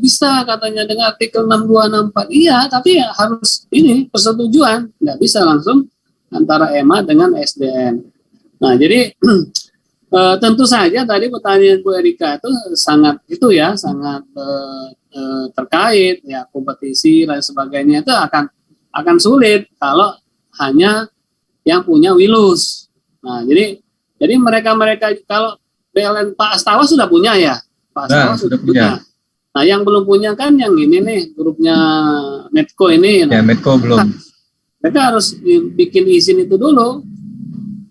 Bisa katanya dengan artikel 6264, iya tapi ya harus ini persetujuan, nggak bisa langsung antara EMA dengan SDM. Nah jadi tentu saja tadi pertanyaan Bu Erika itu sangat terkait ya, kompetisi dan sebagainya itu akan sulit kalau hanya yang punya Wilus. Nah jadi mereka kalau PLN Pak Astawa sudah punya ya, Pak Astawa sudah punya. Nah yang belum punya kan yang ini nih, grupnya Medco ini. Ya Medco belum. Mereka harus bikin izin itu dulu,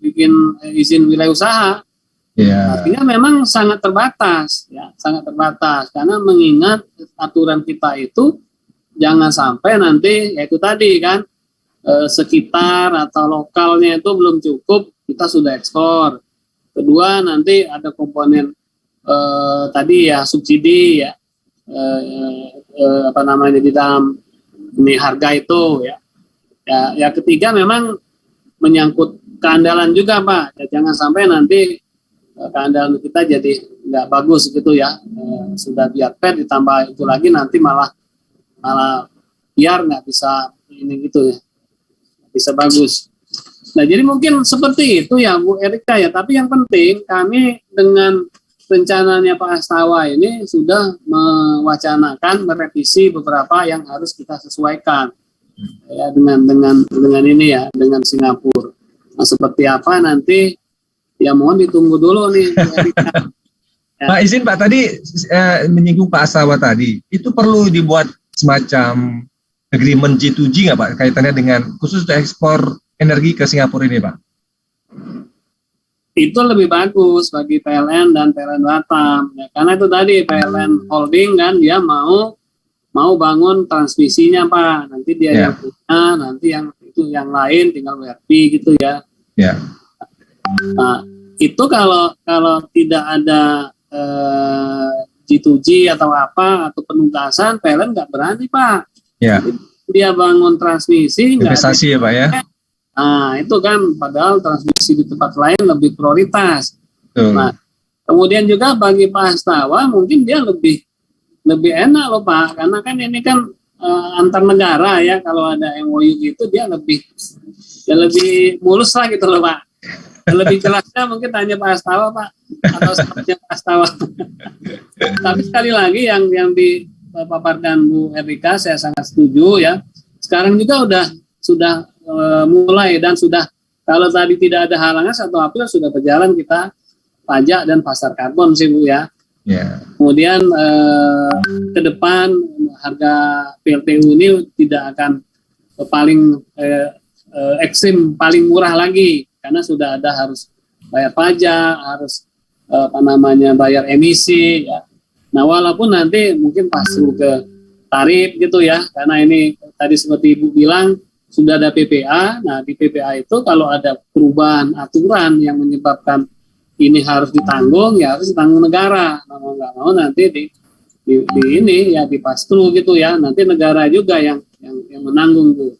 bikin izin wilayah usaha. Ya. Artinya memang sangat terbatas ya, sangat terbatas karena mengingat aturan kita itu jangan sampai nanti yaitu tadi kan sekitar atau lokalnya itu belum cukup, kita sudah ekspor. Kedua nanti ada komponen tadi ya subsidi ya, di dalam ini harga itu ya. Ya ketiga memang menyangkut keandalan juga Pak. Ya, jangan sampai nanti keandalan kita jadi nggak bagus gitu ya. Sudah biar fair ditambah itu lagi nanti malah biar nggak bisa ini gitu ya, bisa bagus. Nah jadi mungkin seperti itu ya Bu Erika ya. Tapi yang penting kami dengan rencananya Pak Astawa ini sudah mewacanakan merevisi beberapa yang harus kita sesuaikan ya dengan ini ya, dengan Singapura. Nah seperti apa nanti ya mohon ditunggu dulu nih Bu Erika. Ya. Pak izin Pak, tadi menyinggung Pak Astawa tadi, itu perlu dibuat semacam agreement G2G nggak Pak, kaitannya dengan khusus untuk ekspor energi ke Singapura ini, Pak? Itu lebih bagus bagi PLN dan PLN Batam ya, karena itu tadi PLN Holding kan dia mau bangun transmisinya Pak, nanti dia yang punya, nanti yang lain tinggal WRP gitu ya. Nah, itu kalau tidak ada G2G atau apa atau penuntasan, PLN nggak berani Pak. Dia bangun transmisi investasi ya Pak ya. Nah itu kan padahal transmisi di tempat lain lebih prioritas. Nah kemudian juga bagi Pak Hastawa mungkin dia lebih enak loh Pak, karena kan ini kan antar negara ya, kalau ada MOU gitu dia lebih mulus lah gitu loh Pak. Lebih jelasnya mungkin tanya Pak Hastawa Pak, atau sepertinya Pak Hastawa. Tapi sekali lagi yang dipaparkan Bu Erika saya sangat setuju ya. Sekarang juga sudah mulai dan sudah, kalau tadi tidak ada halangan 1 April sudah berjalan kita pajak dan pasar karbon sih Bu ya. Kemudian ke depan harga PLTU ini tidak akan paling ekstrim, paling murah lagi, karena sudah ada harus bayar pajak, harus bayar emisi ya. Nah walaupun nanti mungkin pasru ke tarif gitu ya, karena ini tadi seperti Ibu bilang sudah ada PPA. Nah di PPA itu kalau ada perubahan aturan yang menyebabkan ini harus ditanggung, ya harus ditanggung negara. Nah, mau nggak mau nanti di ini ya dipastru gitu ya. Nanti negara juga yang menanggung tuh.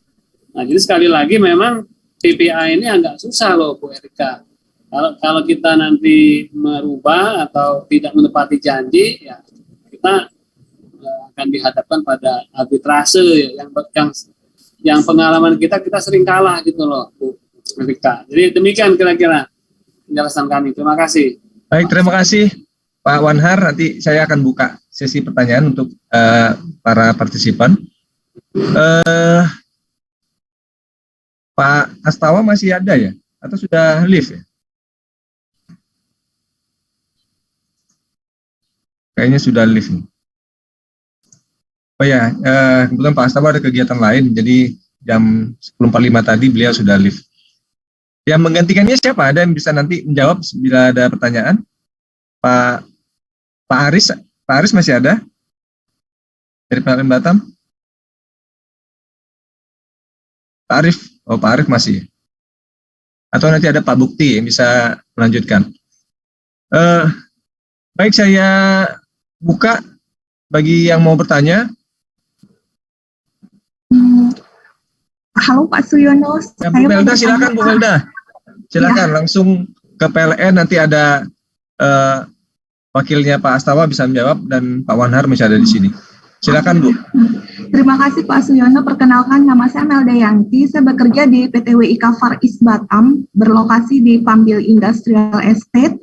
Nah jadi sekali lagi memang PPA ini agak susah loh Bu Erika. Kalau kita nanti merubah atau tidak menepati janji, ya kita akan dihadapkan pada arbitrase yang pengalaman kita sering kalah gitu loh Bu Erika. Jadi demikian kira-kira penjelasan kami. Terima kasih. Baik, terima kasih Pak Wanhar. Nanti saya akan buka sesi pertanyaan untuk para partisipan. Pak Hastawa masih ada ya? Atau sudah live ya? Kayaknya sudah live nih. Oh ya, kebetulan Pak Hastawa ada kegiatan lain, jadi jam 10.45 tadi beliau sudah live. Yang menggantikannya siapa? Ada yang bisa nanti menjawab bila ada pertanyaan? Pak Aris masih ada? Dari PLN Batam? Pak Arif? Oh Pak Arif masih. Atau nanti ada Pak Bukti yang bisa melanjutkan. Baik, saya buka bagi yang mau bertanya. Halo Pak Suyono. Ya, Bu Melda, silakan Bu Melda. Silakan langsung ke PLN, nanti ada wakilnya Pak Hastawa bisa menjawab dan Pak Wanhar masih ada di sini. Silakan Bu. Terima kasih Pak Suyono. Perkenalkan, nama saya Melda Yanti. Saya bekerja di PT WIK Far East Batam, berlokasi di Pambil Industrial Estate.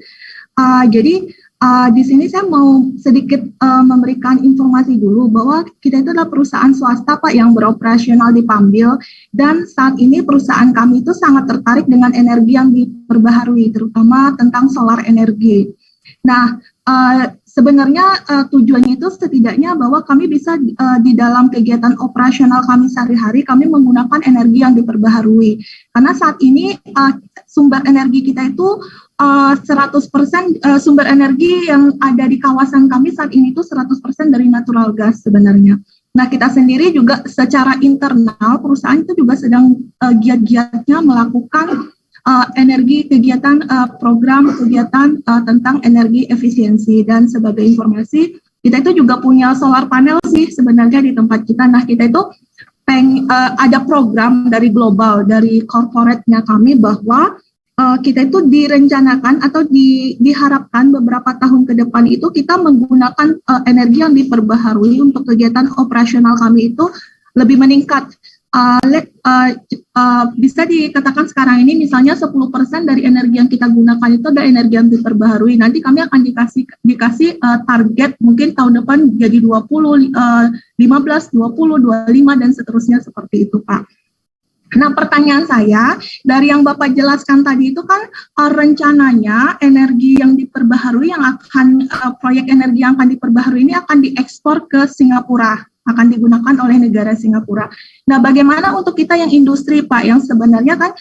Di sini saya mau sedikit memberikan informasi dulu bahwa kita itu adalah perusahaan swasta Pak yang beroperasional di Pambil, dan saat ini perusahaan kami itu sangat tertarik dengan energi yang diperbaharui, terutama tentang solar energi. Nah, sebenarnya tujuannya itu setidaknya bahwa kami bisa di dalam kegiatan operasional kami sehari-hari kami menggunakan energi yang diperbaharui, karena saat ini sumber energi kita itu 100% sumber energi yang ada di kawasan kami saat ini itu 100% dari natural gas sebenarnya. Nah, kita sendiri juga secara internal perusahaan itu juga sedang giat-giatnya melakukan kegiatan program kegiatan tentang energi efisiensi. Dan sebagai informasi, kita itu juga punya solar panel sih sebenarnya di tempat kita. Nah, kita itu ada program dari global, dari corporate-nya kami bahwa kita itu direncanakan atau diharapkan beberapa tahun ke depan itu kita menggunakan energi yang diperbaharui untuk kegiatan operasional kami itu lebih meningkat. Bisa dikatakan sekarang ini misalnya 10% dari energi yang kita gunakan itu adalah energi yang diperbaharui. Nanti kami akan dikasih target mungkin tahun depan jadi 20, 15, 20, 25 dan seterusnya seperti itu Pak. Nah, pertanyaan saya, dari yang Bapak jelaskan tadi itu kan rencananya energi yang diperbaharui yang akan proyek energi yang akan diperbaharui ini akan diekspor ke Singapura. akan digunakan oleh negara Singapura. Nah, bagaimana untuk kita yang industri, Pak, yang sebenarnya kan,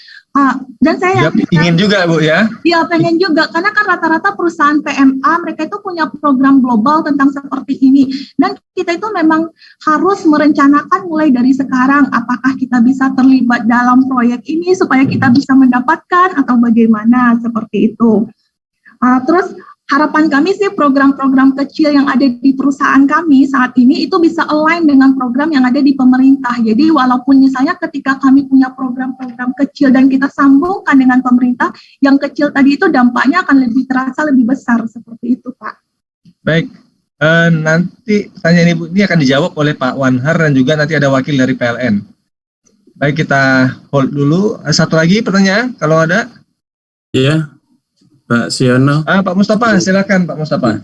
dan saya ingin juga, Bu, ya? Iya, pengen juga, karena kan rata-rata perusahaan PMA, mereka itu punya program global tentang seperti ini. Dan kita itu memang harus merencanakan mulai dari sekarang, apakah kita bisa terlibat dalam proyek ini supaya kita bisa mendapatkan atau bagaimana, seperti itu. Terus harapan kami sih program-program kecil yang ada di perusahaan kami saat ini itu bisa align dengan program yang ada di pemerintah. Jadi walaupun misalnya ketika kami punya program-program kecil dan kita sambungkan dengan pemerintah, yang kecil tadi itu dampaknya akan lebih terasa lebih besar, seperti itu, Pak. Baik, nanti pertanyaan Ibu ini akan dijawab oleh Pak Wanhar dan juga nanti ada wakil dari PLN. Baik, kita hold dulu. Satu lagi pertanyaan, kalau ada. Iya, Pak Siono. Pak Mustafa, silakan Pak Mustafa.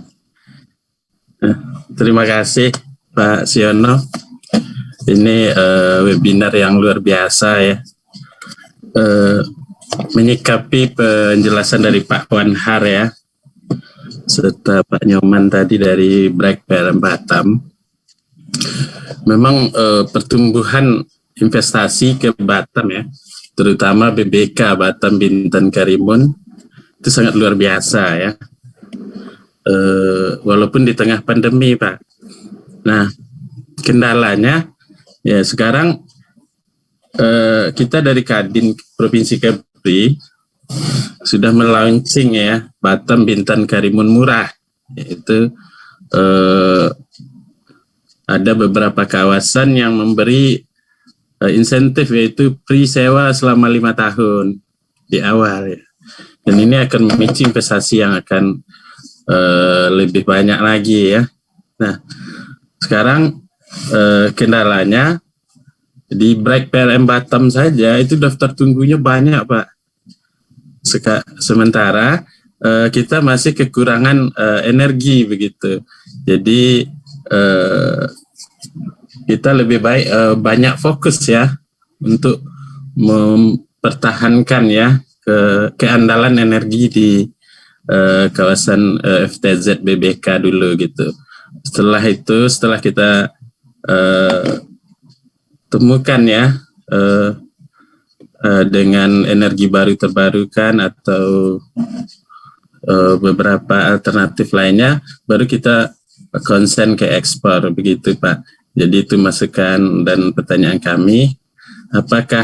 Terima kasih Pak Siono. Ini webinar yang luar biasa ya. Menyikapi penjelasan dari Pak Wanhar ya, serta Pak Nyoman tadi dari Bright PLN Batam. Memang pertumbuhan investasi ke Batam ya, terutama BBK Batam Bintan Karimun, itu sangat luar biasa ya, walaupun di tengah pandemi, Pak. Nah, kendalanya ya sekarang kita dari Kadin Provinsi Kepri sudah melaunching ya Batam Bintan Karimun Murah, yaitu ada beberapa kawasan yang memberi insentif, yaitu free sewa selama 5 tahun di awal ya. Dan ini akan memicu investasi yang akan lebih banyak lagi ya. Nah, sekarang kendalanya di Bright PLN Batam saja itu daftar tunggunya banyak, Pak. Sementara kita masih kekurangan energi begitu. Jadi kita lebih baik banyak fokus ya untuk mempertahankan ya keandalan energi di kawasan FTZ BBK dulu gitu. Setelah itu, setelah kita temukan ya dengan energi baru terbarukan atau beberapa alternatif lainnya, baru kita konsen ke ekspor begitu, Pak. Jadi itu masukan dan pertanyaan kami, apakah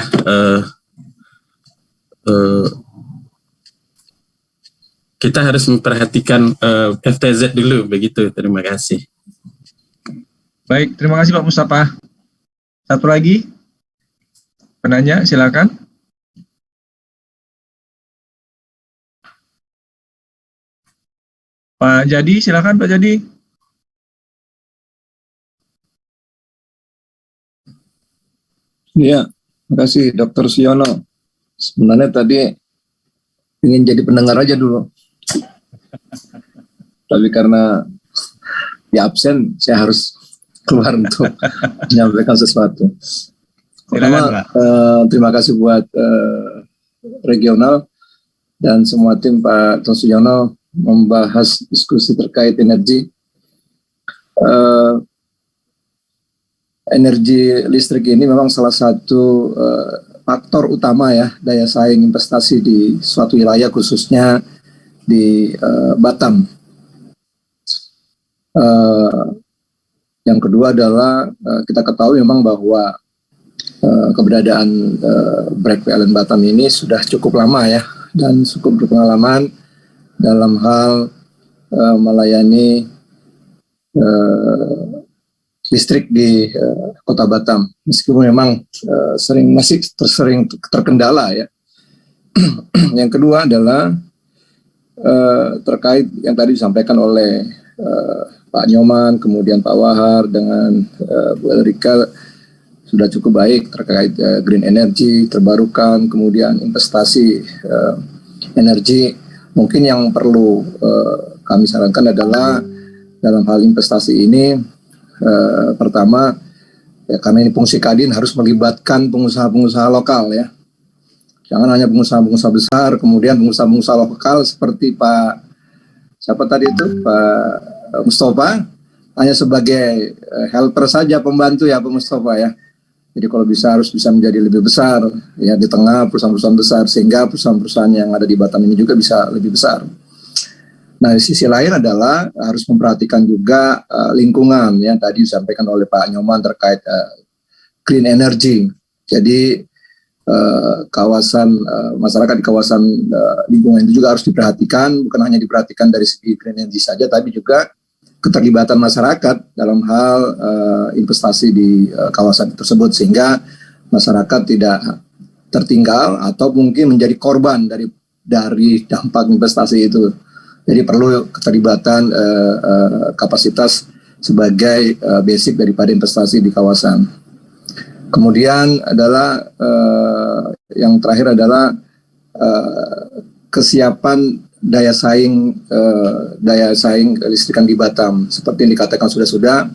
kita harus memperhatikan FTZ dulu begitu. Terima kasih. Baik, terima kasih Pak Mustafa. Satu lagi penanya, silakan. Pak Jadi, silakan Pak Jadi. Iya, terima kasih Dr. Siono. Sebenarnya tadi ingin jadi pendengar aja dulu, tapi karena ya absen, saya harus keluar untuk menyampaikan sesuatu. Pertama, terima kasih buat regional dan semua tim Pak Dr. Siono membahas diskusi terkait energi. Energi listrik ini memang salah satu faktor utama ya daya saing investasi di suatu wilayah, khususnya di Batam. Yang kedua adalah kita ketahui memang bahwa keberadaan Bright PLN Batam ini sudah cukup lama ya, dan cukup berpengalaman dalam hal melayani listrik di Kota Batam, meskipun memang masih sering terkendala ya. Yang kedua adalah terkait yang tadi disampaikan oleh Pak Nyoman, kemudian Pak Wahar dengan Bu Elrika, sudah cukup baik terkait green energy terbarukan, kemudian investasi energi. Mungkin yang perlu kami sarankan adalah dalam hal investasi ini, pertama ya, karena ini fungsi Kadin harus melibatkan pengusaha-pengusaha lokal ya, jangan hanya pengusaha-pengusaha besar, kemudian pengusaha-pengusaha lokal seperti Pak siapa tadi itu, Pak Mustafa, hanya sebagai helper saja, pembantu ya Pak Mustafa ya. Jadi kalau harus bisa menjadi lebih besar ya di tengah perusahaan-perusahaan besar, sehingga perusahaan-perusahaan yang ada di Batam ini juga bisa lebih besar. Nah, di sisi lain adalah harus memperhatikan juga lingkungan yang tadi disampaikan oleh Pak Nyoman terkait green energy. Jadi kawasan masyarakat di kawasan lingkungan itu juga harus diperhatikan, bukan hanya diperhatikan dari segi green energy saja, tapi juga keterlibatan masyarakat dalam hal investasi di kawasan tersebut, sehingga masyarakat tidak tertinggal atau mungkin menjadi korban dari dampak investasi itu. Jadi perlu keterlibatan kapasitas sebagai basic daripada investasi di kawasan. Kemudian adalah yang terakhir adalah kesiapan daya saing kelistrikan di Batam. Seperti yang dikatakan sudah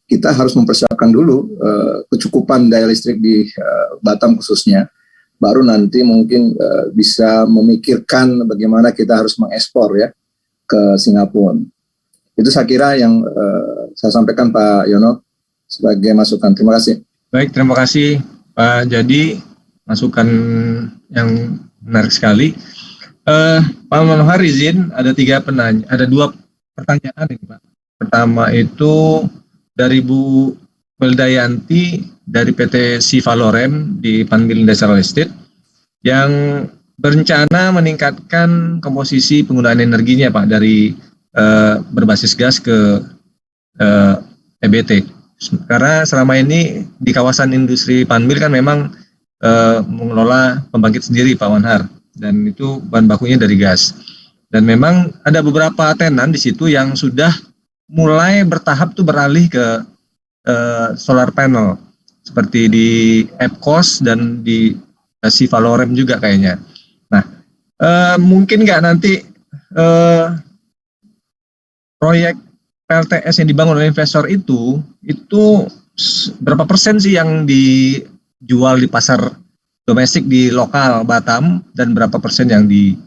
kita harus mempersiapkan dulu kecukupan daya listrik di Batam khususnya. Baru nanti mungkin bisa memikirkan bagaimana kita harus mengekspor ya ke Singapura. Itu saya kira yang saya sampaikan Pak Yono sebagai masukan. Terima kasih. Baik, terima kasih Pak Jadi, masukan yang menarik sekali. Pak Manohar izin, ada 2 pertanyaan ini Pak. Pertama itu dari Bu Meldayanti dari PT Sivalorem di Panbil Industrial Estate yang berencana meningkatkan komposisi penggunaan energinya Pak dari berbasis gas ke EBT. Karena selama ini di kawasan industri Panbil kan memang mengelola pembangkit sendiri Pak Wanhar, dan itu bahan bakunya dari gas. Dan memang ada beberapa tenan di situ yang sudah mulai bertahap tuh beralih ke solar panel, seperti di Epcos dan di Sivalorem juga kayaknya. Nah, mungkin nggak nanti proyek PLTS yang dibangun oleh investor itu berapa persen sih yang dijual di pasar domestik di lokal Batam dan berapa persen yang di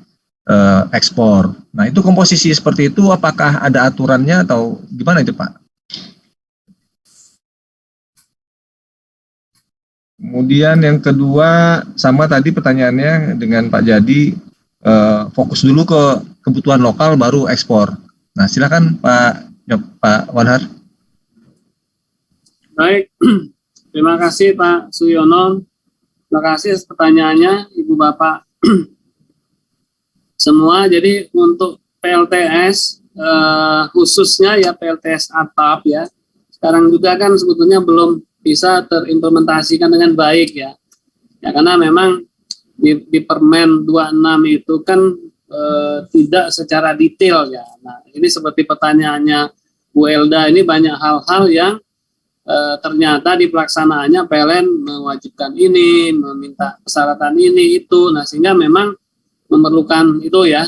ekspor. Nah, itu komposisi seperti itu apakah ada aturannya atau gimana itu Pak? Kemudian yang kedua, sama tadi pertanyaannya dengan Pak Jadi, fokus dulu ke kebutuhan lokal baru ekspor. Nah, silakan Pak Wanhar. Baik, terima kasih Pak Suyono. Terima kasih pertanyaannya Ibu Bapak semua. Jadi untuk PLTS khususnya ya PLTS atap ya, sekarang juga kan sebetulnya belum bisa terimplementasikan dengan baik ya. Ya karena memang di Permen 26 itu kan tidak secara detail ya. Nah, ini seperti pertanyaannya Bu Elda, ini banyak hal-hal yang ternyata di pelaksanaannya PLN mewajibkan ini, meminta persyaratan ini itu. Nah, sehingga memang memerlukan itu ya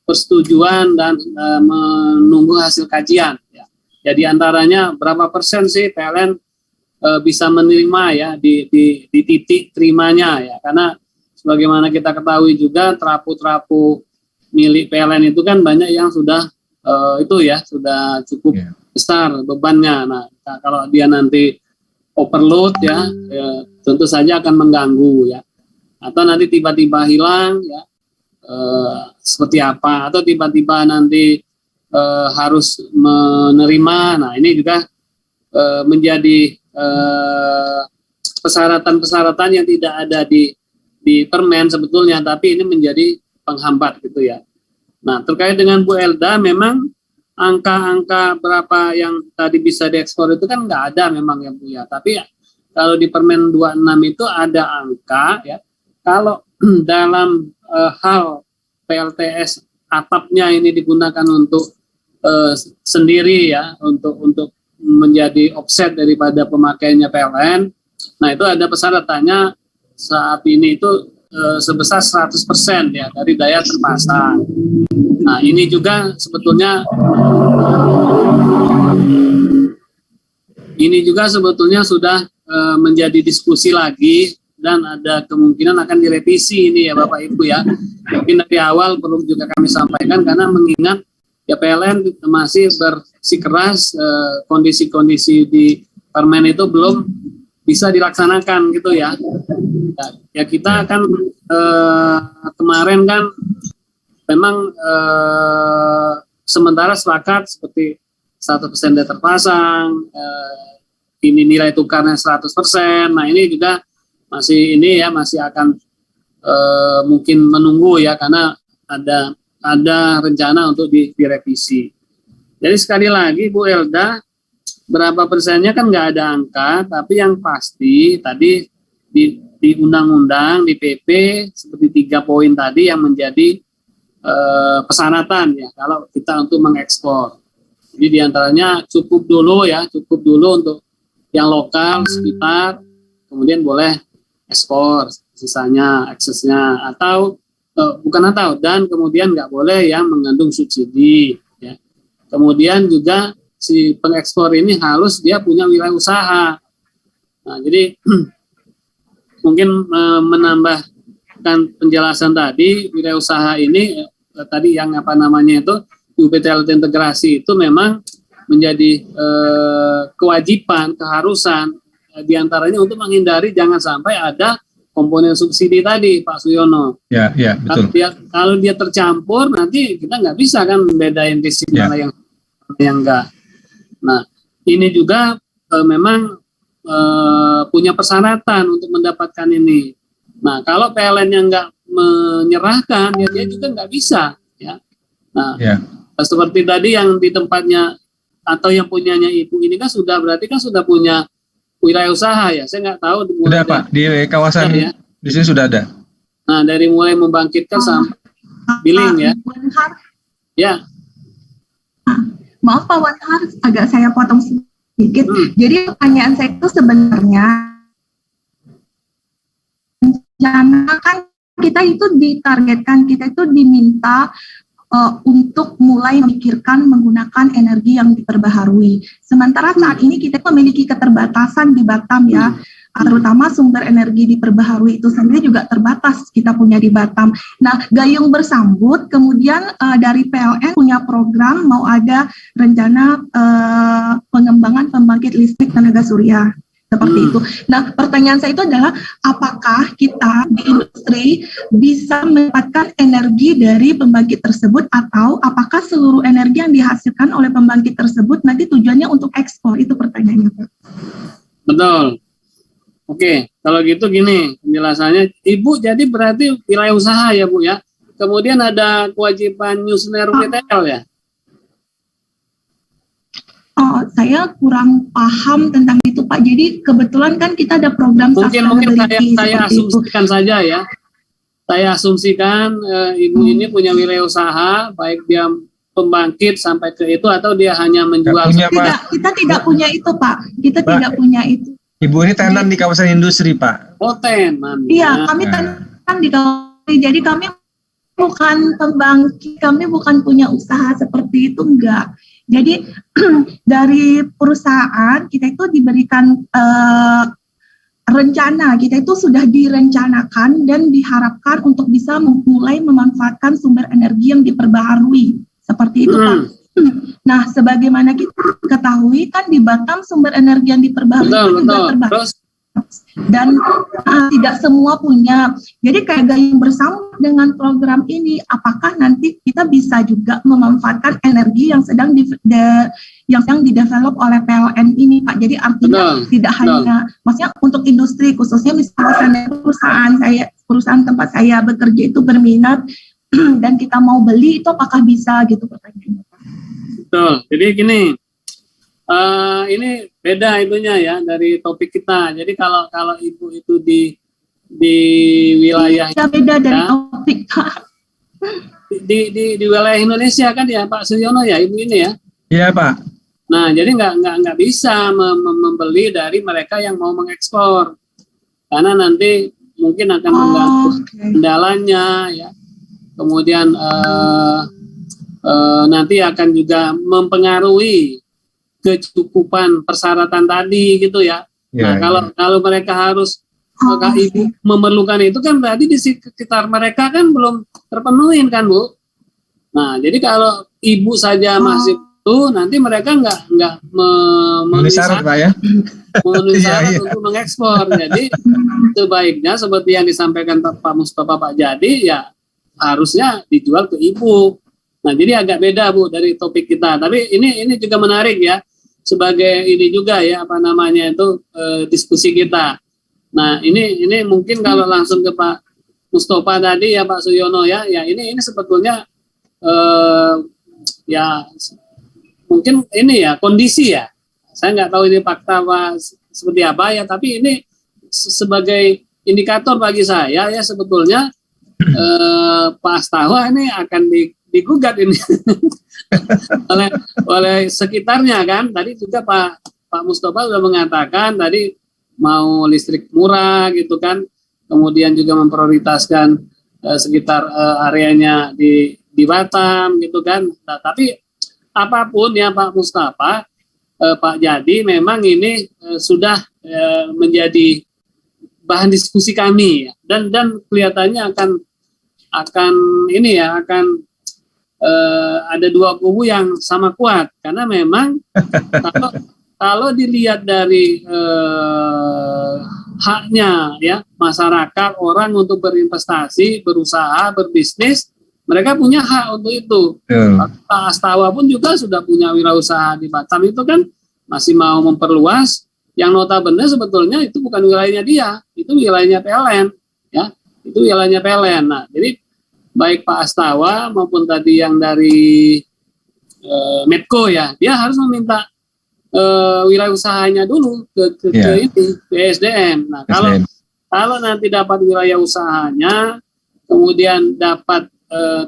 persetujuan dan menunggu hasil kajian ya. Jadi antaranya berapa persen sih PLN bisa menerima ya di titik terimanya ya, karena sebagaimana kita ketahui juga trapu-trapu milik PLN itu kan banyak yang sudah itu ya sudah cukup besar bebannya. Nah, kalau dia nanti overload ya tentu saja akan mengganggu ya. Atau nanti tiba-tiba hilang ya seperti apa, atau tiba-tiba nanti harus menerima. Nah, ini juga menjadi persyaratan-persyaratan yang tidak ada di Permen sebetulnya, tapi ini menjadi penghambat gitu ya. Nah, terkait dengan Bu Elda, memang angka-angka berapa yang tadi bisa diekspor itu kan nggak ada memang ya Bu ya. Tapi kalau di Permen 26 itu ada angka ya. Kalau dalam hal PLTS atapnya ini digunakan untuk sendiri ya, untuk menjadi offset daripada pemakaiannya PLN. Nah, itu ada persyaratannya saat ini itu sebesar 100% ya dari daya terpasang. Nah, ini juga sebetulnya sudah menjadi diskusi lagi dan ada kemungkinan akan direvisi ini ya Bapak Ibu ya. Mungkin dari awal perlu juga kami sampaikan karena mengingat ya PLN masih bersikeras kondisi-kondisi di Permen itu belum bisa dilaksanakan gitu ya. Ya kita kan kemarin kan memang sementara sepakat seperti 100% dia terpasang, ini nilai tukarnya 100%. Nah ini juga masih akan mungkin menunggu ya, karena ada rencana untuk direvisi. Jadi sekali lagi Bu Elda, berapa persennya kan nggak ada angka, tapi yang pasti tadi di undang-undang, di PP seperti 3 poin tadi yang menjadi persyaratan ya kalau kita untuk mengekspor. Jadi diantaranya cukup dulu untuk yang lokal sekitar, kemudian boleh ekspor, sisanya eksesnya dan kemudian nggak boleh yang mengandung subsidi ya. Kemudian juga si pengekspor ini harus dia punya wilayah usaha. Nah, jadi mungkin menambahkan penjelasan tadi, wilayah usaha ini tadi yang itu UPTLT integrasi itu memang menjadi kewajiban, keharusan diantaranya untuk menghindari jangan sampai ada komponen subsidi tadi, Pak Suyono. Ya, betul. Kalau dia tercampur, nanti kita nggak bisa kan membedain di sini mana yang enggak. Nah, ini juga memang punya persyaratan untuk mendapatkan ini. Nah, kalau PLN yang nggak menyerahkan, ya dia juga nggak bisa. Ya. Nah, seperti tadi yang di tempatnya atau yang punyanya Ibu ini kan sudah punya wilayah usaha ya, saya nggak tahu. Sudah Pak, di kawasan ya. Di sini sudah ada. Nah, dari mulai membangkitkan sampai billing ya. Ya. Maaf Pak Wanhar, agak saya potong sedikit. Jadi pertanyaan saya itu sebenarnya, rencana kan kita itu ditargetkan, kita itu diminta untuk mulai memikirkan menggunakan energi yang diperbaharui. Sementara saat ini kita memiliki keterbatasan di Batam ya, terutama sumber energi diperbaharui itu sendiri juga terbatas kita punya di Batam. Nah, gayung bersambut, kemudian dari PLN punya program mau ada rencana pengembangan pembangkit listrik tenaga surya. Seperti itu. Nah, pertanyaan saya itu adalah apakah kita di industri bisa mendapatkan energi dari pembangkit tersebut atau apakah seluruh energi yang dihasilkan oleh pembangkit tersebut nanti tujuannya untuk ekspor? Itu pertanyaannya, Pak. Betul. Oke, kalau gitu gini penjelasannya. Ibu jadi berarti wilayah usaha ya Bu ya. Kemudian ada kewajiban newsletter retail ya. Saya kurang paham tentang itu Pak. Jadi kebetulan kan kita ada program mungkin saya asumsikan itu saja ya. Saya asumsikan Ibu ini punya wilayah usaha, baik dia pembangkit sampai ke itu atau dia hanya menjual. Kita tidak punya itu Pak. Kita tidak punya itu. Ibu ini tenan di kawasan industri Pak. Oh tenan. Iya, kami tenan di kawasan. Jadi kami bukan pembangkit, kami bukan punya usaha seperti itu, enggak. Jadi dari perusahaan kita itu diberikan rencana, kita itu sudah direncanakan dan diharapkan untuk bisa mulai memanfaatkan sumber energi yang diperbaharui. Seperti itu Pak. Nah, sebagaimana kita ketahui kan di Batam sumber energi yang diperbaharui itu juga terbatas. Dan tidak semua punya. Jadi kayak gayung bersambut dengan program ini, apakah nanti kita bisa juga memanfaatkan energi yang sedang didevelop oleh PLN ini Pak. Jadi artinya tidak hanya, maksudnya untuk industri khususnya misalnya perusahaan tempat saya bekerja itu berminat dan kita mau beli itu apakah bisa gitu pertanyaannya Pak. Betul. Jadi gini. Ini beda itunya ya dari topik kita. Jadi kalau Ibu itu di wilayah beda dari topik di wilayah Indonesia kan ya Pak Suyono ya Ibu ini ya. Iya Pak. Nah jadi nggak bisa membeli dari mereka yang mau mengekspor karena nanti mungkin akan mengganggu kendalanya ya. Kemudian nanti akan juga mempengaruhi kecukupan persyaratan tadi gitu ya. Nah kalau mereka harus Ibu memerlukan itu kan berarti di sekitar mereka kan belum terpenuhi kan Bu. Nah jadi kalau ibu saja masih itu, nanti mereka nggak memenuhi syarat, Pak ya. memenuhi syarat Iya. untuk mengekspor. Jadi sebaiknya seperti yang disampaikan Pak Mustafa, Pak Jadi, ya harusnya dijual ke ibu. Nah, jadi agak beda Bu dari topik kita. Tapi ini juga menarik ya, sebagai ini juga ya apa namanya itu diskusi kita. Nah, ini mungkin kalau langsung ke Pak Mustafa tadi ya, Pak Suyono ya ini sebetulnya ya mungkin ini ya kondisi ya. Saya nggak tahu ini fakta apa seperti apa ya, tapi ini sebagai indikator bagi saya ya sebetulnya Pak Astawa ini akan digugat ini oleh sekitarnya kan. Tadi juga Pak Mustafa sudah mengatakan tadi mau listrik murah gitu kan, kemudian juga memprioritaskan sekitar areanya di Batam gitu kan. Nah, tapi apapun ya Pak Mustafa, Pak Jadi, memang ini sudah menjadi bahan diskusi kami ya. Dan kelihatannya akan ini ya akan ada dua kubu yang sama kuat, karena memang kalau dilihat dari haknya ya masyarakat orang untuk berinvestasi, berusaha, berbisnis, mereka punya hak untuk itu. Pak Astawa pun juga sudah punya wirausaha di Batam itu kan, masih mau memperluas, yang notabene sebetulnya itu bukan wilayahnya dia, itu wilayahnya PLN ya, itu wilayahnya PLN. Nah, jadi baik Pak Astawa maupun tadi yang dari Medco ya, dia harus meminta wirausaha-usahanya dulu ke SDM. Nah, kalau nanti dapat wilayah usahanya, kemudian dapat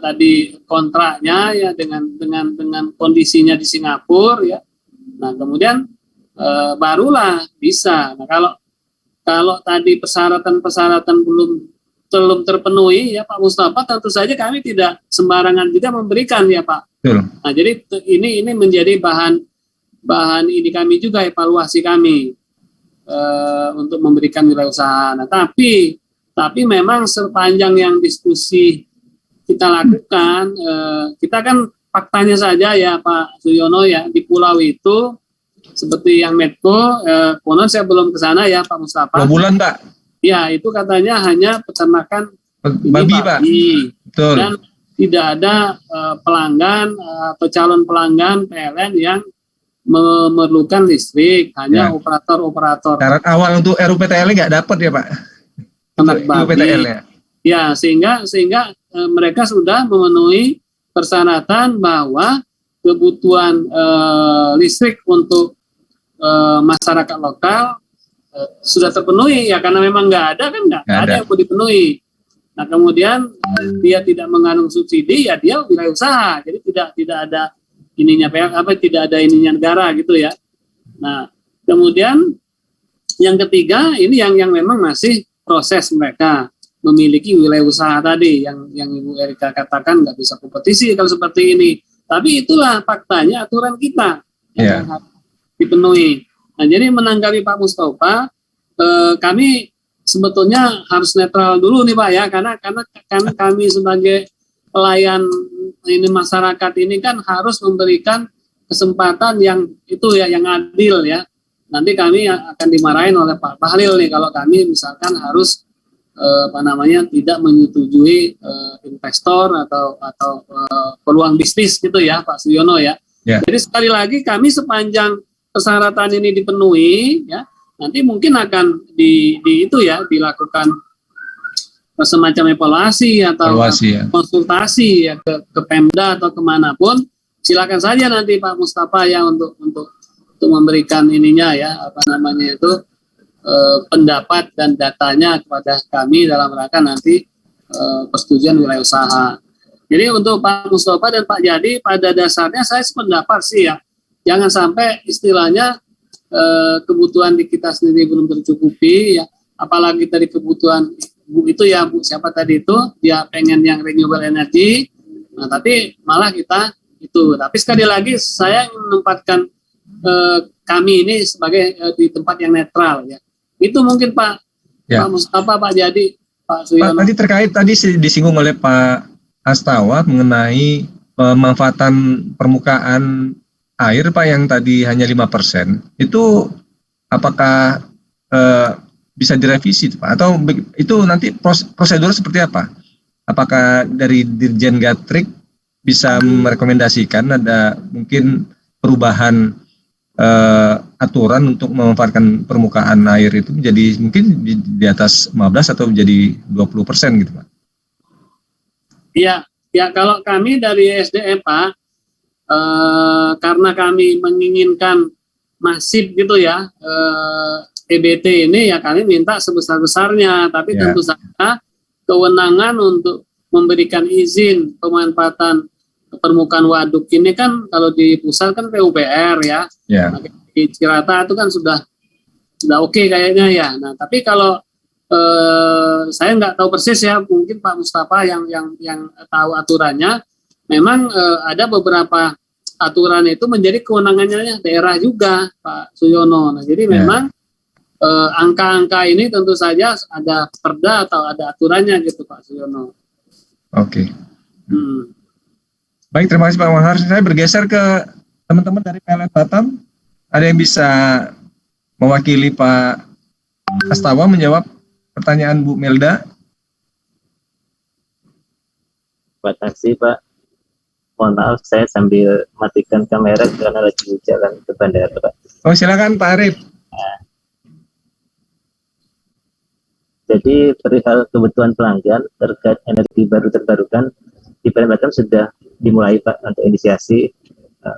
tadi kontraknya ya dengan kondisinya di Singapura ya. Nah, kemudian barulah bisa. Nah, kalau tadi persyaratan belum terpenuhi ya Pak Mustafa, tentu saja kami tidak sembarangan juga memberikan ya Pak. Nah, jadi ini menjadi bahan ini kami juga, evaluasi kami untuk memberikan wirausaha. Nah, tapi memang sepanjang yang diskusi kita lakukan, kita kan faktanya saja ya Pak Suyono ya, di pulau itu seperti yang Medco, konon saya belum ke sana ya Pak Mustafa. 2 bulan Pak. Ya, itu katanya hanya peternakan babi Pak. Betul. Dan tidak ada pelanggan atau calon pelanggan PLN yang memerlukan listrik, hanya operator-operator. Syarat awal untuk RUPTL nggak dapat ya Pak? Ternak babi. RUPTL ya. Ya, sehingga mereka sudah memenuhi persyaratan bahwa kebutuhan listrik untuk masyarakat lokal sudah terpenuhi ya, karena memang nggak ada yang mau dipenuhi. Nah, kemudian dia tidak mengandung subsidi ya, dia wirausaha, jadi tidak ada ininya tidak ada ininya negara gitu ya. Nah, kemudian yang ketiga ini yang memang masih proses mereka memiliki wilayah usaha tadi yang Ibu Erika katakan nggak bisa kompetisi kalau seperti ini. Tapi itulah faktanya aturan kita yang harus dipenuhi. Nah, jadi menanggapi Pak Mustafa, kami sebetulnya harus netral dulu nih Pak ya, karena kami sebagai pelayan ini masyarakat ini kan harus memberikan kesempatan yang itu ya, yang adil ya. Nanti kami akan dimarahin oleh Pak Bahlil nih kalau kami misalkan harus tidak menyetujui investor atau peluang bisnis gitu ya Pak Suyono ya. Jadi sekali lagi kami sepanjang persyaratan ini dipenuhi ya, nanti mungkin akan dilakukan semacam evaluasi atau konsultasi ya ke Pemda atau kemanapun. Silakan saja nanti Pak Mustafa ya untuk memberikan ininya ya pendapat dan datanya kepada kami dalam rangka nanti persetujuan wilayah usaha. Jadi untuk Pak Mustafa dan Pak Jadi, pada dasarnya saya sependapat sih ya, jangan sampai istilahnya kebutuhan di kita sendiri belum tercukupi ya, apalagi tadi kebutuhan Bu itu ya, Bu siapa tadi itu, dia pengen yang renewable energy, nah tapi malah kita itu. Tapi sekali lagi saya menempatkan kami ini sebagai di tempat yang netral ya. Itu mungkin Pak Mustafa, Pak Jadi, Pak Suyono. Pak, tadi terkait tadi disinggung oleh Pak Astawa mengenai pemanfaatan permukaan air Pak yang tadi hanya 5%, itu apakah bisa direvisi Pak? Atau itu nanti prosedur seperti apa? Apakah dari Dirjen Gatrik bisa merekomendasikan ada mungkin perubahan aturan untuk memanfaatkan permukaan air itu menjadi mungkin di atas 15 atau menjadi 20% gitu Pak? Ya, ya kalau kami dari SDM Pak, karena kami menginginkan masif gitu ya, EBT ini ya kami minta sebesar-besarnya, tapi Ya. tentu saja kewenangan untuk memberikan izin pemanfaatan permukaan waduk ini kan kalau di pusat kan PUPR ya. Ya. Nah, di Cirata itu kan sudah oke kayaknya ya. Nah, tapi kalau saya nggak tahu persis ya, mungkin Pak Mustafa yang tahu aturannya. Memang ada beberapa aturan itu menjadi kewenangannya daerah juga, Pak Suyono. Nah, jadi memang angka-angka ini tentu saja ada perda atau ada aturannya gitu, Pak Suyono. Oke. Baik, terima kasih Pak Mahar. Saya bergeser ke teman-teman dari PLN Batam. Ada yang bisa mewakili Pak Astawa menjawab pertanyaan Bu Melda? Terima kasih Pak. Mohon maaf saya sambil matikan kamera karena lagi jalan ke bandara Pak. Oh silakan Pak Arif. Jadi perihal kebutuhan pelanggan terkait energi baru terbarukan di PLN Batam sudah dimulai Pak untuk inisiasi.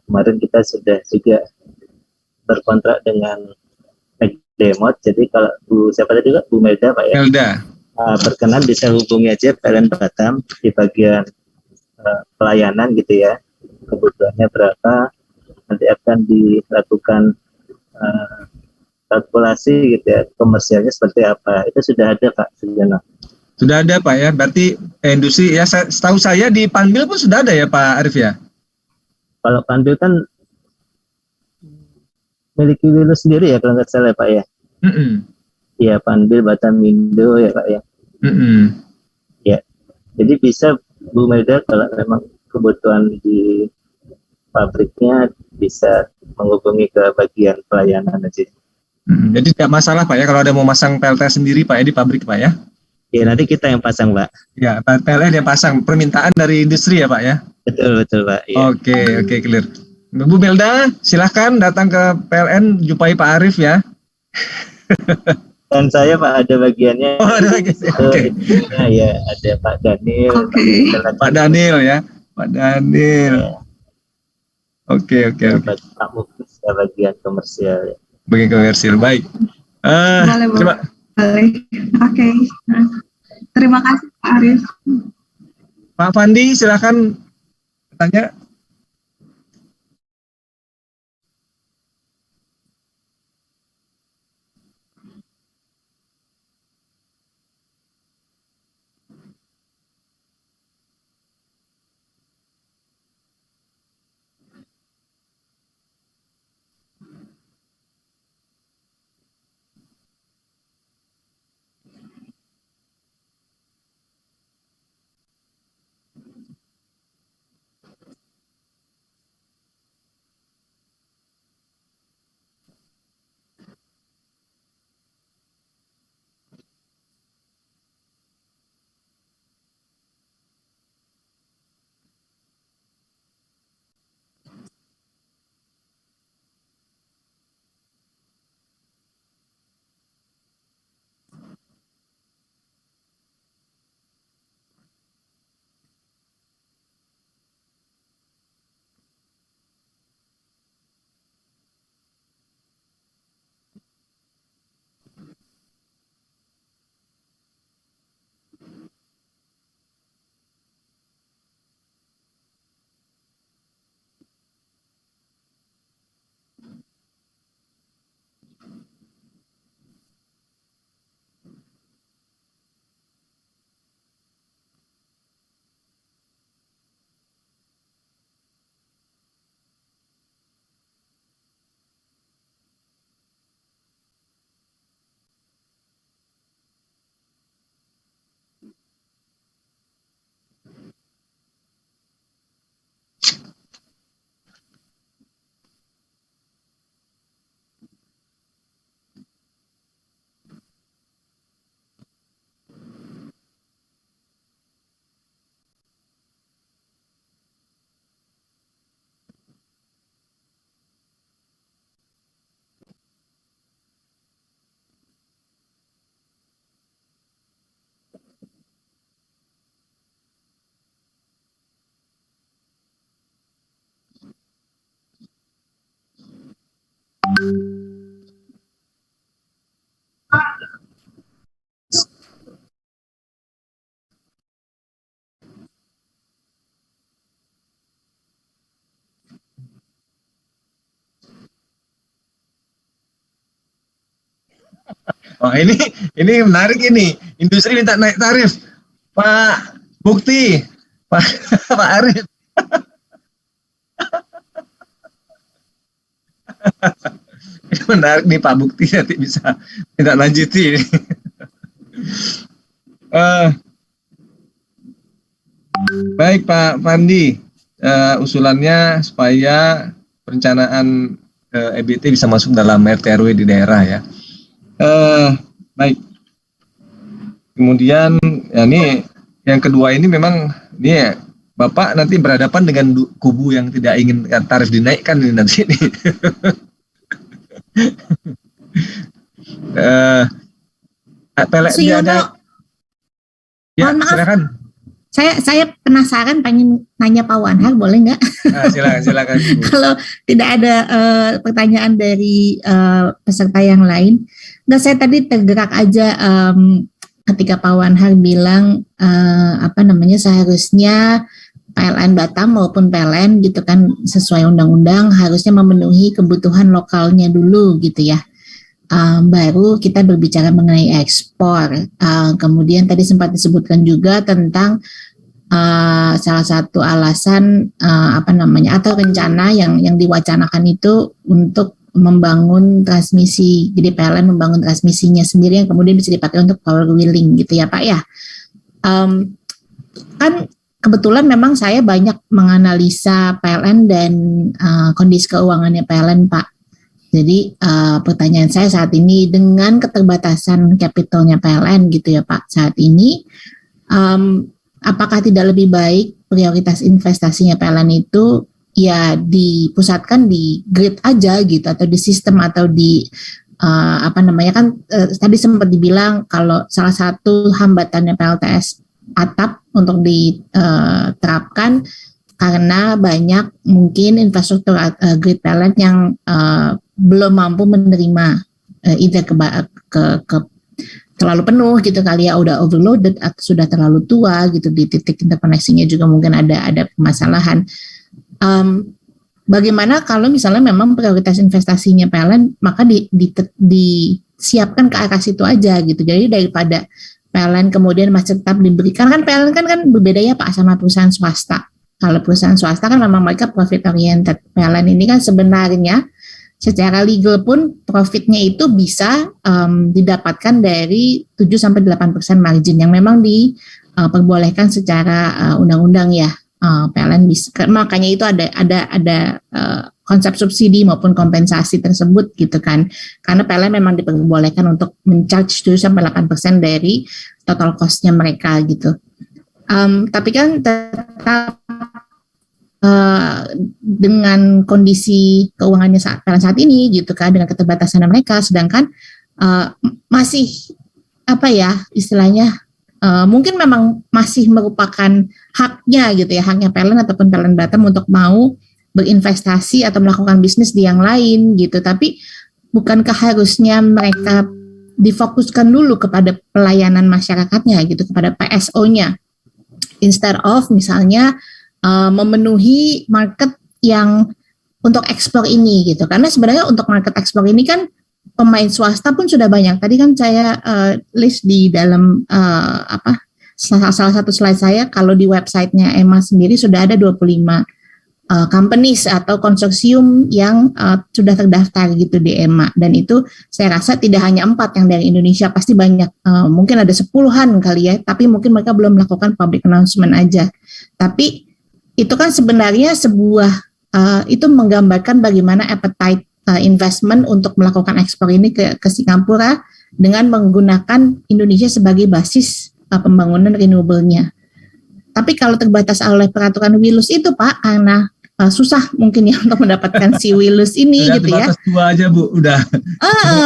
Kemarin kita sudah juga berkontrak dengan Demot. Jadi kalau siapa tadi Pak? Bu Melda Pak ya. Melda. Berkenan bisa hubungi aja PLN Batam di bagian pelayanan gitu ya. Kebutuhannya berapa? Nanti akan dilakukan kalkulasi gitu ya, komersialnya seperti apa, itu sudah ada Pak Sujono. Sudah ada Pak ya, berarti industri ya setahu saya di Panbil pun sudah ada ya Pak Arif ya? Kalau Panbil kan miliki Wilu sendiri ya kalau nggak salah Pak ya? Iya Panbil Batamindo ya Pak ya? Ya, jadi bisa Bu Melda kalau memang kebutuhan di pabriknya bisa menghubungi ke bagian pelayanan aja. Jadi tidak masalah Pak ya kalau ada mau masang PLT sendiri Pak ya di pabrik Pak ya? Ya nanti kita yang pasang Pak. Ya PLN yang pasang, permintaan dari industri ya Pak ya? Betul Pak. Ya. Oke clear. Bu Melda silahkan datang ke PLN jumpai Pak Arif ya. Dan saya Pak ada bagiannya. Oh ada lagi. Oke. Ya ada Pak Daniel. Oke. Pak Daniel ya. Pak Daniel. Ya. Oke. Pak Mufis bagian komersial ya. Bagian komersil, baik. Boleh. Oke. Terima kasih Pak Arif. Pak Fandi, silakan tanya. Oh, ini menarik ini. Industri minta naik tarif. Pak Bukti, Pak Pak Arif. Ini menarik nih Pak Bukti, nanti bisa minta lanjuti. Baik Pak Fandi, usulannya supaya perencanaan EBT bisa masuk dalam RT/RW di daerah ya. Baik. Kemudian ya ini yang kedua ini memang ini ya, Bapak nanti berhadapan dengan kubu yang tidak ingin tarif dinaikkan ini nanti. PLN ada. Ya, silakan. Saya penasaran, pengen nanya Pak Wanhar, boleh nggak? Silakan. Kalau tidak ada pertanyaan dari peserta yang lain, nggak, saya tadi tergerak aja ketika Pak Wanhar bilang seharusnya PLN Batam maupun PLN gitu kan sesuai undang-undang harusnya memenuhi kebutuhan lokalnya dulu gitu ya. Baru kita berbicara mengenai ekspor. Kemudian tadi sempat disebutkan juga tentang salah satu alasan atau rencana yang diwacanakan itu untuk membangun transmisi. Jadi PLN membangun transmisinya sendiri yang kemudian bisa dipakai untuk power wheeling gitu ya Pak ya. Kan kebetulan memang saya banyak menganalisa PLN dan kondisi keuangannya PLN Pak. Jadi pertanyaan saya saat ini dengan keterbatasan kapitalnya PLN gitu ya Pak saat ini, apakah tidak lebih baik prioritas investasinya PLN itu ya dipusatkan di grid aja gitu atau di sistem atau di tadi sempat dibilang kalau salah satu hambatannya PLTS atap untuk diterapkan karena banyak mungkin infrastruktur grid PLN yang belum mampu menerima either ke terlalu penuh gitu kali ya, udah overloaded atau sudah terlalu tua gitu, di titik interkoneksinya juga mungkin ada permasalahan. Bagaimana kalau misalnya memang prioritas investasinya PLN maka disiapkan ke arah situ aja gitu. Jadi daripada PLN kemudian masih tetap diberikan, kan PLN kan berbeda ya Pak sama perusahaan swasta. Kalau perusahaan swasta kan memang mereka profit oriented. PLN ini kan sebenarnya secara legal pun profitnya itu bisa didapatkan dari 7-8% margin yang memang diperbolehkan secara undang-undang ya. PLN bisa, makanya itu ada konsep subsidi maupun kompensasi tersebut gitu kan. Karena PLN memang diperbolehkan untuk men-charge 7-8% dari total cost-nya mereka gitu. Tapi kan tetap dengan kondisi keuangannya saat ini gitu kan, dengan keterbatasan mereka, sedangkan masih istilahnya mungkin memang masih merupakan haknya gitu ya, haknya PLN ataupun PLN Batam untuk mau berinvestasi atau melakukan bisnis di yang lain gitu. Tapi bukankah harusnya mereka difokuskan dulu kepada pelayanan masyarakatnya gitu, kepada PSO-nya, instead of misalnya memenuhi market yang untuk ekspor ini gitu. Karena sebenarnya untuk market ekspor ini kan pemain swasta pun sudah banyak. Tadi kan saya list di dalam salah satu slide saya, kalau di websitenya EMA sendiri sudah ada 25 companies atau konsorsium yang sudah terdaftar gitu di EMA. Dan itu saya rasa tidak hanya 4 yang dari Indonesia, pasti banyak, mungkin ada 10-an kali ya, tapi mungkin mereka belum melakukan public announcement aja. Tapi itu kan sebenarnya sebuah itu menggambarkan bagaimana appetite investment untuk melakukan ekspor ini ke Singapura dengan menggunakan Indonesia sebagai basis pembangunan renewable-nya. Tapi kalau terbatas oleh peraturan WILUS itu Pak, karena susah mungkin ya untuk mendapatkan si WILUS ini gitu ya. Terbatas 2 aja Bu, udah.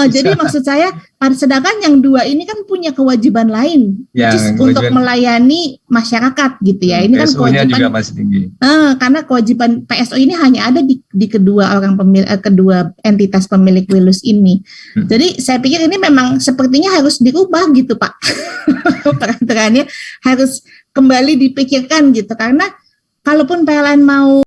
Jadi maksud saya, sedangkan yang 2 ini kan punya kewajiban lain ya, untuk melayani masyarakat gitu ya. Ini kan kewajiban juga masih tinggi. Karena kewajiban PSO ini hanya ada di kedua kedua entitas pemilik WILUS ini. Jadi saya pikir ini memang sepertinya harus dirubah gitu Pak. Peraturannya harus kembali dipikirkan gitu, karena kalaupun PLN mau